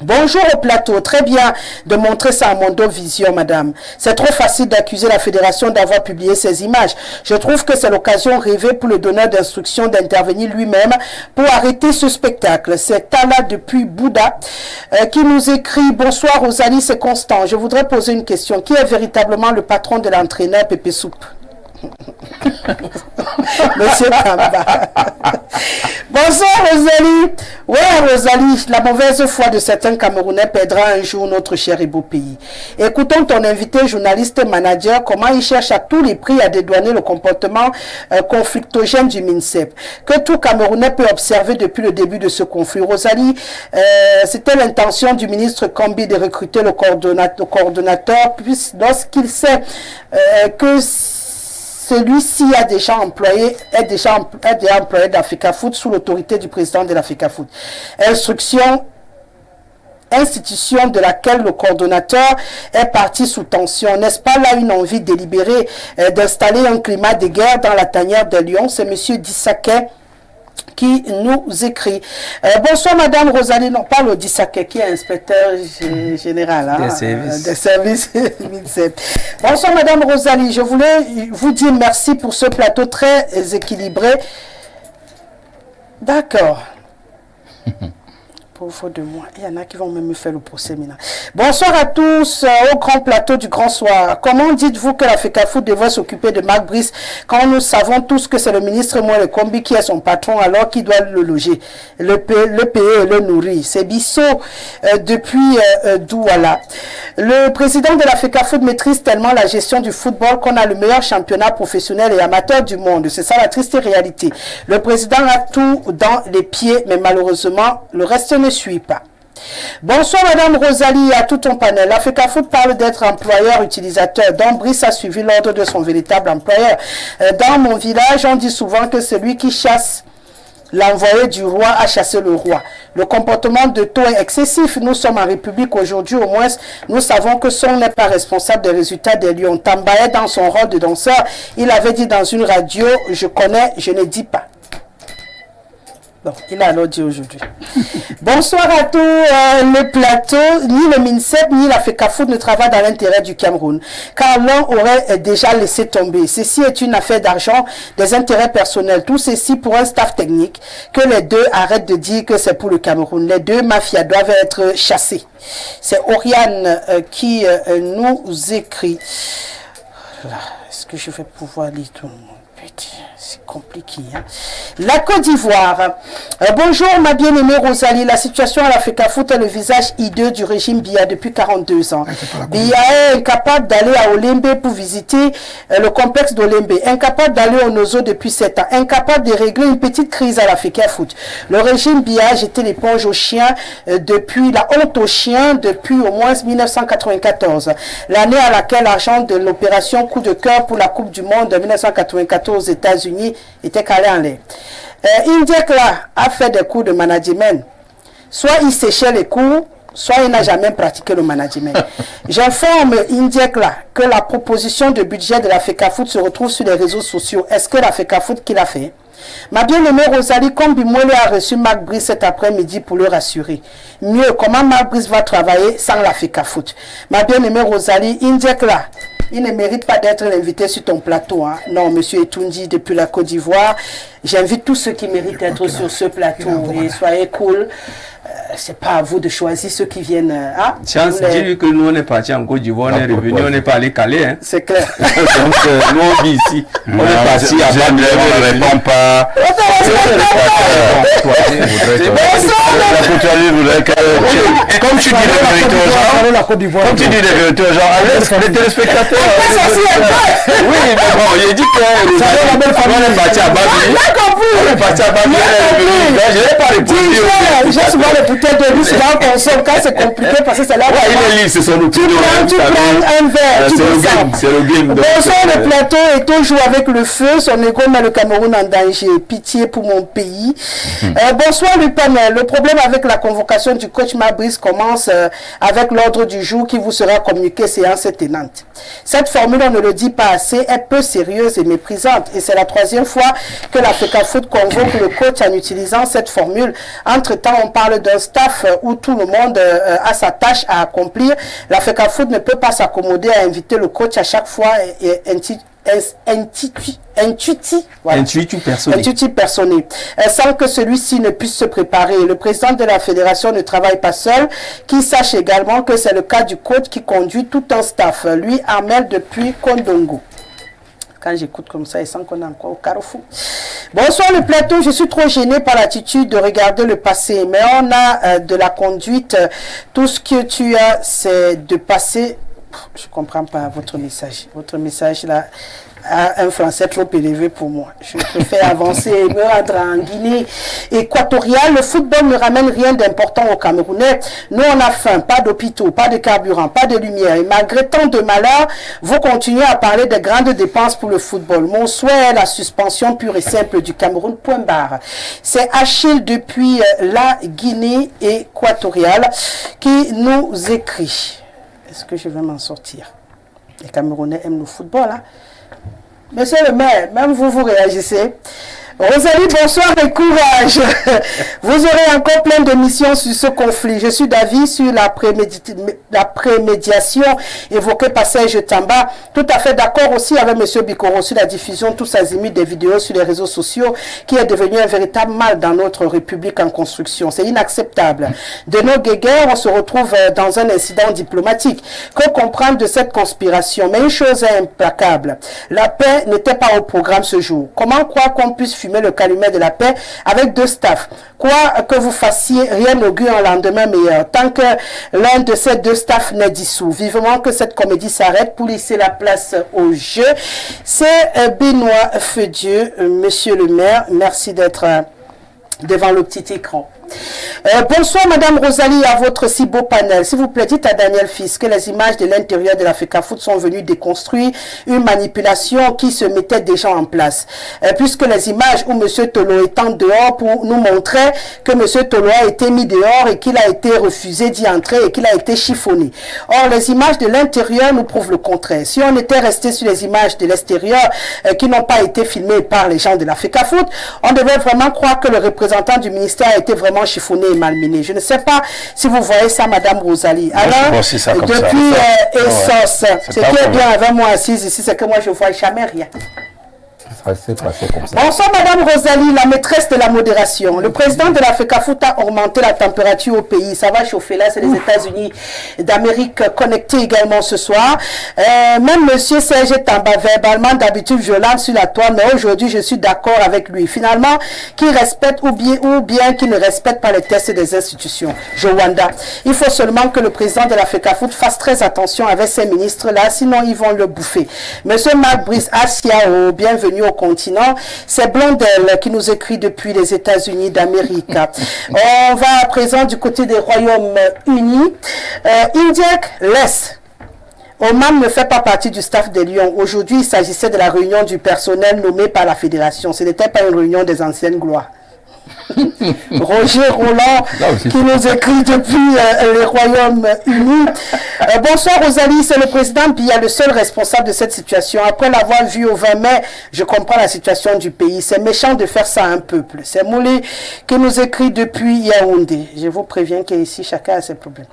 Bonjour au plateau, très bien de montrer ça à Mondo Vision, madame. C'est trop facile d'accuser la fédération d'avoir publié ces images. Je trouve que c'est l'occasion rêvée pour le donneur d'instruction d'intervenir lui-même pour arrêter ce spectacle. C'est Tala depuis Bouddha qui nous écrit « Bonsoir Rosalie, c'est Constant. Je voudrais poser une question. Qui est véritablement le patron de l'entraîneur Pépé Soupe ?» Monsieur Kamba. Bonsoir Rosalie. Ouais Rosalie, la mauvaise foi de certains Camerounais perdra un jour notre cher et beau pays. Écoutons ton invité journaliste manager comment il cherche à tous les prix à dédouaner le comportement conflictogène du MINSEP que tout Camerounais peut observer depuis le début de ce conflit. Rosalie, c'était l'intention du ministre Kambi de recruter le coordonnateur puis lorsqu'il sait que celui-ci a déjà employé, est déjà employé d'Africa Foot sous l'autorité du président de l'Africa Foot. Institution de laquelle le coordonnateur est parti sous tension. N'est-ce pas là une envie délibérée d'installer un climat de guerre dans la tanière de Lyon? C'est M. Dissaquet qui nous écrit. Bonsoir Madame Rosalie, non pas le Dissaquet qui est inspecteur général des services. Bonsoir Madame Rosalie, je voulais vous dire merci pour ce plateau très équilibré. D'accord. Pauvre de moi, il y en a qui vont même me faire le procès maintenant. Bonsoir à tous au grand plateau du Grand Soir. Comment dites-vous que l'Africa Foot devrait s'occuper de Marc Brice quand nous savons tous que c'est le ministre Moïse Kombi qui est son patron alors qu'il doit le loger, le payer et le nourrir. C'est Bissot depuis Douala. Le président de l'Africa Foot maîtrise tellement la gestion du football qu'on a le meilleur championnat professionnel et amateur du monde. C'est ça la triste réalité. Le président a tout dans les pieds, mais malheureusement, le reste ne suit pas. Bonsoir Madame Rosalie et à tout ton panel. L'Africa Foot parle d'être employeur-utilisateur. Donc Brice a suivi l'ordre de son véritable employeur. Dans mon village, on dit souvent que celui qui chasse l'envoyé du roi a chassé le roi. Le comportement de Taux est excessif. Nous sommes en République aujourd'hui, au moins nous savons que Son n'est pas responsable des résultats des Lions. Tambaye dans son rôle de danseur, il avait dit dans une radio, je connais, je ne dis pas. Bon, il a alors dit aujourd'hui. Bonsoir à tout le plateau. Ni le MINSEP ni l'Africa Foot ne travaillent dans l'intérêt du Cameroun, car l'un aurait déjà laissé tomber. Ceci est une affaire d'argent, des intérêts personnels. Tout ceci pour un staff technique. Que les deux arrêtent de dire que c'est pour le Cameroun. Les deux mafias doivent être chassés. C'est Oriane qui nous écrit. Est-ce que je vais pouvoir lire tout le monde? C'est compliqué. Hein? La Côte d'Ivoire. Bonjour ma bien-aimée Rosalie. La situation à l'Africa Foot est le visage hideux du régime Biya depuis 42 ans. Biya est incapable d'aller à Olembe pour visiter le complexe d'Olembe. Incapable d'aller au Nozo depuis 7 ans. Incapable de régler une petite crise à l'Africa Foot. Le régime Biya a jeté l'éponge aux chiens depuis la honte aux chiens depuis au moins 1994. L'année à laquelle l'argent de l'opération Coup de cœur pour la Coupe du Monde de 1994 aux États-Unis était calé en l'air. Indiek là a fait des cours de management. Soit il séchait les cours, soit il n'a jamais pratiqué le management. J'informe Indiek là que la proposition de budget de l'Africa Foot se retrouve sur les réseaux sociaux. Est-ce que l'Africa Foot qui l'a fait? Ma bien-aimée Rosalie, comme Bimole a reçu Marc Brice cet après-midi pour le rassurer. Mieux, comment Marc Brice va travailler sans l'Africa Foot? Ma bien-aimée Rosalie, Indiek là, il ne mérite pas d'être invité sur ton plateau. Hein. Non, monsieur Etoundi, depuis la Côte d'Ivoire, j'invite tous ceux qui méritent d'être sur ce plateau. Et soyez cool. C'est pas à vous de choisir ceux qui viennent. Hein? Chance, dis-lui que nous on est parti en Côte d'Ivoire, on est revenu, on n'est pas allé Calais. Hein? C'est clair. Donc nous on vit ici. On est parti à Bâle, on ne répond pas. Comme tu dis la vérité aux gens, les téléspectateurs. Oui, mais bon, il dit que on est parti à Bâle. On est parti à Bâle, je n'ai pas répondu. J'ai souvent les bouteilles de lui sur la console quand c'est compliqué parce que c'est là où il est libre, c'est son opinion. Tu prends un verre, c'est le game. Bonsoir, le plateau est toujours avec le feu, son égo met le Cameroun en danger. Pitié pour mon pays. Bonsoir le panel. Le problème avec la convocation du coach Mabrice commence avec l'ordre du jour qui vous sera communiqué séance tenante. Cette formule, on ne le dit pas assez, est peu sérieuse et méprisante. Et c'est la 3e fois que l'Africa Foot convoque le coach en utilisant cette formule. Entre-temps, on parle d'un staff où tout le monde a sa tâche à accomplir. L'Africa Foot ne peut pas s'accommoder à inviter le coach à chaque fois et intuitif personné, sans que celui-ci ne puisse se préparer. Le président de la fédération ne travaille pas seul, qu'il sache également que c'est le cas du coach qui conduit tout un staff, lui Armel depuis Kondongo. Quand j'écoute comme ça, il sent qu'on est encore au carrefour. Bonsoir le plateau, je suis trop gênée par l'attitude de regarder le passé. Mais on a de la conduite. Tout ce que tu as, c'est de passer... Je ne comprends pas votre message. Votre message là a un français trop élevé pour moi. Je préfère avancer et me rendre en Guinée équatoriale. Le football ne ramène rien d'important aux Camerounais. Nous, on a faim, pas d'hôpitaux, pas de carburant, pas de lumière. Et malgré tant de malheurs, vous continuez à parler de grandes dépenses pour le football. Mon souhait est la suspension pure et simple du Cameroun, point barre. C'est Achille depuis la Guinée équatoriale qui nous écrit. Est-ce que je vais m'en sortir? Les Camerounais aiment le football, hein? Monsieur le maire, même vous réagissez. Rosalie, bonsoir et courage. Vous aurez encore plein de missions sur ce conflit. Je suis d'avis sur la prémédiation évoquée par Serge Tamba. Tout à fait d'accord aussi avec M. Bikoro sur la diffusion tous azimuts des vidéos sur les réseaux sociaux qui est devenu un véritable mal dans notre République en construction. C'est inacceptable. De nos guéguerres, on se retrouve dans un incident diplomatique. Que comprendre de cette conspiration? Mais une chose est implacable. La paix n'était pas au programme ce jour. Comment croire qu'on puisse fumer le calumet de la paix avec deux staffs? Quoi que vous fassiez, rien n'augure un lendemain meilleur. Tant que l'un de ces deux staffs n'est dissous. Vivement que cette comédie s'arrête pour laisser la place au jeu. C'est Benoît Feudieu, monsieur le maire. Merci d'être devant le petit écran. Bonsoir Madame Rosalie, à votre si beau panel. S'il vous plaît, dites à Daniel Fils que les images de l'intérieur de la FECAFOOT sont venues déconstruire une manipulation qui se mettait déjà en place. Puisque les images où M. Tolo est en dehors pour nous montrer que M. Tolo a été mis dehors et qu'il a été refusé d'y entrer et qu'il a été chiffonné. Or, les images de l'intérieur nous prouvent le contraire. Si on était resté sur les images de l'extérieur qui n'ont pas été filmées par les gens de la FECAFOOT, on devait vraiment croire que le représentant du ministère a été vraiment chiffonné et malmené. Je ne sais pas si vous voyez ça, Madame Rosalie. Alors, depuis Essos, ce qui est bien avec moi assise ici, c'est que moi je ne vois jamais rien. Bonsoir Madame Rosalie, la maîtresse de la modération. Le président de la FECAFOOT a augmenté la température au pays. Ça va chauffer là, c'est les États-Unis d'Amérique connectés également ce soir. Même Monsieur Serge Tamba, verbalement d'habitude violent sur la toile, mais aujourd'hui je suis d'accord avec lui. Finalement, qu'il respecte ou bien qu'il ne respecte pas les tests des institutions. Jowanda, il faut seulement que le président de la FECAFOOT fasse très attention avec ces ministres-là, sinon ils vont le bouffer. Monsieur Marc Brice Asiao, bienvenue au continent. C'est Blondel qui nous écrit depuis les États-Unis d'Amérique. On va à présent du côté des Royaumes-Unis. Indiac laisse. Oman ne fait pas partie du staff des Lions. Aujourd'hui, il s'agissait de la réunion du personnel nommé par la fédération. Ce n'était pas une réunion des anciennes gloires. Roger Roland qui nous écrit depuis les Royaumes-Unis. Bonsoir Rosalie, c'est le président Biya, le seul responsable de cette situation. Après l'avoir vu au 20 mai, je comprends la situation du pays. C'est méchant de faire ça à un peuple. C'est Moulé qui nous écrit depuis Yaoundé. Je vous préviens qu'ici, chacun a ses problèmes.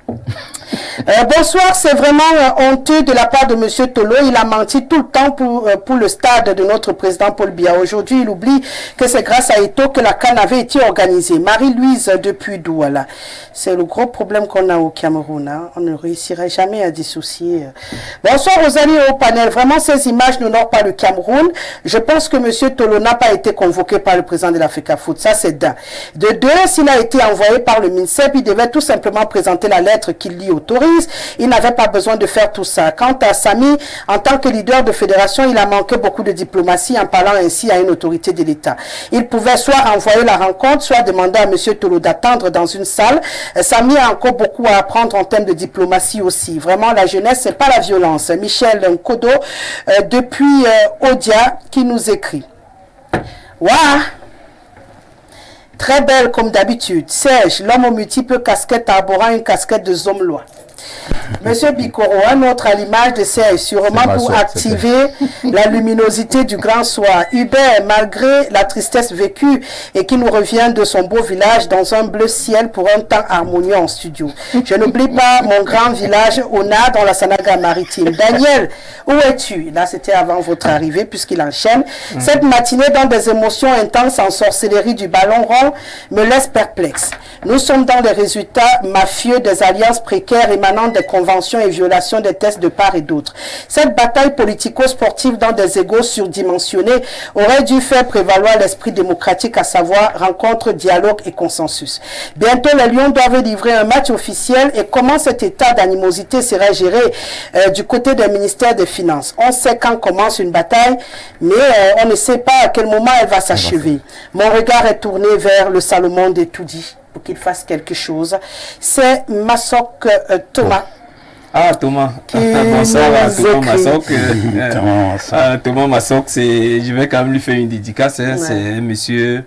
Bonsoir, c'est vraiment honteux de la part de M. Tolo. Il a menti tout le temps pour le stade de notre président Paul Biya. Aujourd'hui, il oublie que c'est grâce à Ito que la CAN avait été organisée. Marie-Louise depuis Douala. C'est le gros problème qu'on a au Cameroun. Hein. On ne réussirait jamais à dissocier. Bonsoir Rosalie au panel. Vraiment, ces images n'honorent pas le Cameroun. Je pense que M. Tolo n'a pas été convoqué par le président de la FECAFOOT. Ça, c'est d'un. De deux, s'il a été envoyé par le MINSEP, il devait tout simplement présenter la lettre qu'il lui autorise. Il n'avait pas besoin de faire tout ça. Quant à Samy, en tant que leader de fédération, il a manqué beaucoup de diplomatie en parlant ainsi à une autorité de l'État. Il pouvait soit envoyer la rencontre, soit demander à M. Tolo d'attendre dans une salle. Samy a encore beaucoup à apprendre en termes de diplomatie aussi. Vraiment, la jeunesse, c'est pas la violence. Michel Nkodo, depuis Odia, qui nous écrit. Waouh! Très belle comme d'habitude. Serge, l'homme aux multiples casquettes arborant une casquette de Zomlois. Monsieur Bikoro, un autre à l'image de Serge, sûrement pour activer la luminosité du grand soir. Hubert, malgré la tristesse vécue et qui nous revient de son beau village dans un bleu ciel pour un temps harmonieux en studio. Je n'oublie pas mon grand village Ona dans la Sanaga maritime. Daniel, où es-tu? Là, c'était avant votre arrivée puisqu'il enchaîne. Cette matinée dans des émotions intenses en sorcellerie du ballon rond me laisse perplexe. Nous sommes dans les résultats mafieux des alliances précaires et émanant des conventions et violations des tests de part et d'autre. Cette bataille politico-sportive dans des égos surdimensionnés aurait dû faire prévaloir l'esprit démocratique, à savoir rencontre, dialogue et consensus. Bientôt, les Lions doivent livrer un match officiel et comment cet état d'animosité sera géré du côté des ministères des Finances. On sait quand commence une bataille, mais on ne sait pas à quel moment elle va s'achever. Mon regard est tourné vers le Salomon de Toudi pour qu'il fasse quelque chose. C'est Masok Thomas. Ah, Thomas. Bonsoir à Thomas Masok. Thomas Masok, je vais quand même lui faire une dédicace. C'est un monsieur...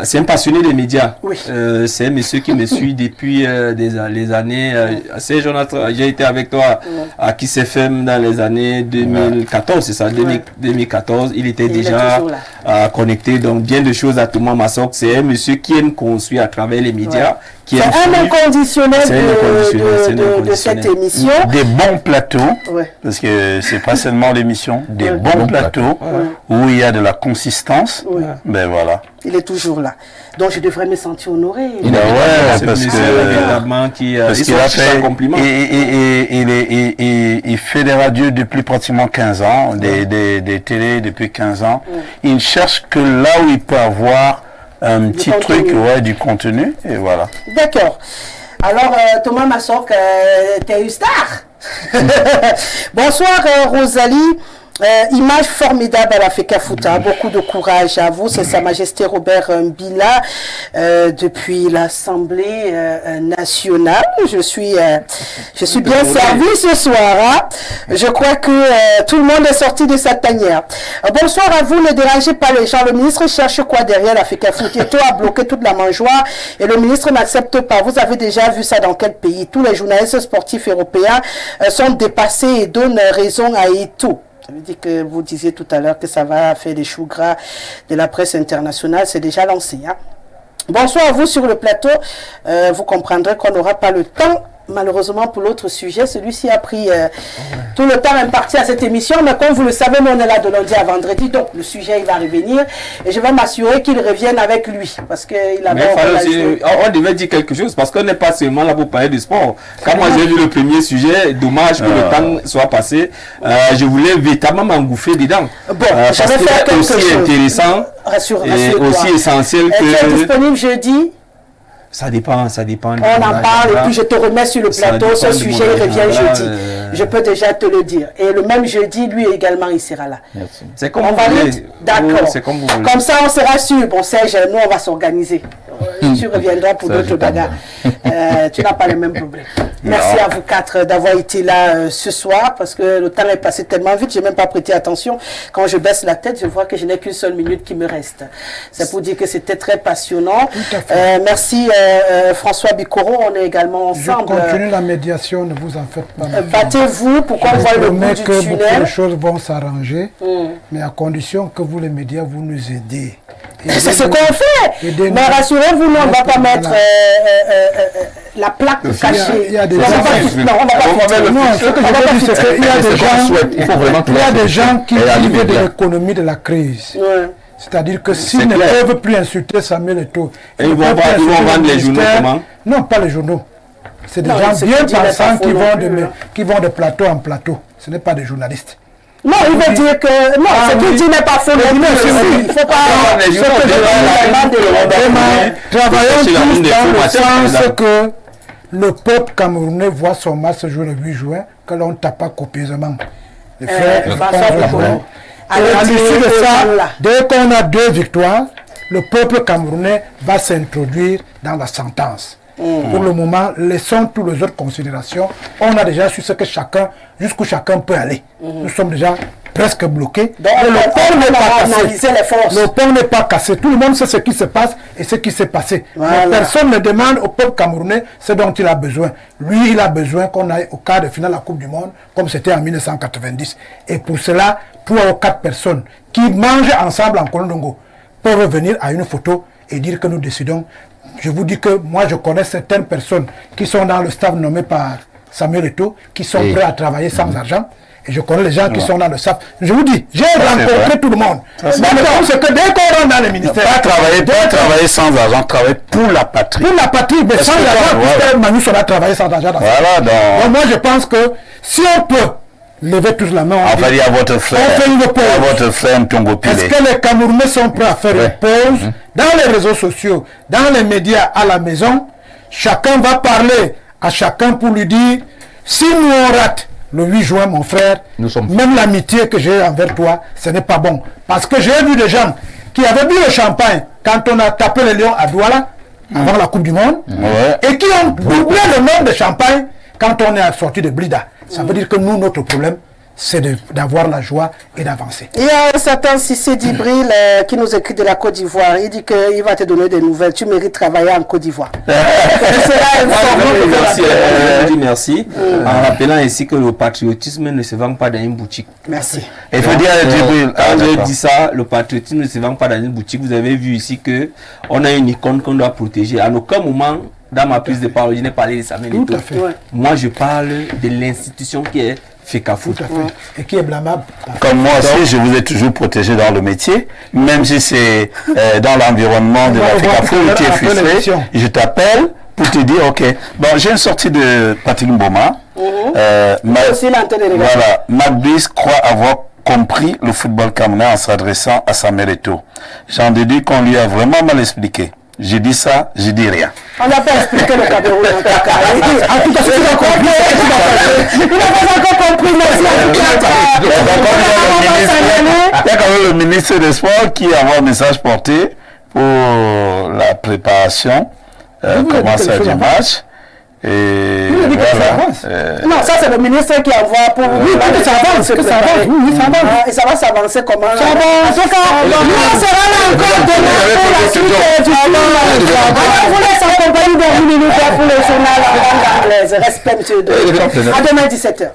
c'est un passionné des médias. Oui. C'est un monsieur qui me suit depuis les années. C'est Jonathan, j'ai été avec toi à Kiss FM dans les années 2014, c'est ça, 2014. Il était déjà connecté. Donc, bien de choses à Thomas Masok. C'est un monsieur qui aime construire à travers les médias. C'est un inconditionnel de cette émission. Des bons plateaux, parce que c'est pas seulement l'émission, des bons plateaux où il y a de la consistance. Ben voilà. Il est toujours là. Donc je devrais me sentir honoré. Parce qu'il a fait un compliment. Il fait des radios depuis pratiquement 15 ans, des télés depuis 15 ans. Il cherche que là où il peut avoir un petit truc, du contenu, et voilà. D'accord. Alors, Thomas Masok, t'es une star. Bonsoir, Rosalie. Image formidable à la FECAFOOTA, beaucoup de courage à vous. C'est Sa Majesté Robert Mbila depuis l'Assemblée nationale. Je suis bien servi ce soir. Hein? Je crois que tout le monde est sorti de sa tanière. Bonsoir à vous, ne dérangez pas les gens. Le ministre cherche quoi derrière la FECAFOOTA? Eto a bloqué toute la mangeoire et le ministre n'accepte pas. Vous avez déjà vu ça dans quel pays? Tous les journalistes sportifs européens sont dépassés et donnent raison à Eto. Ça veut dire que vous disiez tout à l'heure que ça va faire des choux gras de la presse internationale. C'est déjà lancé. Hein? Bonsoir à vous sur le plateau. Vous comprendrez qu'on n'aura pas le temps, malheureusement, pour l'autre sujet. Celui-ci a pris tout le temps imparti à cette émission. Mais comme vous le savez, nous, on est là de lundi à vendredi. Donc, le sujet, il va revenir. Et je vais m'assurer qu'il revienne avec lui. Parce qu'il a... on devait dire quelque chose. Parce qu'on n'est pas seulement là pour parler du sport. Quand moi, j'ai vu le premier sujet, dommage que le temps soit passé. Je voulais véritablement m'engouffrer dedans. Bon, parce que c'est aussi intéressant et aussi essentiel que... Est-ce disponible jeudi? Ça dépend. On en parle et puis je te remets sur le plateau. Ce sujet il revient jeudi. Je peux déjà te le dire. Et le même jeudi, lui également, il sera là. C'est comme vous voulez. D'accord. Comme ça, on sera sûr. Bon, Serge, nous, on va s'organiser. Tu reviendras pour d'autres bagarres. Tu n'as pas les mêmes problèmes. Merci à vous quatre d'avoir été là ce soir parce que le temps est passé tellement vite. Je n'ai même pas prêté attention. Quand je baisse la tête, je vois que je n'ai qu'une seule minute qui me reste. C'est pour dire que c'était très passionnant. Merci François Bikoro. On est également ensemble. Je continue la médiation, ne vous en faites pas. Battez-vous pour qu'on voit le bout du tunnel. Beaucoup de choses vont s'arranger, mais à condition que vous, les médias, vous nous aidez. C'est ce qu'on fait. Mais rassurez-vous, nous, on ne va pas mettre la plaque cachée. Il y a des gens qui vivent de l'économie de la crise. C'est-à-dire que s'ils ne peuvent plus insulter Samuel Eto'o, ils vont vendre les journaux comment? Non, pas les journaux. C'est des gens bien pensants qui vont de plateau en plateau. Ce n'est pas des journalistes. Non, il veut dire que... Non, ce qu'il dit n'est pas faux. Il ne faut pas... Travaillons tous dans le sens que le peuple camerounais voit son match se jouer le 8 juin, que l'on ne tape pas copieusement. Les frères, à l'issue de ça, dès qu'on a 2 victoires, le peuple camerounais va s'introduire dans la sentence. Pour le moment, laissons toutes les autres considérations. On a déjà su ce que chacun, jusqu'où chacun peut aller. Nous sommes déjà presque bloqués. Donc, le pont n'est pas cassé. Le pont n'est pas cassé. Tout le monde sait ce qui se passe et ce qui s'est passé. Voilà. Personne ne demande au peuple camerounais ce dont il a besoin. Lui, il a besoin qu'on aille au quart de finale de la Coupe du Monde, comme c'était en 1990. Et pour cela, 3 ou 4 personnes qui mangent ensemble en Kolondongo peuvent venir à une photo et dire que nous décidons. Je vous dis que moi, je connais certaines personnes qui sont dans le staff nommé par Samuel Eto'o, qui sont prêts à travailler sans argent. Et je connais les gens qui sont dans le SAF. Je vous dis, j'ai rencontré tout le monde. C'est que dès qu'on rentre dans les ministères... Pas travailler sans argent, travailler pour la patrie. Pour la patrie, mais sans argent, puisque Manu Sola travailler sans argent. Donc moi, je pense que si on peut lever tous la main, on va dire à votre frère, on fait une pause. À votre frère Mpiongo-Pile. Est-ce que les Camerounais sont prêts à faire une pause dans les réseaux sociaux, dans les médias, à la maison? Chacun va parler à chacun pour lui dire, si nous on rate le 8 juin, mon frère, même l'amitié que j'ai envers toi, ce n'est pas bon. Parce que j'ai vu des gens qui avaient bu le champagne quand on a tapé les Lions à Douala, avant la Coupe du Monde, et qui ont doublé le nombre de champagne quand on est sorti de Blida. Ça veut dire que nous, notre problème, c'est d'avoir la joie et d'avancer. Il y a un certain Cissé Dibril qui nous écrit de la Côte d'Ivoire. Il dit qu'il va te donner des nouvelles. Tu mérites de travailler en Côte d'Ivoire. Merci. En rappelant ici que le patriotisme ne se vend pas dans une boutique. Merci. Il faut dire à Dibril, quand je dis ça, le patriotisme ne se vend pas dans une boutique. Vous avez vu ici qu'on a une icône qu'on doit protéger. À aucun moment, dans ma prise de parole, je n'ai parlé de Samuel Eto'o. Moi, je parle de l'institution qui est FECAFOOT. Et qui est blâmable. Comme moi aussi, je vous ai toujours protégé dans le métier, même si c'est dans l'environnement de la FECAFOOT qui est frustré. Je t'appelle pour te dire, ok, bon, j'ai une sortie de Patrick Mboma. Voilà, Magbis croit avoir compris le football camerounais en s'adressant à Samuel Eto'o. J'en déduis qu'on lui a vraiment mal expliqué. J'ai dit ça, je dis rien. On n'a pas expliqué le Cameroun en tout cas. En tout cas, il n'a pas encore compris. Il y a quand même le ministre des Sports qui a un message porté pour la préparation, commencer du match. Et voilà. Non, ça c'est le ministre qui envoie pour... Oui, que ça avance, que ça avance. Oui, ça avance. Et ça va s'avancer comment? Ça avance. En tout cas, nous on sera là encore demain pour la suite du journal. Alors, vous laissez accompagner de 10 minutes pour le journal en langue anglaise. Respect, monsieur. À demain 17h.